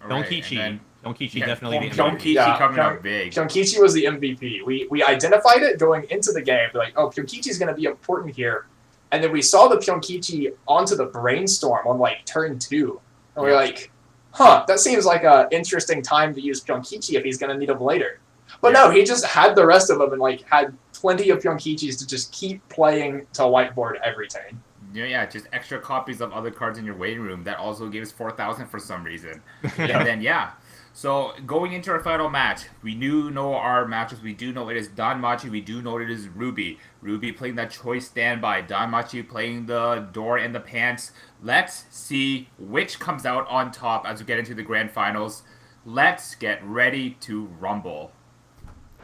Pyeongkichi. Pyeongkichi definitely the Pyeongkichi MVP. coming up big. Pyeongkichi was the MVP. We identified it going into the game. We're like, oh, Pyeongkichi's going to be important here. And then we saw the Pyeongkichi onto the Brainstorm on like turn 2. And we're like, that seems like an interesting time to use Pyeongkichi if he's going to need him later. But no, he just had the rest of them and like had plenty of Pyeongkichis to just keep playing to whiteboard every turn. Yeah, just extra copies of other cards in your waiting room. That also gives 4,000 for some reason. And then, so going into our final match, we do know our matches. We do know it is Danmachi. We do know it is Ruby. Ruby playing that choice standby. Danmachi playing the door and the pants. Let's see which comes out on top as we get into the grand finals. Let's get ready to rumble.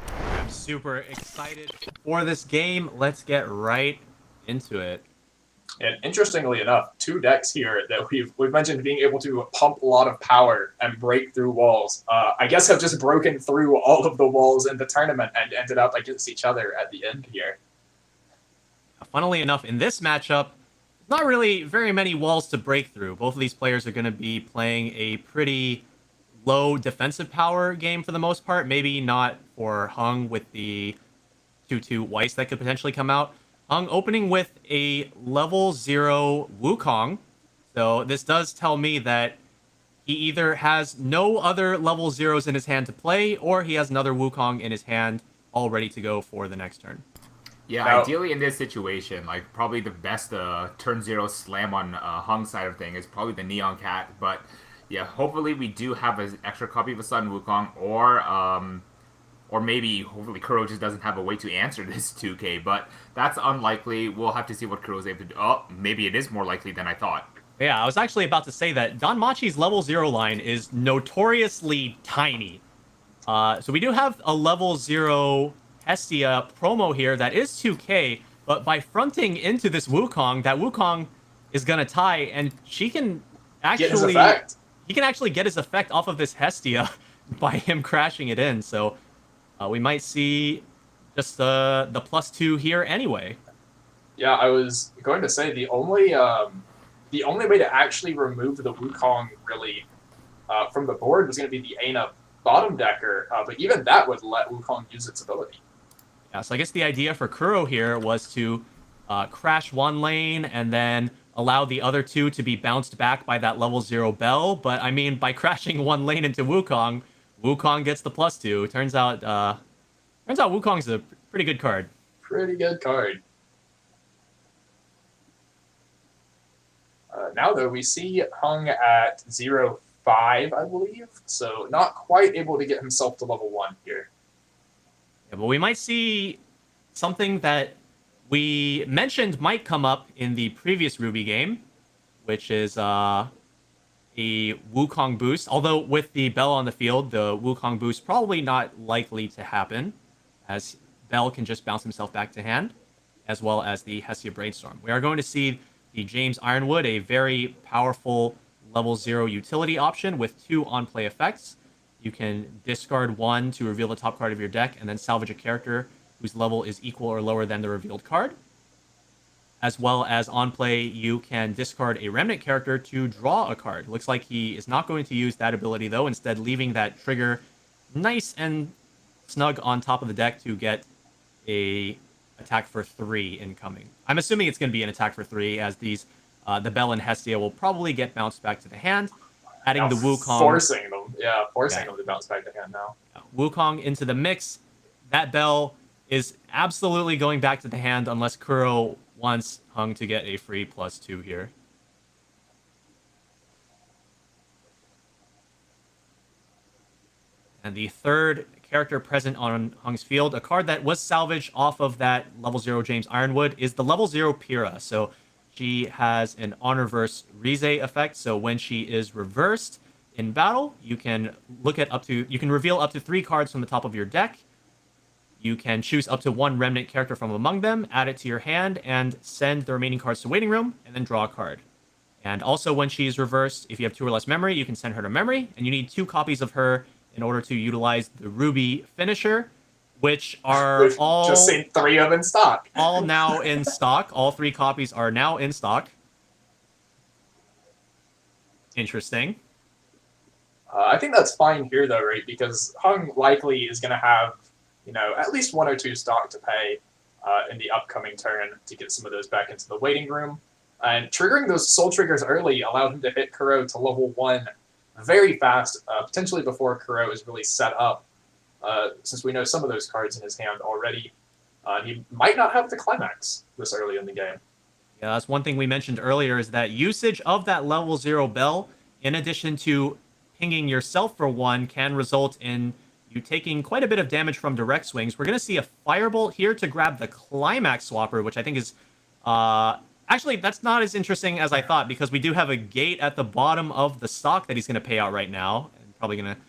I'm super excited for this game. Let's get right into it. And interestingly enough, 2 decks here that we've mentioned being able to pump a lot of power and break through walls, I guess have just broken through all of the walls in the tournament and ended up against each other at the end here. Funnily enough, in this matchup, not really very many walls to break through. Both of these players are going to be playing a pretty low defensive power game for the most part. Maybe not for Hung with the 2/2 Weiss that could potentially come out. Hung opening with a level 0 Wukong. So this does tell me that he either has no other level 0s in his hand to play, or he has another Wukong in his hand all ready to go for the next turn. Yeah, ideally in this situation, like probably the best turn 0 slam on Hung's side of thing is probably the Neon Cat. But yeah, hopefully we do have an extra copy of a Sun Wukong, or maybe, hopefully, Kuro just doesn't have a way to answer this 2K, but that's unlikely. We'll have to see what Kuro's able to do. Oh, maybe it is more likely than I thought. Yeah, I was actually about to say that Danmachi's level 0 line is notoriously tiny. So we do have a level 0 Hestia promo here that is 2K, but by fronting into this Wukong, that Wukong is going to tie, and she can actually... Get his effect. He can actually get his effect off of this Hestia by him crashing it in, so... we might see just the +2 here anyway. Yeah, I was going to say the only way to actually remove the Wukong really from the board was going to be the Aina bottom decker, but even that would let Wukong use its ability. Yeah, so I guess the idea for Kuro here was to crash one lane and then allow the other 2 to be bounced back by that level 0 Bell. But I mean, by crashing one lane into Wukong, Wukong gets the +2. Turns out Wukong's a pretty good card. Pretty good card. Now, though, we see Hung at 0-5, I believe. So not quite able to get himself to level 1 here. Yeah, but we might see something that we mentioned might come up in the previous Ruby game, which is a Wukong boost. Although with the Bell on the field, the Wukong boost probably not likely to happen, as Bell can just bounce himself back to hand, as well as the Hestia Brainstorm. We are going to see the James Ironwood, a very powerful level 0 utility option with 2 on-play effects. You can discard 1 to reveal the top card of your deck, and then salvage a character whose level is equal or lower than the revealed card. as well as on play, you can discard a Remnant character to draw a card. Looks like he is not going to use that ability, though, instead leaving that trigger nice and snug on top of the deck to get a attack for 3 incoming. I'm assuming it's going to be an attack for 3, as these the Bell and Hestia will probably get bounced back to the hand, adding Now the Wukong. Forcing them to bounce back to hand now. Wukong into the mix. That Bell is absolutely going back to the hand unless Kuro wants Hung to get a free +2 here. And the third character present on Hung's field, a card that was salvaged off of that level 0 James Ironwood, is the level 0 Pyrrha. So she has an on-reverse Rize effect. So when she is reversed in battle, you can reveal up to 3 cards from the top of your deck. You can choose up to 1 Remnant character from among them, add it to your hand, and send the remaining cards to Waiting Room, and then draw a card. And also, when she's reversed, if you have 2 or less memory, you can send her to memory, and you need 2 copies of her in order to utilize the Ruby finisher, which are all... Just seen 3 of them in stock. All now in stock. All 3 copies are now in stock. Interesting. I think that's fine here, though, right? Because Hung likely is going to have, at least 1 or 2 stock to pay in the upcoming turn to get some of those back into the Waiting Room. And triggering those soul triggers early allowed him to hit Kuro to level 1 very fast, potentially before Kuro is really set up, since we know some of those cards in his hand already. He might not have the climax this early in the game. Yeah, that's one thing we mentioned earlier, is that usage of that level 0 Bell, in addition to pinging yourself for 1, can result in you taking quite a bit of damage from direct swings. We're going to see a Firebolt here to grab the Climax Swapper, which I think is... Actually, that's not as interesting as I thought, because we do have a gate at the bottom of the stock that he's going to pay out right now. And probably going to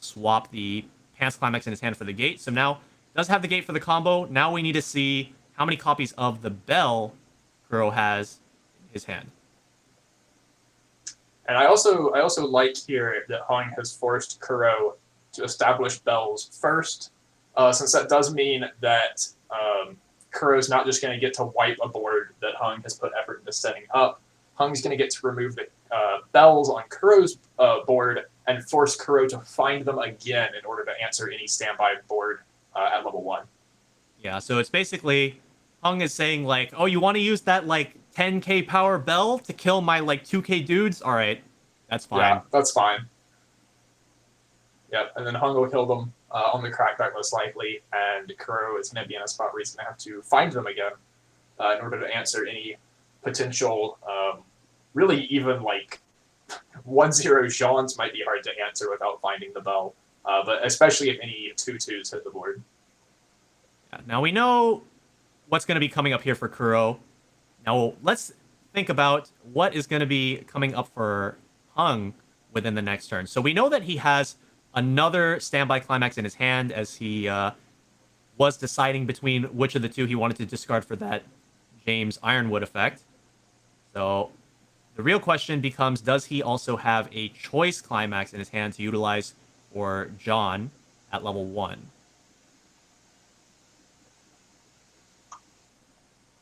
swap the Pants Climax in his hand for the gate. So now, does have the gate for the combo. Now we need to see how many copies of the Bell Kuro has in his hand. And I also like here that Hung has forced Kuro to establish Bells first, since that does mean that Kuro's not just going to get to wipe a board that Hung has put effort into setting up. Hung's going to get to remove the Bells on Kuro's board and force Kuro to find them again in order to answer any standby board at level 1. Yeah, so it's basically Hung is saying, like, oh, you want to use that, 10k power Bell to kill my, 2k dudes? All right, that's fine. Yeah, that's fine. Yep, and then Hung will kill them on the crackback most likely, and Kuro is going to be in a spot where he's going to have to find them again in order to answer any potential, really even 1-0 Jean's might be hard to answer without finding the Bell, but especially if any 2-2s hit the board. Yeah, now we know what's going to be coming up here for Kuro. Now let's think about what is going to be coming up for Hung within the next turn. So we know that he has another standby climax in his hand, as he was deciding between which of the 2 he wanted to discard for that James Ironwood effect. So the real question becomes, does he also have a choice climax in his hand to utilize for John at level 1?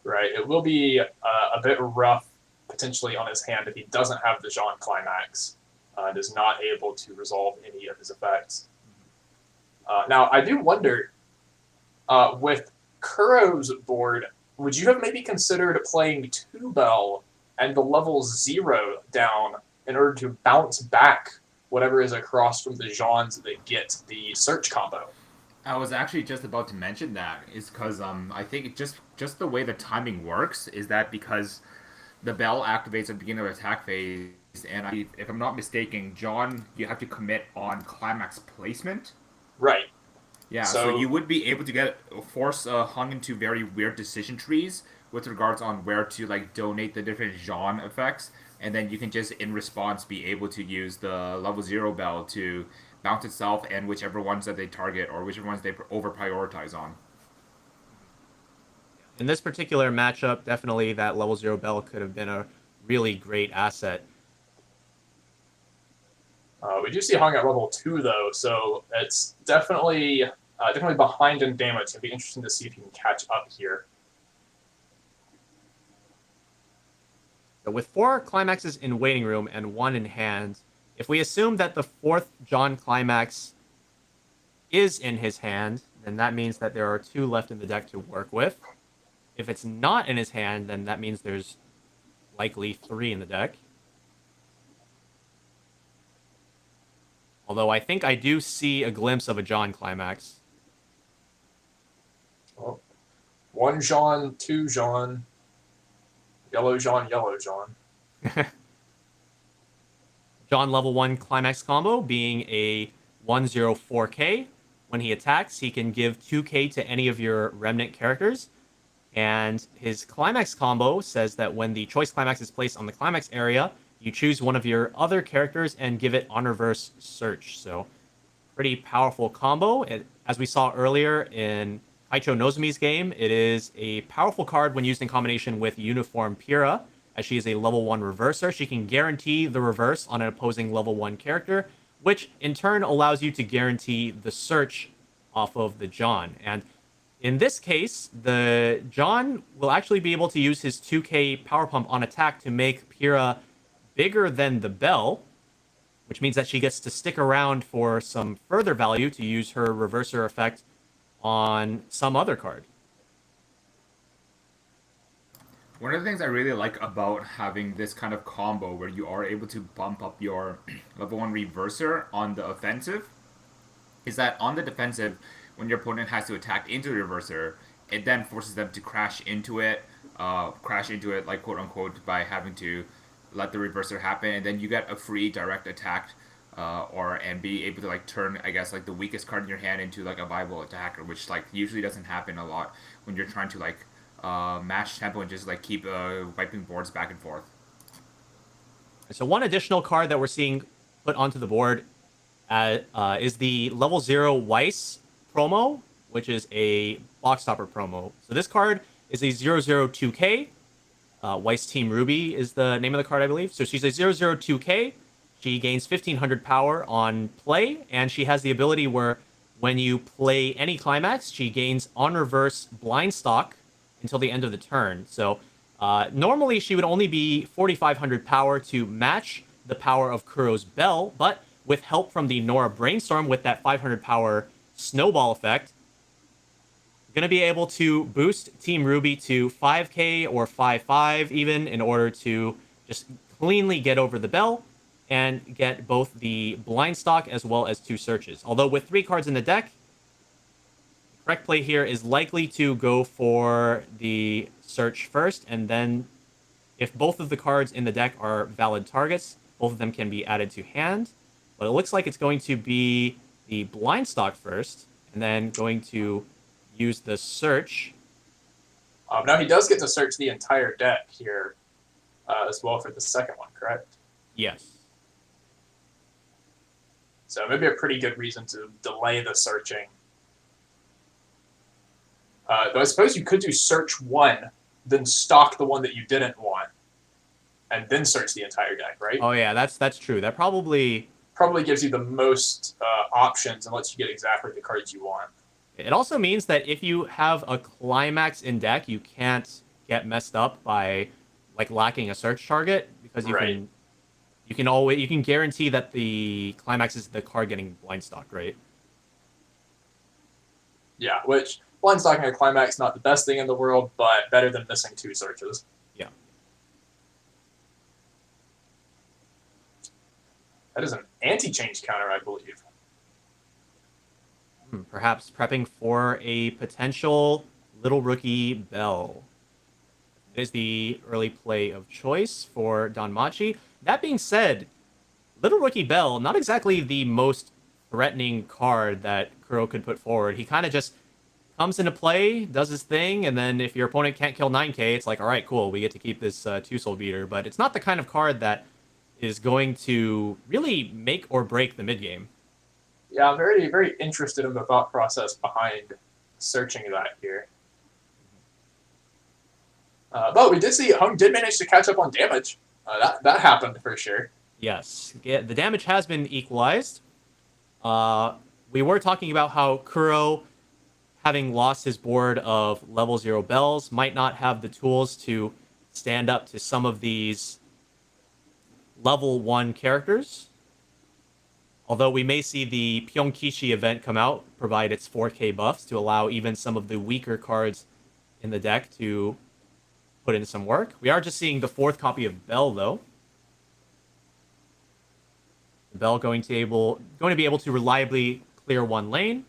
Right, it will be a bit rough potentially on his hand if he doesn't have the Jean climax. And is not able to resolve any of his effects. Now, I do wonder, with Kuro's board, would you have maybe considered playing 2 Bell and the level 0 down in order to bounce back whatever is across from the Jeans that get the search combo? I was actually just about to mention that, is because I think just the way the timing works is that because the Bell activates at the beginning of the attack phase, and if I'm not mistaken, John, you have to commit on climax placement. Right. Yeah, so you would be able to force Hung into very weird decision trees with regards on where to donate the different Jean effects, and then you can just in response be able to use the level 0 Bell to bounce itself and whichever ones that they target or whichever ones they over prioritize on. In this particular matchup, definitely that level 0 Bell could have been a really great asset. We do see Hung at level 2 though, so it's definitely behind in damage. It'll be interesting to see if he can catch up here. So with 4 climaxes in waiting room and 1 in hand, if we assume that the 4th John climax is in his hand, then that means that there are 2 left in the deck to work with. If it's not in his hand, then that means there's likely 3 in the deck. Although I think I do see a glimpse of a John climax. Well, 1 Jean, 2 Jean, yellow Jean, yellow Jean. John level 1 climax combo being a 104k. When he attacks, he can give 2k to any of your remnant characters. And his climax combo says that when the choice climax is placed on the climax area, you choose one of your other characters and give it on reverse search. So, pretty powerful combo. As we saw earlier in Kaicho Nozomi's game, it is a powerful card when used in combination with Uniform Pyrrha, as she is a level 1 reverser. She can guarantee the reverse on an opposing level 1 character, which in turn allows you to guarantee the search off of the John. And in this case, the John will actually be able to use his 2k power pump on attack to make Pyrrha bigger than the Bell, which means that she gets to stick around for some further value to use her reverser effect on some other card. One of the things I really like about having this kind of combo where you are able to bump up your level 1 reverser on the offensive is that on the defensive, when your opponent has to attack into the reverser, it then forces them to crash into it like quote unquote by having to let the reverser happen, and then you get a free direct attack and be able to like turn, I guess, like the weakest card in your hand into like a viable attacker, which like usually doesn't happen a lot when you're trying to like match tempo and just like keep wiping boards back and forth. So one additional card that we're seeing put onto the board is the level 0 Weiss promo, which is a box topper promo. So this card is a 002k. Weiss Team Ruby is the name of the card, I believe. So she's a 002k. She gains 1500 power on play, and she has the ability where when you play any climax, she gains on reverse blind stock until the end of the turn. So normally she would only be 4500 power to match the power of Kuro's Bell, but with help from the Nora Brainstorm with that 500 power snowball effect, going to be able to boost Team Ruby to 5k or 5.5 even in order to just cleanly get over the Bell and get both the blind stock as well as 2 searches. Although with 3 cards in the deck, the correct play here is likely to go for the search first, and then if both of the cards in the deck are valid targets, both of them can be added to hand. But it looks like it's going to be the blind stock first, and then going to use the search. Now he does get to search the entire deck here as well for the second one, correct? Yes. So maybe a pretty good reason to delay the searching. Though I suppose you could do search 1, then stock the one that you didn't want, and then search the entire deck, right? Oh yeah, that's true. That probably gives you the most options and lets you get exactly the cards you want. It also means that if you have a climax in deck, you can't get messed up by like lacking a search target, because you can guarantee that the climax is the card getting blind stock, right? Yeah, which blind stocking a climax not the best thing in the world, but better than missing 2 searches. Yeah. That is an anti-change counter, I believe. Perhaps prepping for a potential Little Rookie Bell. It is the early play of choice for Danmachi. That being said, Little Rookie Bell, not exactly the most threatening card that Kuro could put forward. He kind of just comes into play, does his thing, and then if your opponent can't kill 9k, it's like, all right, cool, we get to keep this 2-soul beater. But it's not the kind of card that is going to really make or break the mid-game. Yeah, I'm very, very interested in the thought process behind searching that here. But we did see Hung did manage to catch up on damage. That happened for sure. Yes, the damage has been equalized. We were talking about how Kuro, having lost his board of level 0 bells, might not have the tools to stand up to some of these level 1 characters. Although we may see the Pyongkishi event come out, provide its 4K buffs to allow even some of the weaker cards in the deck to put in some work. We are just seeing the 4th copy of Bell, though. Bell going to be able to reliably clear 1 lane.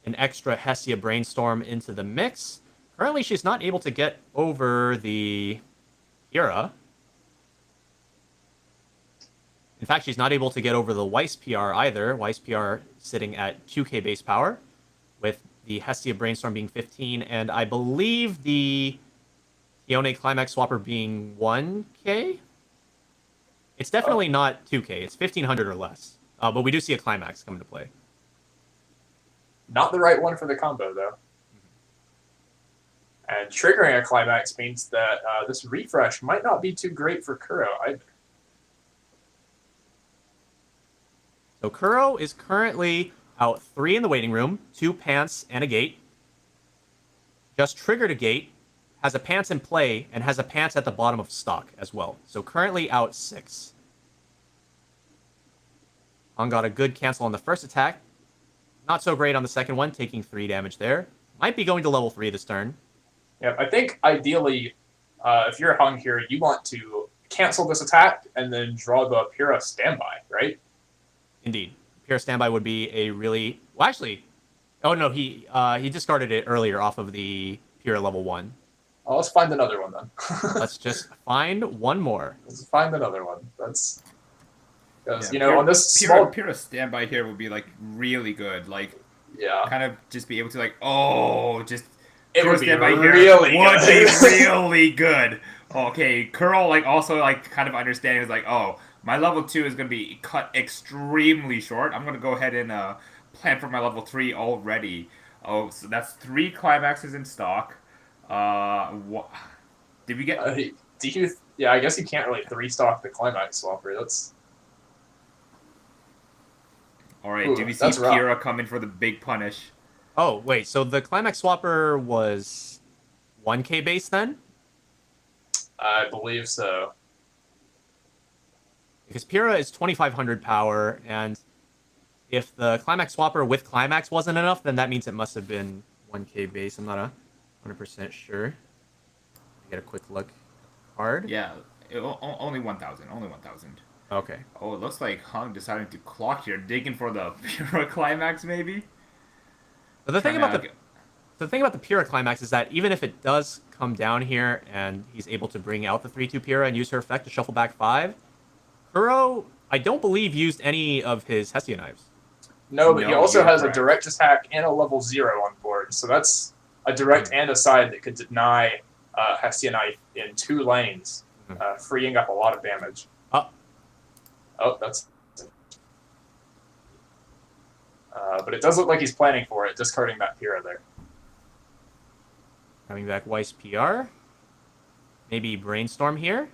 An extra Hestia Brainstorm into the mix. Currently, she's not able to get over the Kira. In fact, she's not able to get over the Weiss PR either. Weiss PR sitting at 2k base power, with the Hestia Brainstorm being 15, and I believe the Kione Climax Swapper being 1k? It's definitely not 2k. It's 1500 or less. But we do see a Climax come into play. Not the right one for the combo, though. And triggering a Climax means that this refresh might not be too great for Kuro either. So Kuro is currently out 3 in the waiting room, 2 pants and a gate. Just triggered a gate, has a pants in play, and has a pants at the bottom of stock as well. So currently out 6. Hung got a good cancel on the first attack. Not so great on the second one, taking 3 damage there. Might be going to level 3 this turn. Yeah, I think ideally, if you're Hung here, you want to cancel this attack and then draw the Pura standby, right? Indeed. Pure standby would be a really... Well, actually... Oh, no, he discarded it earlier off of the Pure level 1. Oh, let's find another one then. Let's just find one more. Let's find another one. That's... Because, Yeah, on this small... Pure standby here would be, like, really good. Like, Yeah. kind of just be able to, like, just... It Pure would be standby really here would good. be really good. Okay, Curl, like, also, like, kind of understanding is like, oh, my level 2 is going to be cut extremely short. I'm going to go ahead and plan for my level 3 already. Oh, so that's 3 climaxes in stock. Did we get... Yeah, I guess you can't really 3-stock the Climax Swapper. That's... Alright, Ooh, did we see that's rough. Pyrrha come in for the big punish? Oh, wait, so the Climax Swapper was 1k base then? I believe so. Because Pyrrha is 2500 power, and if the Climax Swapper with Climax wasn't enough, then that means it must have been 1k base. I'm not 100% sure. Get a quick look. Card? Yeah, only 1,000. Only 1,000. Okay. Oh, it looks like Hung decided to clock here, digging for the Pyrrha climax, maybe? But the thing about the Pyrrha Climax is that even if it does come down here and he's able to bring out the 3/2 Pyrrha and use her effect to shuffle back 5, Kuro, I don't believe, used any of his Hestia knives. No, but he No, also you're has correct. a direct attack and a level 0 on board. So that's a direct and a side that could deny Hestia Knife in 2 lanes, freeing up a lot of damage. Oh, that's... but it does look like he's planning for it, discarding that Pyrrha there. Coming back Weiss PR. Maybe Brainstorm here.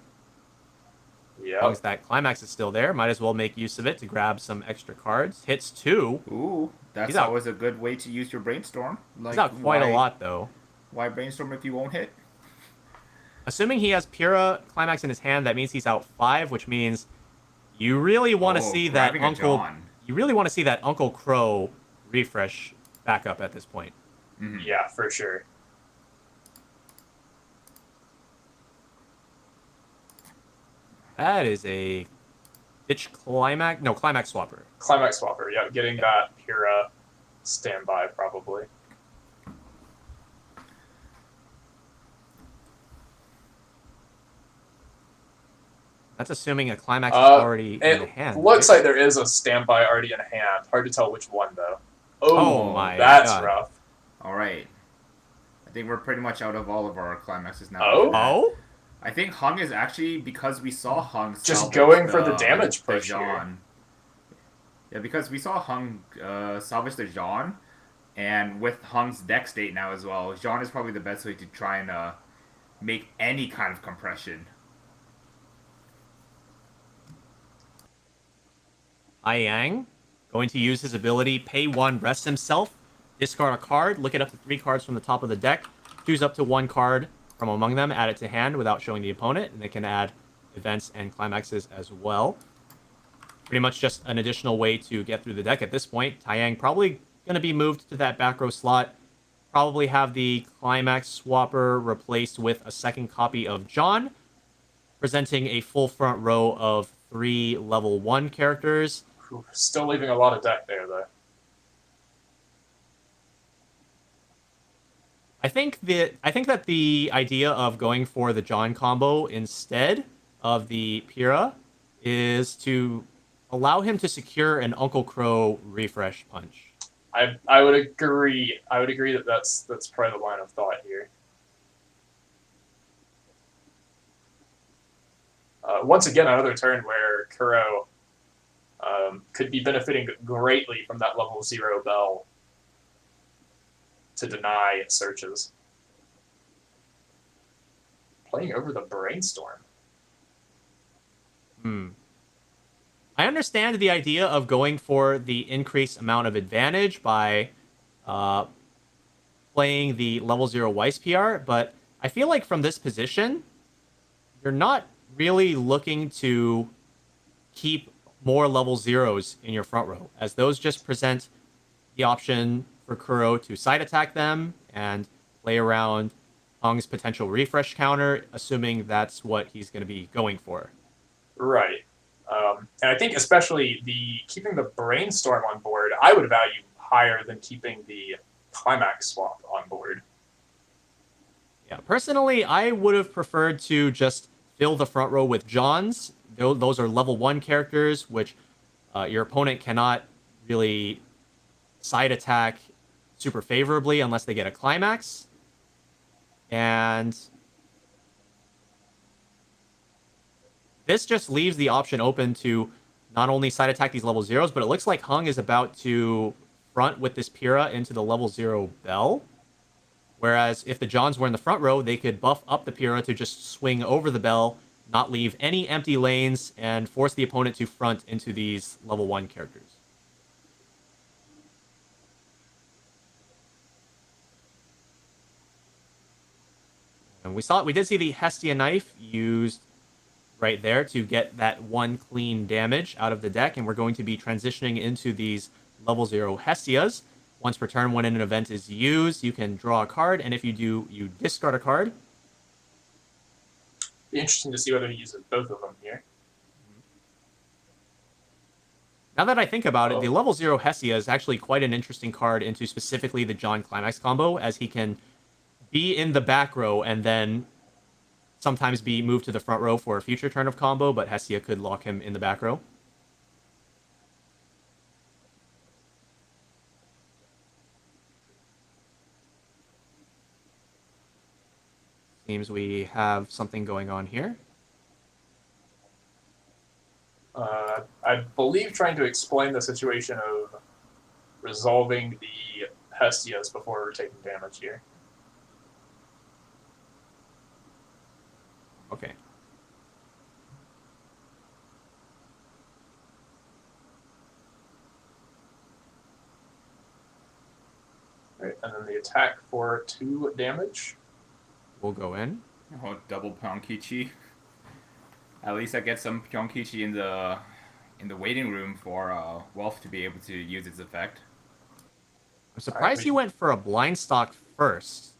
Yeah. As long as that Climax is still there, might as well make use of it to grab some extra cards. Hits 2. Ooh, that's He's out. always a good way to use your brainstorm. Like, He's out quite a lot, though. Why brainstorm if you won't hit? Assuming he has Pyrrha Climax in his hand, that means he's out 5, which means you really want to see that grabbing a Uncle... John. You really want to see that Uncle Crow refresh back up at this point. Mhm. Yeah, for sure. That is a Ditch Climax... No, Climax Swapper. Climax Swapper, yeah, getting that Pyrrha standby, probably. That's assuming a Climax is already in the hand. It looks right? like there is a standby already in hand. Hard to tell which one, though. Oh my that's God. rough. Alright. I think we're pretty much out of all of our climaxes now. Oh? Oh? I think Hung is actually, because we saw Hung Just salvage going for the damage push here. Jean. Yeah, because we saw Hung salvage the Jean, and with Hung's deck state now as well, Jean is probably the best way to try and make any kind of compression. Yang going to use his ability, pay 1, rest himself, discard a card, look it up to 3 cards from the top of the deck, choose up to 1 card from among them, add it to hand without showing the opponent, and they can add events and climaxes as well. Pretty much just an additional way to get through the deck at this point. Taiyang probably going to be moved to that back row slot. Probably have the climax swapper replaced with a second copy of John, presenting a full front row of 3 level 1 characters. Still leaving a lot of deck there, though. I think that the idea of going for the John combo instead of the Pyrrha is to allow him to secure an Uncle Crow refresh punch. I would agree. I would agree that that's probably the line of thought here. Once again, another turn where Kuro could be benefiting greatly from that level 0 bell to deny searches. Playing over the Brainstorm. I understand the idea of going for the increased amount of advantage by playing the level 0 Weiss PR, but I feel like from this position, you're not really looking to keep more level 0s in your front row, as those just present the option for Kuro to side attack them and play around Hong's potential refresh counter, assuming that's what he's going to be going for. Right. And I think especially keeping the Brainstorm on board, I would value higher than keeping the Climax swap on board. Yeah, personally, I would have preferred to just fill the front row with Johns. Those are level 1 characters, which your opponent cannot really side attack super favorably unless they get a Climax. And this just leaves the option open to not only side attack these level 0s, but it looks like Hung is about to front with this Pyrrha into the level 0 bell. Whereas if the Johns were in the front row, they could buff up the Pyrrha to just swing over the bell, not leave any empty lanes, and force the opponent to front into these level 1 characters. And we did see the Hestia knife used right there to get that 1 clean damage out of the deck, and we're going to be transitioning into these level 0 Hestias. Once per turn, when an event is used, you can draw a card, and if you do, you discard a card. Be interesting to see whether he uses both of them here. Now that I think about it, the level 0 Hestia is actually quite an interesting card into specifically the John Climax combo, as he can be in the back row and then sometimes be moved to the front row for a future turn of combo, but Hestia could lock him in the back row. Seems we have something going on here. I believe trying to explain the situation of resolving the Hestias before taking damage here. Okay. Right, and then the attack for 2 damage. We'll go in. Oh, double Pyonkichi. At least I get some Pyonkichi in the waiting room for Wolf to be able to use its effect. I'm surprised he went for a blind stock first.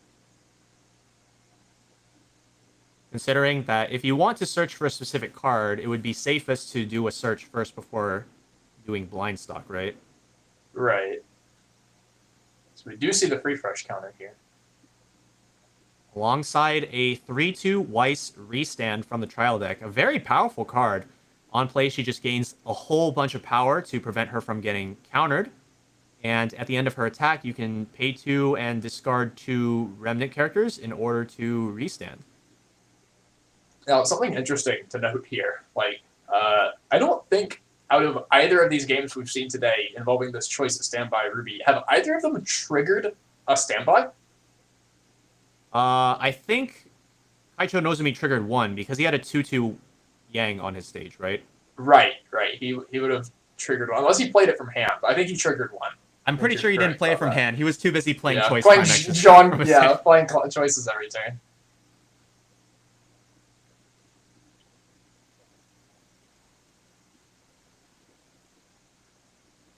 Considering that if you want to search for a specific card, it would be safest to do a search first before doing blind stock, right? Right. So we do see the refresh counter here. Alongside a 3/2 Weiss restand from the trial deck. A very powerful card. On play, she just gains a whole bunch of power to prevent her from getting countered. And at the end of her attack, you can pay 2 and discard 2 remnant characters in order to restand. Now, something interesting to note here. I don't think out of either of these games we've seen today involving this choice of standby Ruby, have either of them triggered a standby? I think Kaicho Nozumi triggered 1 because he had a 2/2 Yang on his stage, right? Right. He would have triggered 1, unless he played it from hand. But I think he triggered 1. I'm pretty sure he didn't play it from hand. He was too busy playing choice playing climaxes. John, playing choices every turn.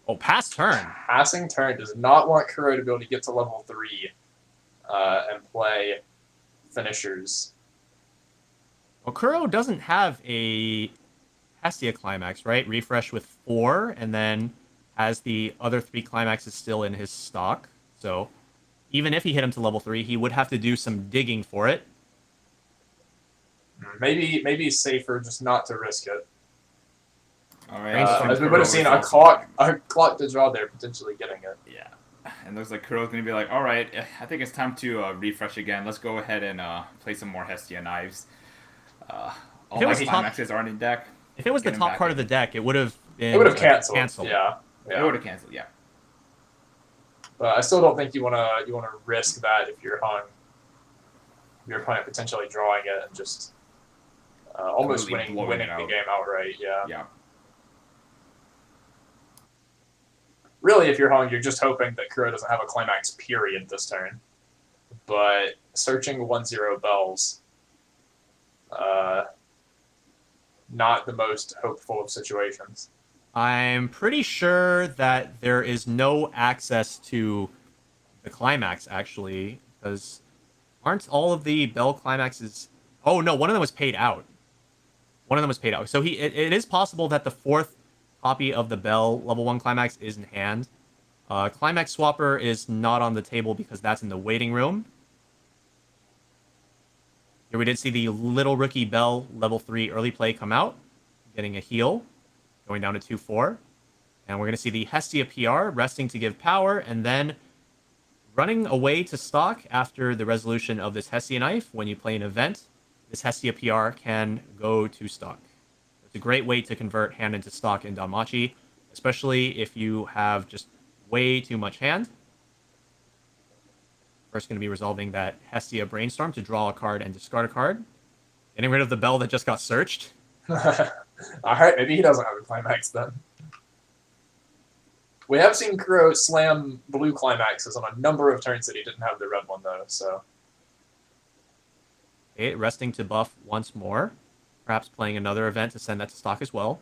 Oh, pass turn. Passing turn does not want Kuro to be able to get to level 3 and play finishers. Well, Kuro doesn't have a Hestia climax, right? Refresh with 4, and then has the other 3 climaxes still in his stock. So even if he hit him to level 3, he would have to do some digging for it. Maybe it's safer just not to risk it. All right. As we would have seen, a clock to draw there, potentially getting it. Yeah. And looks like Kuro's going to be like, all right, I think it's time to refresh again. Let's go ahead and play some more Hestia knives. All my climaxes aren't in deck. If it was the top part of the deck, it would have been... It would have canceled. Yeah. It would have canceled, yeah. But I still don't think you wanna risk that if you're Hung. Your opponent potentially drawing it and just almost winning the game outright. Yeah. Yeah. Really, if you're Hung, you're just hoping that Kuro doesn't have a climax period this turn. But searching 1-0 bells, not the most hopeful of situations. I'm pretty sure that there is no access to the climax, actually, because aren't all of the bell climaxes... Oh, no, one of them was paid out. So it is possible that the 4th copy of the bell level 1 climax is in hand. Climax Swapper is not on the table because that's in the waiting room. Here we did see the Little Rookie Bell level 3 early play come out, getting a heal, going down to 2-4. And we're going to see the Hestia PR resting to give power, and then running away to stock after the resolution of this Hestia knife. When you play an event, this Hestia PR can go to stock. It's a great way to convert hand into stock in Danmachi, especially if you have just way too much hand. First going to be resolving that Hestia Brainstorm to draw a card and discard a card. Getting rid of the bell that just got searched. Alright, maybe he doesn't have a climax then. We have seen Kuro slam blue climaxes on a number of turns that he didn't have the red one, though, so... Okay, resting to buff once more. Perhaps playing another event to send that to stock as well.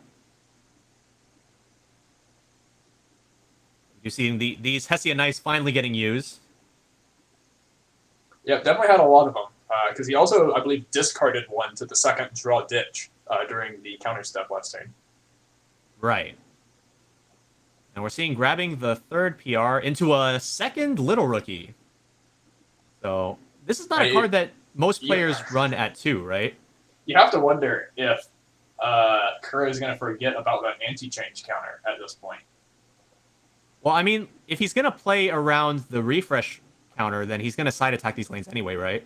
You're seeing these Hestia knives finally getting used. Yeah, definitely had a lot of them. Because he also, I believe, discarded one to the second draw ditch during the counter step last turn. Right. And we're seeing grabbing the 3rd PR into a 2nd Little Rookie. So this is not a card that most players run at 2, right? You have to wonder if Kuro is going to forget about that anti-change counter at this point. Well, I mean, if he's going to play around the refresh counter, then he's going to side attack these lanes anyway, right?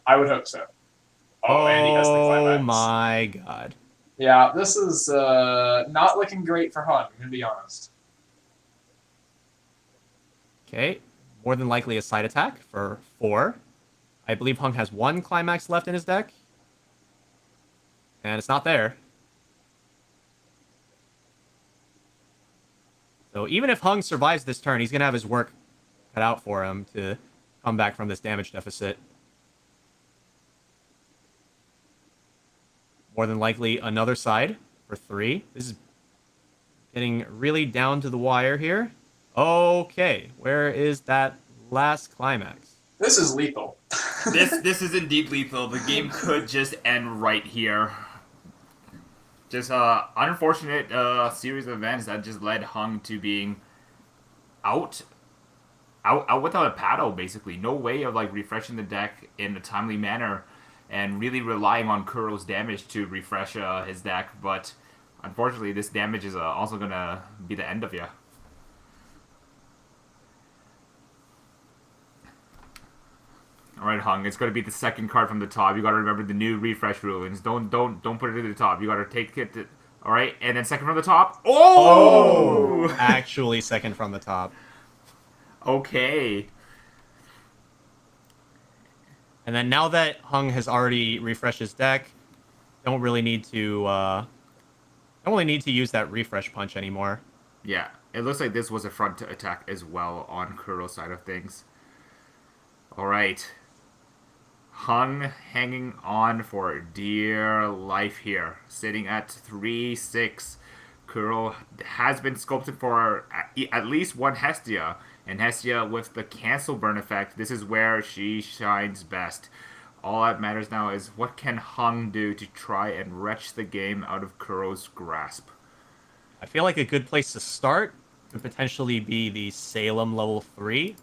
I would hope so. Oh, and he has the climax. Oh my god. Yeah, this is not looking great for Hun, I'm going to be honest. Okay, more than likely a side attack for 4. I believe Hung has 1 climax left in his deck. And it's not there. So even if Hung survives this turn, he's going to have his work cut out for him to come back from this damage deficit. More than likely another side for 3. This is getting really down to the wire here. Okay, where is that last climax? This is lethal. This is indeed lethal. The game could just end right here. Just unfortunate series of events that just led Hung to being out without a paddle, basically. No way of like refreshing the deck in a timely manner, and really relying on Kuro's damage to refresh his deck. But unfortunately, this damage is also gonna be the end of you. Alright, Hung, it's gonna be the 2nd card from the top. You gotta remember the new refresh rulings. Don't put it to the top. You gotta take it to... Alright, and then 2nd from the top. Oh! Actually 2nd from the top. Okay. And then now that Hung has already refreshed his deck, don't really need to use that refresh punch anymore. Yeah, it looks like this was a front attack as well on Kuro's side of things. Alright. Hung hanging on for dear life here. Sitting at 3-6. Kuro has been sculpted for at least one Hestia, and Hestia with the cancel burn effect, this is where she shines best. All that matters now is what can Hung do to try and wrench the game out of Kuro's grasp. I feel like a good place to start could potentially be the Salem level 3.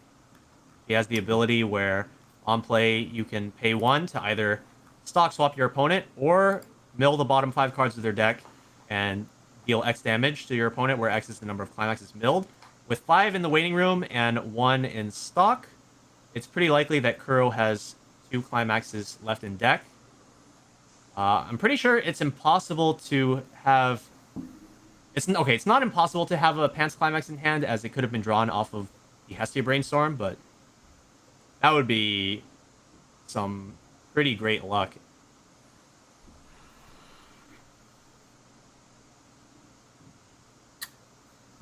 He has the ability where on play you can pay 1 to either stock swap your opponent or mill the bottom 5 cards of their deck and deal X damage to your opponent, where X is the number of climaxes milled. With 5 in the waiting room and 1 in stock, it's pretty likely that Kuro has 2 climaxes left in deck. I'm pretty sure it's impossible to have... It's not impossible to have a Pants Climax in hand, as it could have been drawn off of the Hestia Brainstorm, but that would be some pretty great luck.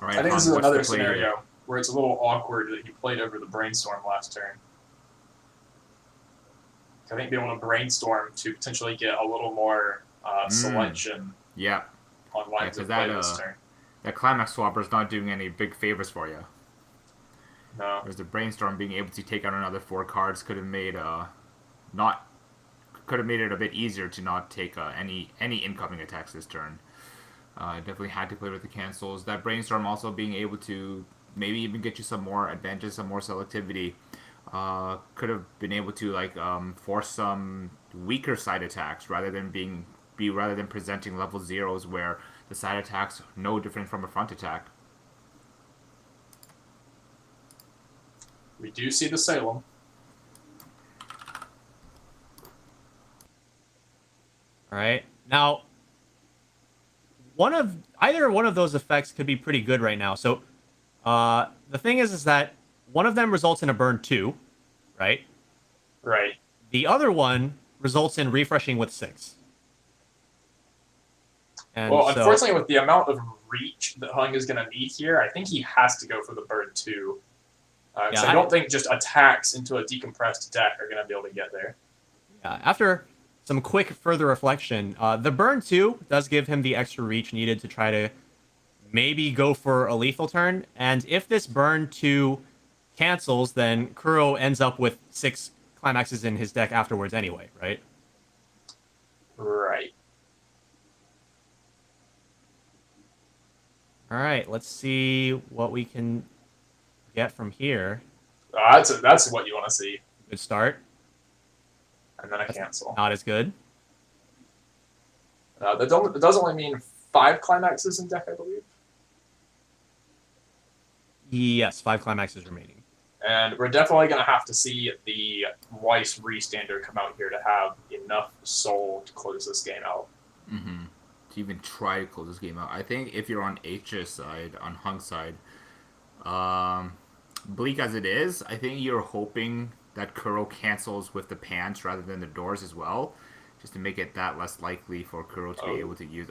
All right, I think Hung, this is what's another the play scenario here? where it's a little awkward that he played over the Brainstorm last turn. I think being able to Brainstorm to potentially get a little more selection Yeah, on lines Yeah, of 'cause play that, this turn. that Climax Swapper is not doing any big favors for you. No. Whereas the Brainstorm being able to take out another 4 cards could have made it a bit easier to not take any incoming attacks this turn. Definitely had to play with the cancels. That Brainstorm also being able to maybe even get you some more advantage, some more selectivity. Could have been able to force some weaker side attacks rather than presenting level 0s where the side attacks no different from a front attack. We do see the Salem. All right. Now, either one of those effects could be pretty good right now. So, the thing is that one of them results in a burn 2, right? Right. The other one results in refreshing with 6. And Well, so, unfortunately, with the amount of reach that Hung is going to need here, I think he has to go for the burn 2. Because I don't think just attacks into a decompressed deck are going to be able to get there. after some quick further reflection, the burn 2 does give him the extra reach needed to try to maybe go for a lethal turn. And if this burn 2 cancels, then Kuro ends up with 6 climaxes in his deck afterwards anyway, right? Right. All right, let's see what we can get from here. That's what you want to see. Good start. And then a cancel. Not as good. That does only mean 5 climaxes in deck, I believe. Yes, 5 climaxes remaining. And we're definitely going to have to see the Weiss Restander come out here to have enough soul to close this game out. Mm-hmm. To even try to close this game out. I think if you're on H's side, on Hung's side, bleak as it is, I think you're hoping that Kuro cancels with the pants rather than the doors as well, just to make it that less likely for Kuro to be able to use...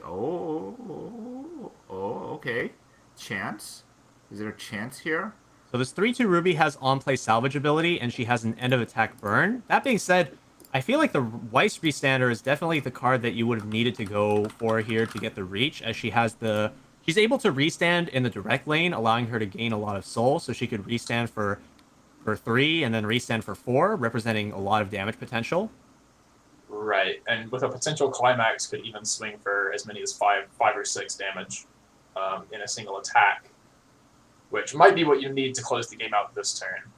okay. Chance? Is there a chance here? So this 3/2 Ruby has on-play salvage ability, and she has an end-of-attack burn. That being said, I feel like the Weiss Restander is definitely the card that you would have needed to go for here to get the reach, as she has the... She's able to restand in the direct lane, allowing her to gain a lot of soul, so she could restand for 3 and then restand for 4, representing a lot of damage potential. Right, and with a potential climax, could even swing for as many as 5 or 6 damage in a single attack, which might be what you need to close the game out this turn.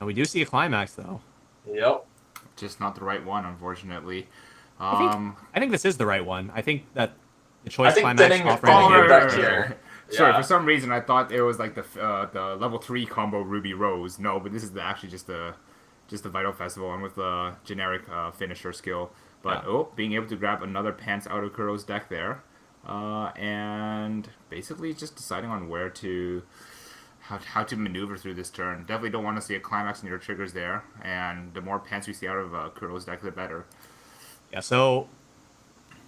And we do see a climax, though. Yep. Just not the right one, unfortunately. I think this is the right one. I think that the choice think climax getting offering Vanguard the game- back here. Sorry, Yeah. for some reason I thought it was like the level 3 combo Ruby Rose. No, but this is actually just the Vital Festival and with the generic finisher skill. But being able to grab another pants out of Kuro's deck there, and basically just deciding on where to how to maneuver through this turn. Definitely don't want to see a climax in your triggers there, and the more pants we see out of Kuro's deck, the better. Yeah, so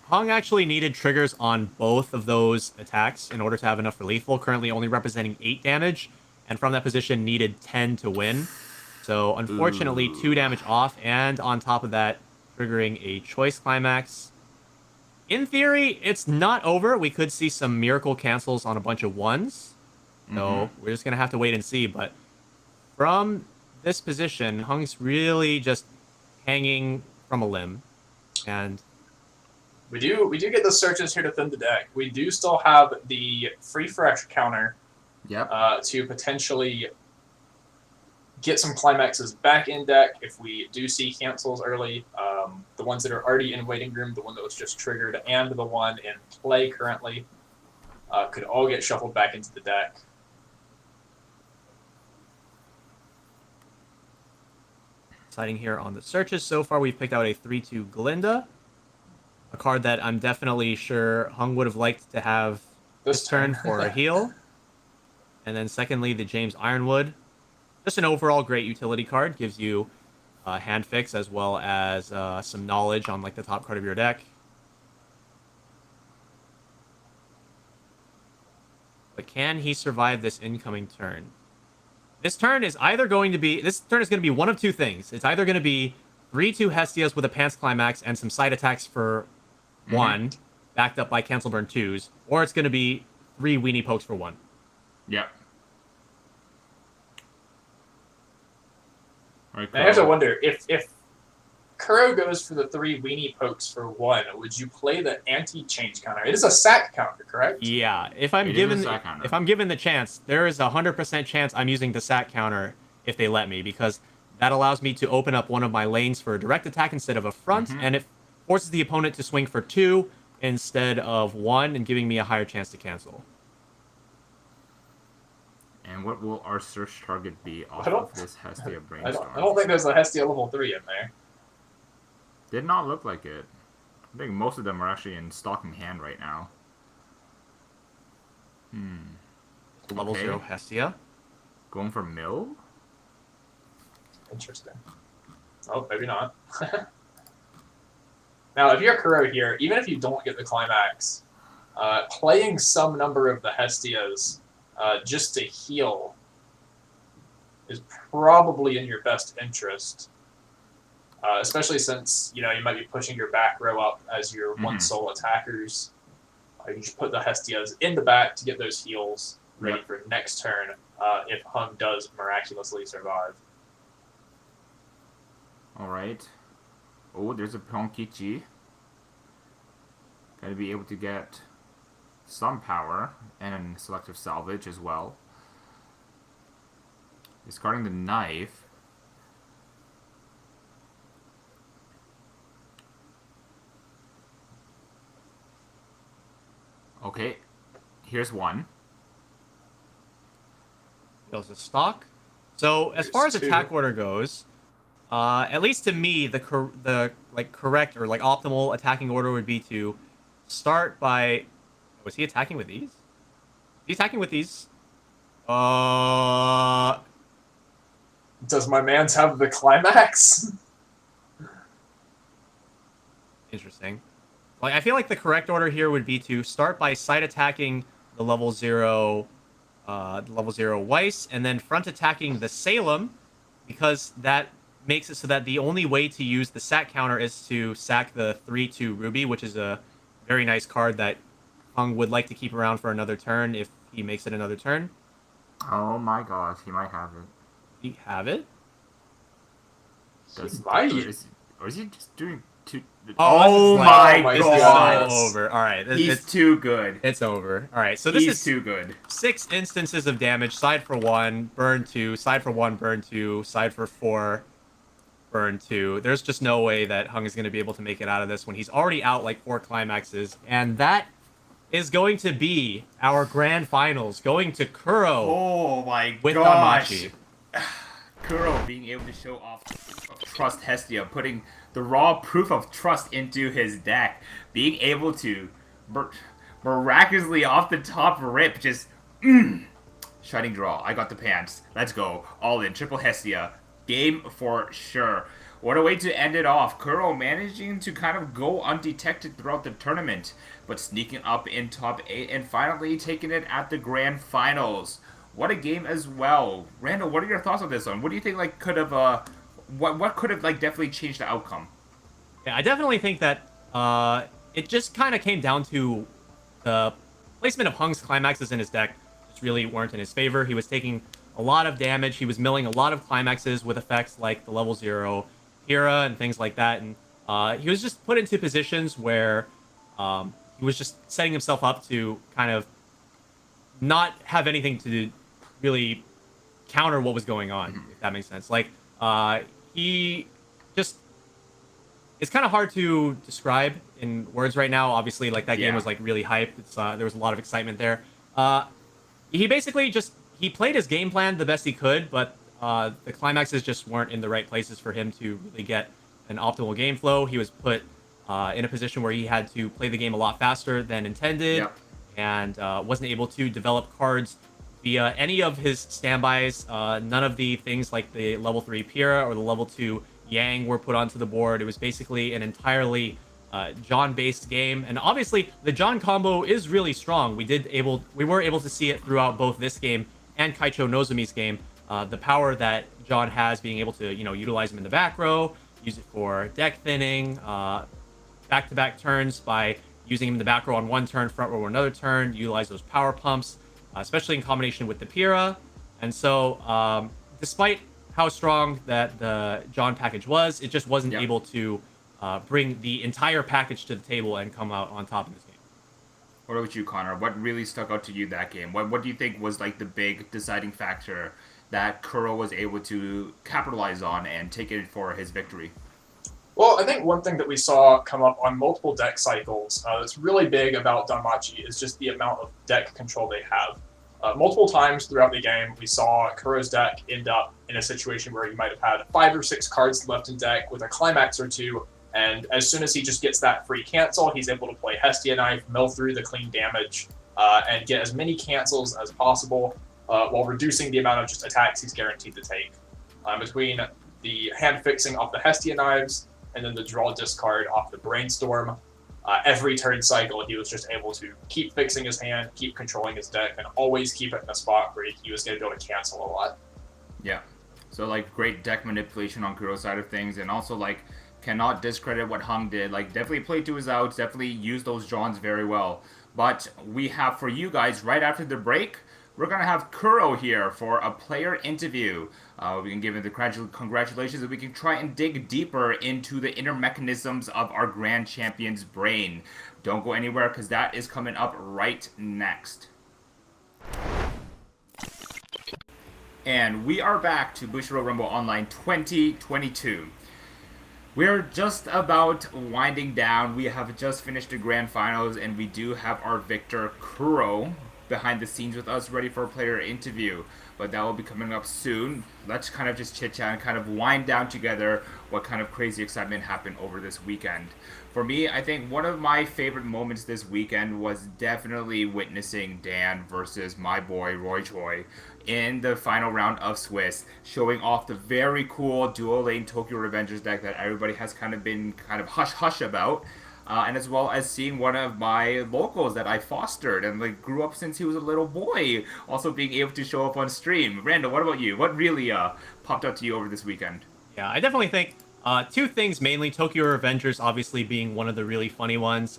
Hung actually needed triggers on both of those attacks in order to have enough for lethal, currently only representing 8 damage. and from that position needed 10 to win. So unfortunately, 2 damage off, and on top of that, triggering a choice climax. In theory, it's not over. We could see some miracle cancels on a bunch of ones. So we're just going to have to wait and see. But from this position, Hung's really just hanging from a limb. And we do get the searches here to thin the deck. We do still have the free fresh counter to potentially get some climaxes back in deck if we do see cancels early. The ones that are already in waiting room, the one that was just triggered, and the one in play currently could all get shuffled back into the deck. Deciding here on the searches, so far we've picked out a 3/2 Glinda, a card that I'm definitely sure Hung would have liked to have this turn for a heal. And then secondly, the James Ironwood. Just an overall great utility card. Gives you hand fix as well as some knowledge on like the top card of your deck. But can he survive this incoming turn? This turn is going to be one of two things. It's either going to be 3/2 Hestias with a Pants Climax and some side attacks for 1, backed up by Cancel Burn 2s, or it's going to be 3 Weenie Pokes for 1. Yep. Right, I have to wonder if Kuro goes for the 3 Weenie Pokes for 1. Would you play the anti-change counter? It is a sack counter, correct? Yeah, if I'm given the chance, there is a 100% chance I'm using the sack counter if they let me, because that allows me to open up one of my lanes for a direct attack instead of a front, and it forces the opponent to swing for 2 instead of 1, and giving me a higher chance to cancel. And what will our search target be off of this Hestia Brainstorm? I don't think there's a Hestia level 3 in there. Did not look like it. I think most of them are actually in stock in hand right now. Level 0 Hestia. Going for mill? Interesting. Oh, maybe not. Now, if you're Kuro here, even if you don't get the climax, playing some number of the Hestias just to heal is probably in your best interest. Especially since, you might be pushing your back row up as your one soul attackers. You just put the Hestias in the back to get those heals ready for next turn if Hung does miraculously survive. Alright. Oh, there's a Ponkichi. Gotta be able to get some power and selective salvage as well. Discarding the knife. Okay, here's one. Goes to stock. So as far as attack order goes, at least to me, the correct or optimal attacking order would be to start by. Was he attacking with these? He's attacking with these. Does my man's have the climax? Interesting. I feel like the correct order here would be to start by side attacking the level 0 Weiss, and then front attacking the Salem, because that makes it so that the only way to use the sack counter is to sack the 3/2 Ruby, which is a very nice card that Hung would like to keep around for another turn if he makes it another turn. Oh my gosh, he might have it. He have it? He might. Or is he just doing two? Oh my god! God. This is over. All right, He's too good. It's over. All right, so this is too good. 6 instances of damage. Side for 1, burn 2. Side for 1, burn 2. Side for 4, burn 2. There's just no way that Hung is going to be able to make it out of this when he's already out 4 climaxes, and that is going to be our grand finals, going to Kuro. Oh my with gosh. Danmachi. Kuro being able to show off Trust Hestia, putting the raw proof of trust into his deck, being able to miraculously off the top rip, just Shining Draw. I got the pants. Let's go. All in. Triple Hestia. Game for sure. What a way to end it off. Kuro managing to kind of go undetected throughout the tournament, but sneaking up in top 8 and finally taking it at the grand finals. What a game as well. Randall, what are your thoughts on this one? What do you think like could have what could have like definitely changed the outcome? Yeah, I definitely think that it just kind of came down to the placement of Hung's climaxes in his deck just really weren't in his favor. He was taking a lot of damage. He was milling a lot of climaxes with effects like the level 0 Hera and things like that. And he was just put into positions where he was just setting himself up to kind of not have anything to really counter what was going on, if that makes sense. Like, he just... It's kind of hard to describe in words right now. Obviously, like, that game was, like, really hype. It's, there was a lot of excitement there. He basically just... He played his game plan the best he could, but the climaxes just weren't in the right places for him to really get an optimal game flow. He was put in a position where he had to play the game a lot faster than intended, and wasn't able to develop cards via any of his standbys. None of the things like the level 3 Pyrrha or the level 2 Yang were put onto the board. It was basically an entirely John-based game, and obviously the John combo is really strong. We were able to see it throughout both this game and Kaicho Nozomi's game. The power that John has, being able to utilize him in the back row, use it for deck thinning, back-to-back turns by using him in the back row on one turn, front row another turn, utilize those power pumps, especially in combination with the Pyrrha. And so, despite how strong that the John package was, it just wasn't able to bring the entire package to the table and come out on top in this game. What about you, Connor? What really stuck out to you that game? What do you think was like the big deciding factor that Kuro was able to capitalize on and take it for his victory? Well, I think one thing that we saw come up on multiple deck cycles that's really big about Danmachi is just the amount of deck control they have. Multiple times throughout the game, we saw Kuro's deck end up in a situation where he might have had 5 or 6 cards left in deck with a climax or two, and as soon as he just gets that free cancel, he's able to play Hestia Knife, mill through the clean damage, and get as many cancels as possible, while reducing the amount of just attacks he's guaranteed to take. Between the hand fixing off the Hestia Knives, and then the draw discard off the Brainstorm, every turn cycle he was just able to keep fixing his hand, keep controlling his deck, and always keep it in a spot where he was going to be able to cancel a lot. Yeah. So, like, great deck manipulation on Kuro's side of things, and also, like, cannot discredit what Hung did. Like, definitely played to his outs, definitely used those Johns very well. But we have, for you guys, right after the break, we're going to have Kuro here for a player interview. We can give him the congratulations, and we can try and dig deeper into the inner mechanisms of our Grand Champion's brain. Don't go anywhere, because that is coming up right next. And we are back to Bushiroad Rumble Online 2022. We're just about winding down. We have just finished the grand finals, and we do have our victor, Kuro, behind the scenes with us, ready for a player interview. But that will be coming up soon. Let's kind of just chit-chat and kind of wind down together what kind of crazy excitement happened over this weekend. For me, I think one of my favorite moments this weekend was definitely witnessing Dan versus my boy, Roy Choi, in the final round of Swiss, showing off the very cool dual-lane Tokyo Revengers deck that everybody has kind of been kind of hush-hush about. And as well as seeing one of my locals that I fostered and like grew up since he was a little boy, also being able to show up on stream. Randall, what about you? What really popped up to you over this weekend? Yeah, I definitely think two things mainly. Tokyo Revengers obviously being one of the really funny ones.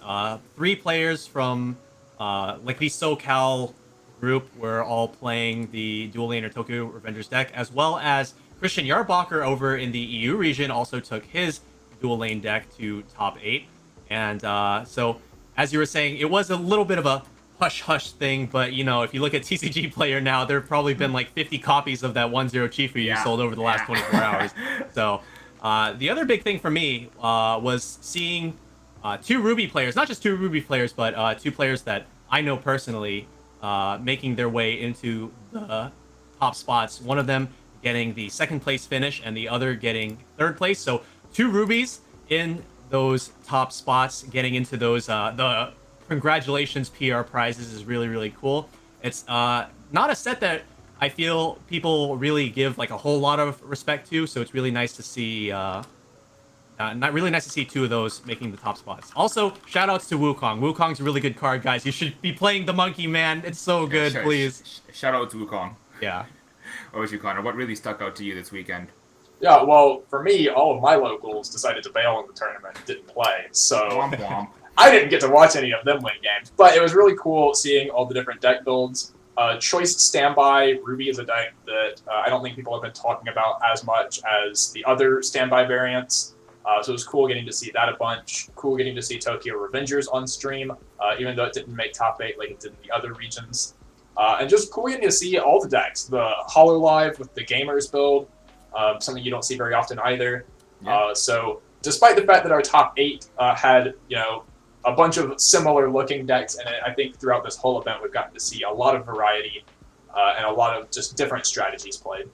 3 players from like the SoCal group were all playing the dual laner Tokyo Revengers deck, as well as Christian Yarbacher over in the EU region also took his dual lane deck to top 8. And so, as you were saying, it was a little bit of a hush-hush thing, but, if you look at TCG Player now, there have probably been like 50 copies of that 1-0 Chifu you sold over the last 24 hours. So, the other big thing for me was seeing 2 Ruby players, not just 2 Ruby players, but 2 players that I know personally making their way into the top spots. One of them getting the 2nd place finish and the other getting 3rd place. So, 2 Rubies in those top spots, getting into those the congratulations PR prizes is really, really cool. It's not a set that I feel people really give like a whole lot of respect to, so it's really nice to see not really nice to see 2 of those making the top spots. Also, shout outs to Wukong. Wukong's a really good card, guys. You should be playing the Monkey Man. It's so good, please. Shout out to Wukong. Yeah. What was you, Connor? What really stuck out to you this weekend? Yeah, well, for me, all of my locals decided to bail in the tournament and didn't play, so Womp womp. I didn't get to watch any of them win games. But it was really cool seeing all the different deck builds. Choice Standby, Ruby is a deck that I don't think people have been talking about as much as the other Standby variants. So it was cool getting to see that a bunch. Cool getting to see Tokyo Revengers on stream, even though it didn't make top 8 like it did in the other regions. And just cool getting to see all the decks. The Hololive with the Gamers build, something you don't see very often either. Yeah. So despite the fact that our top 8 had, a bunch of similar looking decks, and I think throughout this whole event we've gotten to see a lot of variety and a lot of just different strategies played.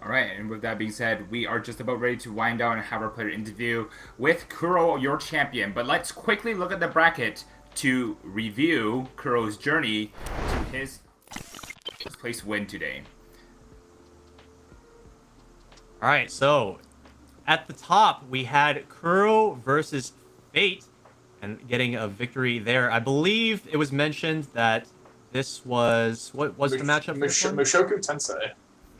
All right, and with that being said, we are just about ready to wind down and have our player interview with Kuro, your champion. But let's quickly look at the bracket to review Kuro's journey to his first place win today. All right, so at the top we had Kuro versus Fate, and getting a victory there. I believe it was mentioned that this was what was the matchup? Mushoku Tensei.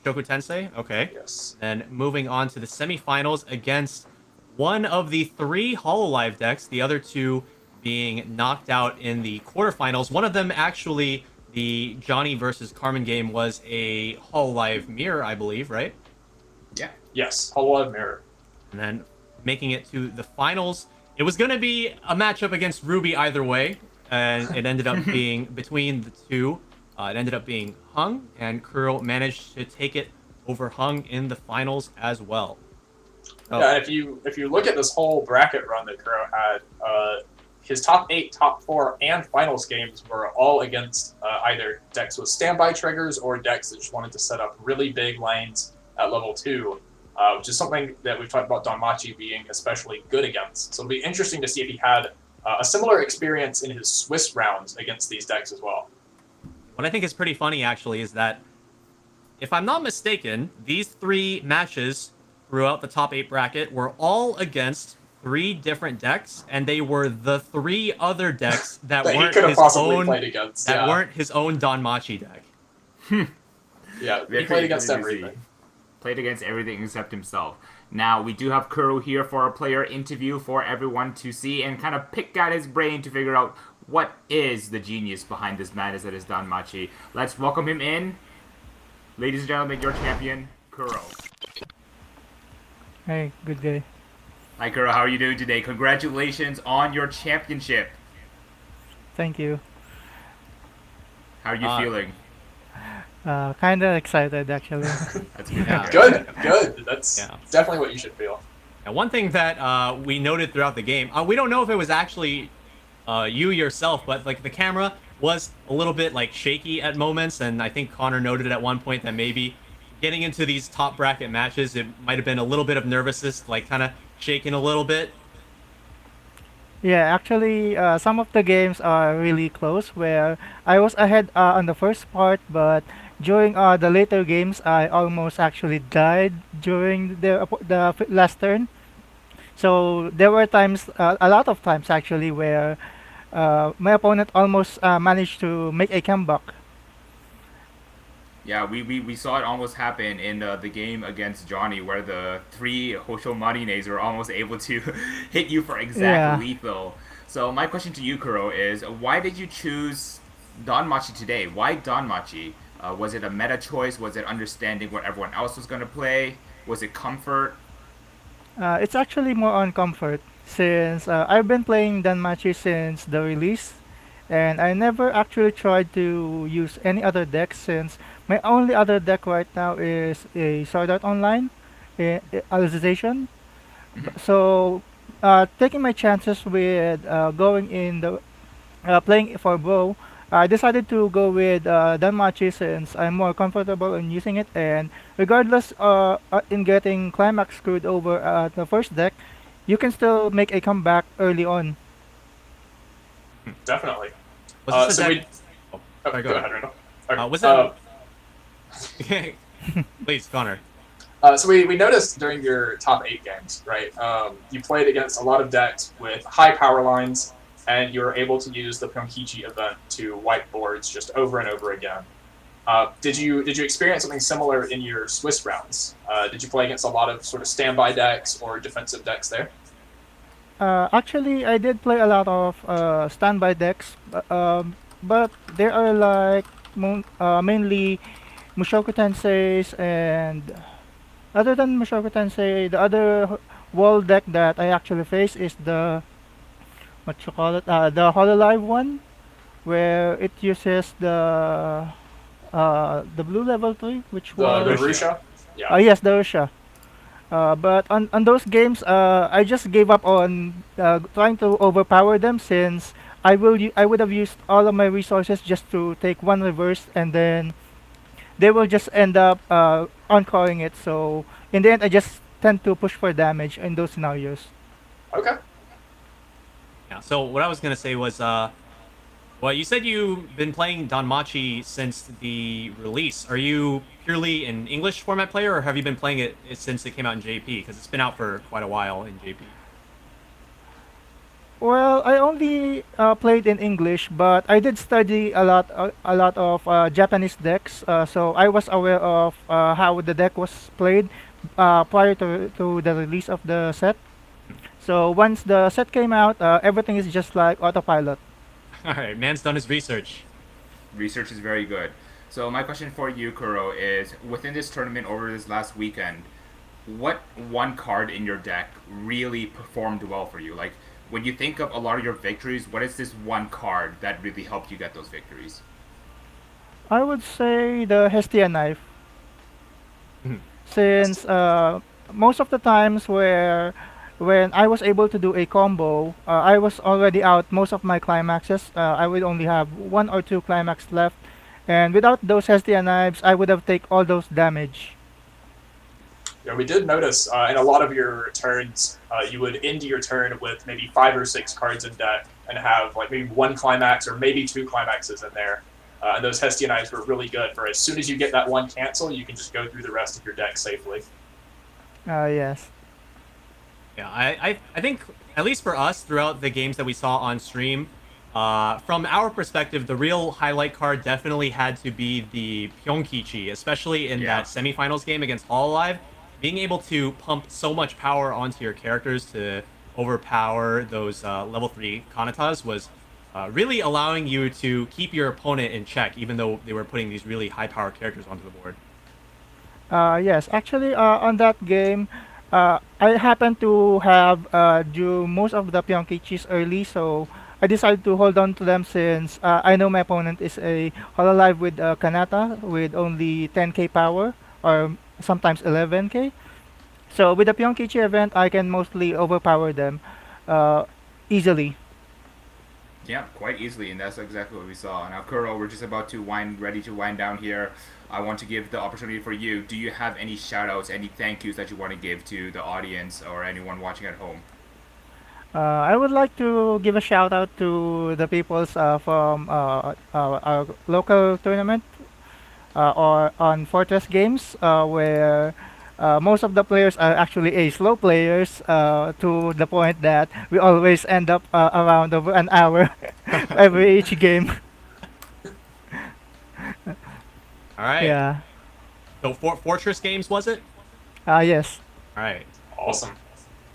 Mushoku Tensei. Okay. Yes. Then moving on to the semifinals against one of the 3 Hololive decks, the other 2 being knocked out in the quarterfinals. One of them actually, the Johnny versus Carmen game, was a Hololive mirror, I believe, right? Yeah. Yes, Hololive Mirror. And then making it to the finals. It was going to be a matchup against Ruby either way, and it ended up being between the 2. It ended up being Hung, and Kuro managed to take it over Hung in the finals as well. Oh. Yeah, if you look at this whole bracket run that Kuro had, his top 8, top 4, and finals games were all against either decks with standby triggers or decks that just wanted to set up really big lanes at level 2. Which is something that we've talked about Danmachi being especially good against. So it'll be interesting to see if he had a similar experience in his Swiss rounds against these decks as well. What I think is pretty funny, actually, is that, if I'm not mistaken, these 3 matches throughout the top 8 bracket were all against 3 different decks, and they were the 3 other decks that that weren't he could have his possibly own, played against. that weren't his own Danmachi deck. Yeah, he played against everything. Played against everything except himself. Now, we do have Kuro here for a player interview for everyone to see and kind of pick at his brain to figure out what is the genius behind this madness that is Danmachi. Let's welcome him in. Ladies and gentlemen, your champion, Kuro. Hey, good day. Hi, Kuro. How are you doing today? Congratulations on your championship. Thank you. How are you feeling? Kind of excited actually. That's good. Yeah. Good. That's definitely what you should feel. Now, one thing that we noted throughout the game, we don't know if it was actually you yourself, but like the camera was a little bit like shaky at moments, and I think Connor noted at one point that maybe getting into these top bracket matches, it might have been a little bit of nervousness, like kind of shaking a little bit. Yeah, actually, some of the games are really close where I was ahead on the first part, but during the later games, I almost actually died during the last turn. So there were times, a lot of times actually, where my opponent almost managed to make a comeback. Yeah, we saw it almost happen in the game against Johnny, where the 3 Hosho Marines were almost able to hit you for exact lethal. So my question to you, Kuro, is why did you choose Danmachi today? Why Danmachi? Was it a meta choice? Was it understanding what everyone else was going to play? Was it comfort? It's actually more on comfort since I've been playing Danmachi since the release, and I never actually tried to use any other deck since my only other deck right now is a Sword Art Online, Alicization. So, taking my chances with going in the playing for Bow, I decided to go with Danmachi since I'm more comfortable in using it, and regardless in getting Climax screwed over at the first deck, you can still make a comeback early on. Definitely. Was this So a we. deck? Go ahead, Randall. Was it? Please, Connor. So we noticed during your top 8 games, right? You played against a lot of decks with high power lines, and you were able to use the Pyeongkichi event to wipe boards just over and over again. Did you experience something similar in your Swiss rounds? Did you play against a lot of sort of standby decks or defensive decks there? Actually, I did play a lot of standby decks, but there are like mainly Mushoku Tensei's, and other than Mushoku Tensei, the other wall deck that I actually face is the what you call it, the Hololive one, where it uses the blue level 3, which The was Rusha? Yeah. yes, the Russia. But on those games, I just gave up on trying to overpower them, since I would have used all of my resources just to take one reverse, and then they will just end up encoring it. So in the end, I just tend to push for damage in those scenarios. Okay. Yeah. So what I was gonna say was, well, you said you've been playing Danmachi since the release. Are you purely an English format player, or have you been playing it since it came out in JP? Because it's been out for quite a while in JP. Well, I only played in English, but I did study a lot of Japanese decks. So I was aware of how the deck was played prior to the release of the set. So once the set came out, everything is just like autopilot. All right, man's done his research. Research is very good. So my question for you, Kuro, is within this tournament over this last weekend, what one card in your deck really performed well for you? Like, when you think of a lot of your victories, what is this one card that really helped you get those victories? I would say the Hestia knife, Mhm. since most of the times when I was able to do a combo, I was already out most of my climaxes. I would only have one or two climax left, and without those Hestia knives, I would have take all those damage. Yeah, we did notice in a lot of your turns, you would end your turn with maybe 5 or 6 cards in deck and have like maybe one climax or maybe 2 climaxes in there. And those Hestia knives were really good for as soon as you get that one cancel, you can just go through the rest of your deck safely. Yes. Yeah, I think at least for us throughout the games that we saw on stream, from our perspective, the real highlight card definitely had to be the Pyonkichi, especially in that semifinals game against Hololive. Being able to pump so much power onto your characters to overpower those level 3 Kanatas was really allowing you to keep your opponent in check, even though they were putting these really high power characters onto the board. Yes, actually, on that game, I happened to have do most of the Pyonkichis early, so I decided to hold on to them, since I know my opponent is a Hololive with Kanata with only 10k power, or sometimes 11k. So with the Pyonkichi event, I can mostly overpower them easily. Yeah, quite easily, and that's exactly what we saw. Now, Kuro, we're just about to ready to wind down here. I want to give the opportunity for you. Do you have any shout-outs, any thank yous that you want to give to the audience or anyone watching at home? I would like to give a shout out to the peoples from our local tournament, or on Fortress Games, where most of the players are actually a slow players, to the point that we always end up around over an hour every each game. All right. Yeah. So Fortress Games, was it? Yes. All right. Awesome.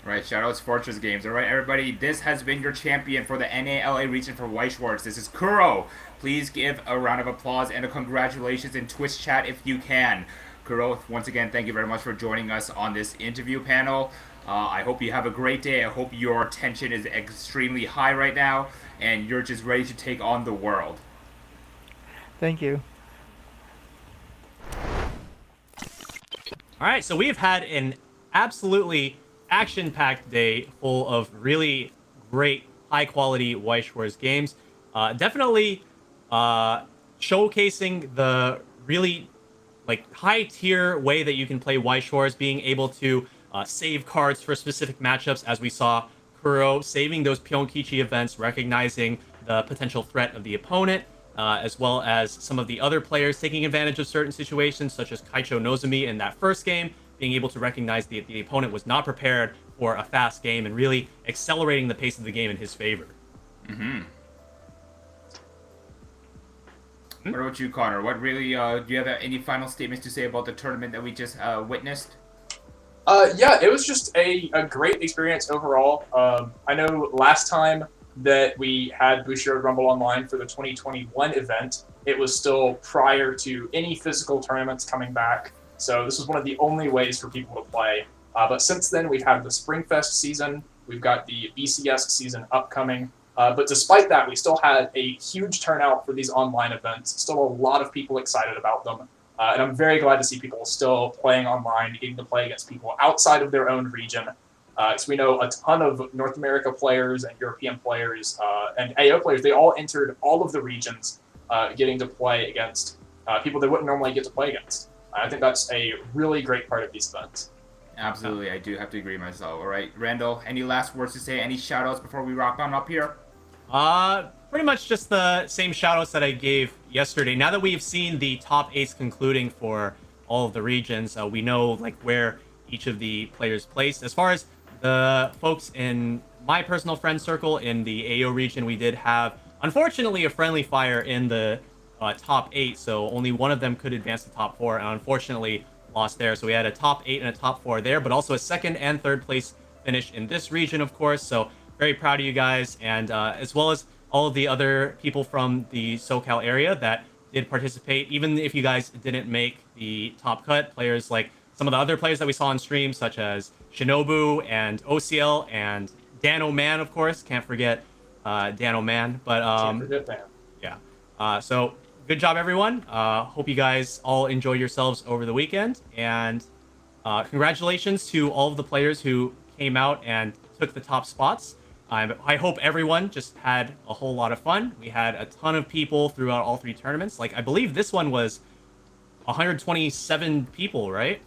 Right, shoutouts Fortress Games. All right, everybody, this has been your champion for the NALA region for Weiss Schwarz. This is Kuro. Please give a round of applause and a congratulations in Twitch chat if you can. Kuro, once again, thank you very much for joining us on this interview panel. I hope you have a great day. I hope your tension is extremely high right now, and you're just ready to take on the world. Thank you. All right, so we've had an absolutely action-packed day full of really great, high-quality Weiss Schwarz games. Definitely showcasing the really high-tier way that you can play Weiss Schwarz, being able to save cards for specific matchups, as we saw Kuro saving those Pyonkichi events, recognizing the potential threat of the opponent, as well as some of the other players taking advantage of certain situations, such as Kaicho Nozumi in that first game, being able to recognize the opponent was not prepared for a fast game and really accelerating the pace of the game in his favor. What about you, Connor? What really, do you have any final statements to say about the tournament that we just witnessed? Yeah, it was just a great experience overall. I know last time that we had Bushiroad Rumble Online for the 2021 event, it was still prior to any physical tournaments coming back. So this was one of the only ways for people to play. But since then, we've had the Springfest season. We've got the BCS season upcoming. But despite that, we still had a huge turnout for these online events. Still a lot of people excited about them. And I'm very glad to see people still playing online, getting to play against people outside of their own region. So we know a ton of North America players and European players and AO players. They all entered all of the regions, getting to play against people they wouldn't normally get to play against. I think that's a really great part of these events. Absolutely, I do have to agree myself. All right, Randall, any last words to say? Any shout-outs before we wrap on up here? Pretty much just the same shoutouts that I gave yesterday. Now that we've seen the top 8s concluding for all of the regions, we know like where each of the players placed. As far as the folks in my personal friend circle in the AO region, we did have, unfortunately, a friendly fire in the top 8, so only one of them could advance to top 4, and unfortunately lost there. So we had a top 8 and a top 4 there, but also a second and third place finish in this region, of course. So very proud of you guys, and as well as all of the other people from the SoCal area that did participate. Even if you guys didn't make the top cut, players like some of the other players that we saw on stream, such as Shinobu and OCL and Dan O'Man, of course. Can't forget Dan O'Man. But Can't forget Dan. yeah. So good job, everyone. Hope you guys all enjoy yourselves over the weekend, and congratulations to all of the players who came out and took the top spots. I hope everyone just had a whole lot of fun. We had a ton of people throughout all 3 tournaments. Like, I believe this one was 127 people, right?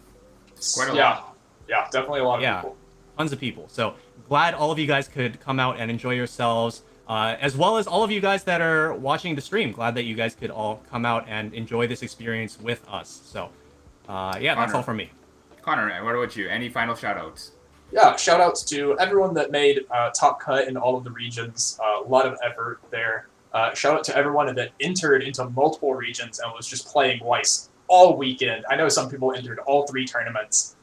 Quite a lot. Yeah, definitely a lot of people. Tons of people. So glad all of you guys could come out and enjoy yourselves, as well as all of you guys that are watching the stream. Glad that you guys could all come out and enjoy this experience with us. So, yeah, that's all from me. Connor, what about you? Any final shout-outs? Yeah, shout outs to everyone that made top cut in all of the regions. A lot of effort there. Shout out to everyone that entered into multiple regions and was just playing Weiss all weekend. I know some people entered all 3 tournaments.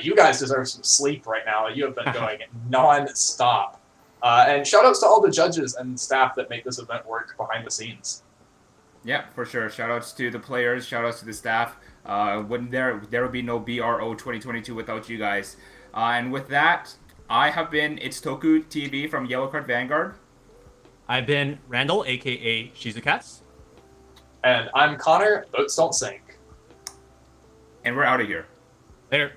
You guys deserve some sleep right now. You have been going non-stop. And shout outs to all the judges and staff that make this event work behind the scenes. Yeah, for sure. Shout outs to the players. Shout outs to the staff. Wouldn't there would be no BRO 2022 without you guys. And with that, I have been It's Toku TV from Yellow Card Vanguard. I've been Randall, aka Shizukats. And I'm Connor, Boats Don't Sink. And we're out of here. Later.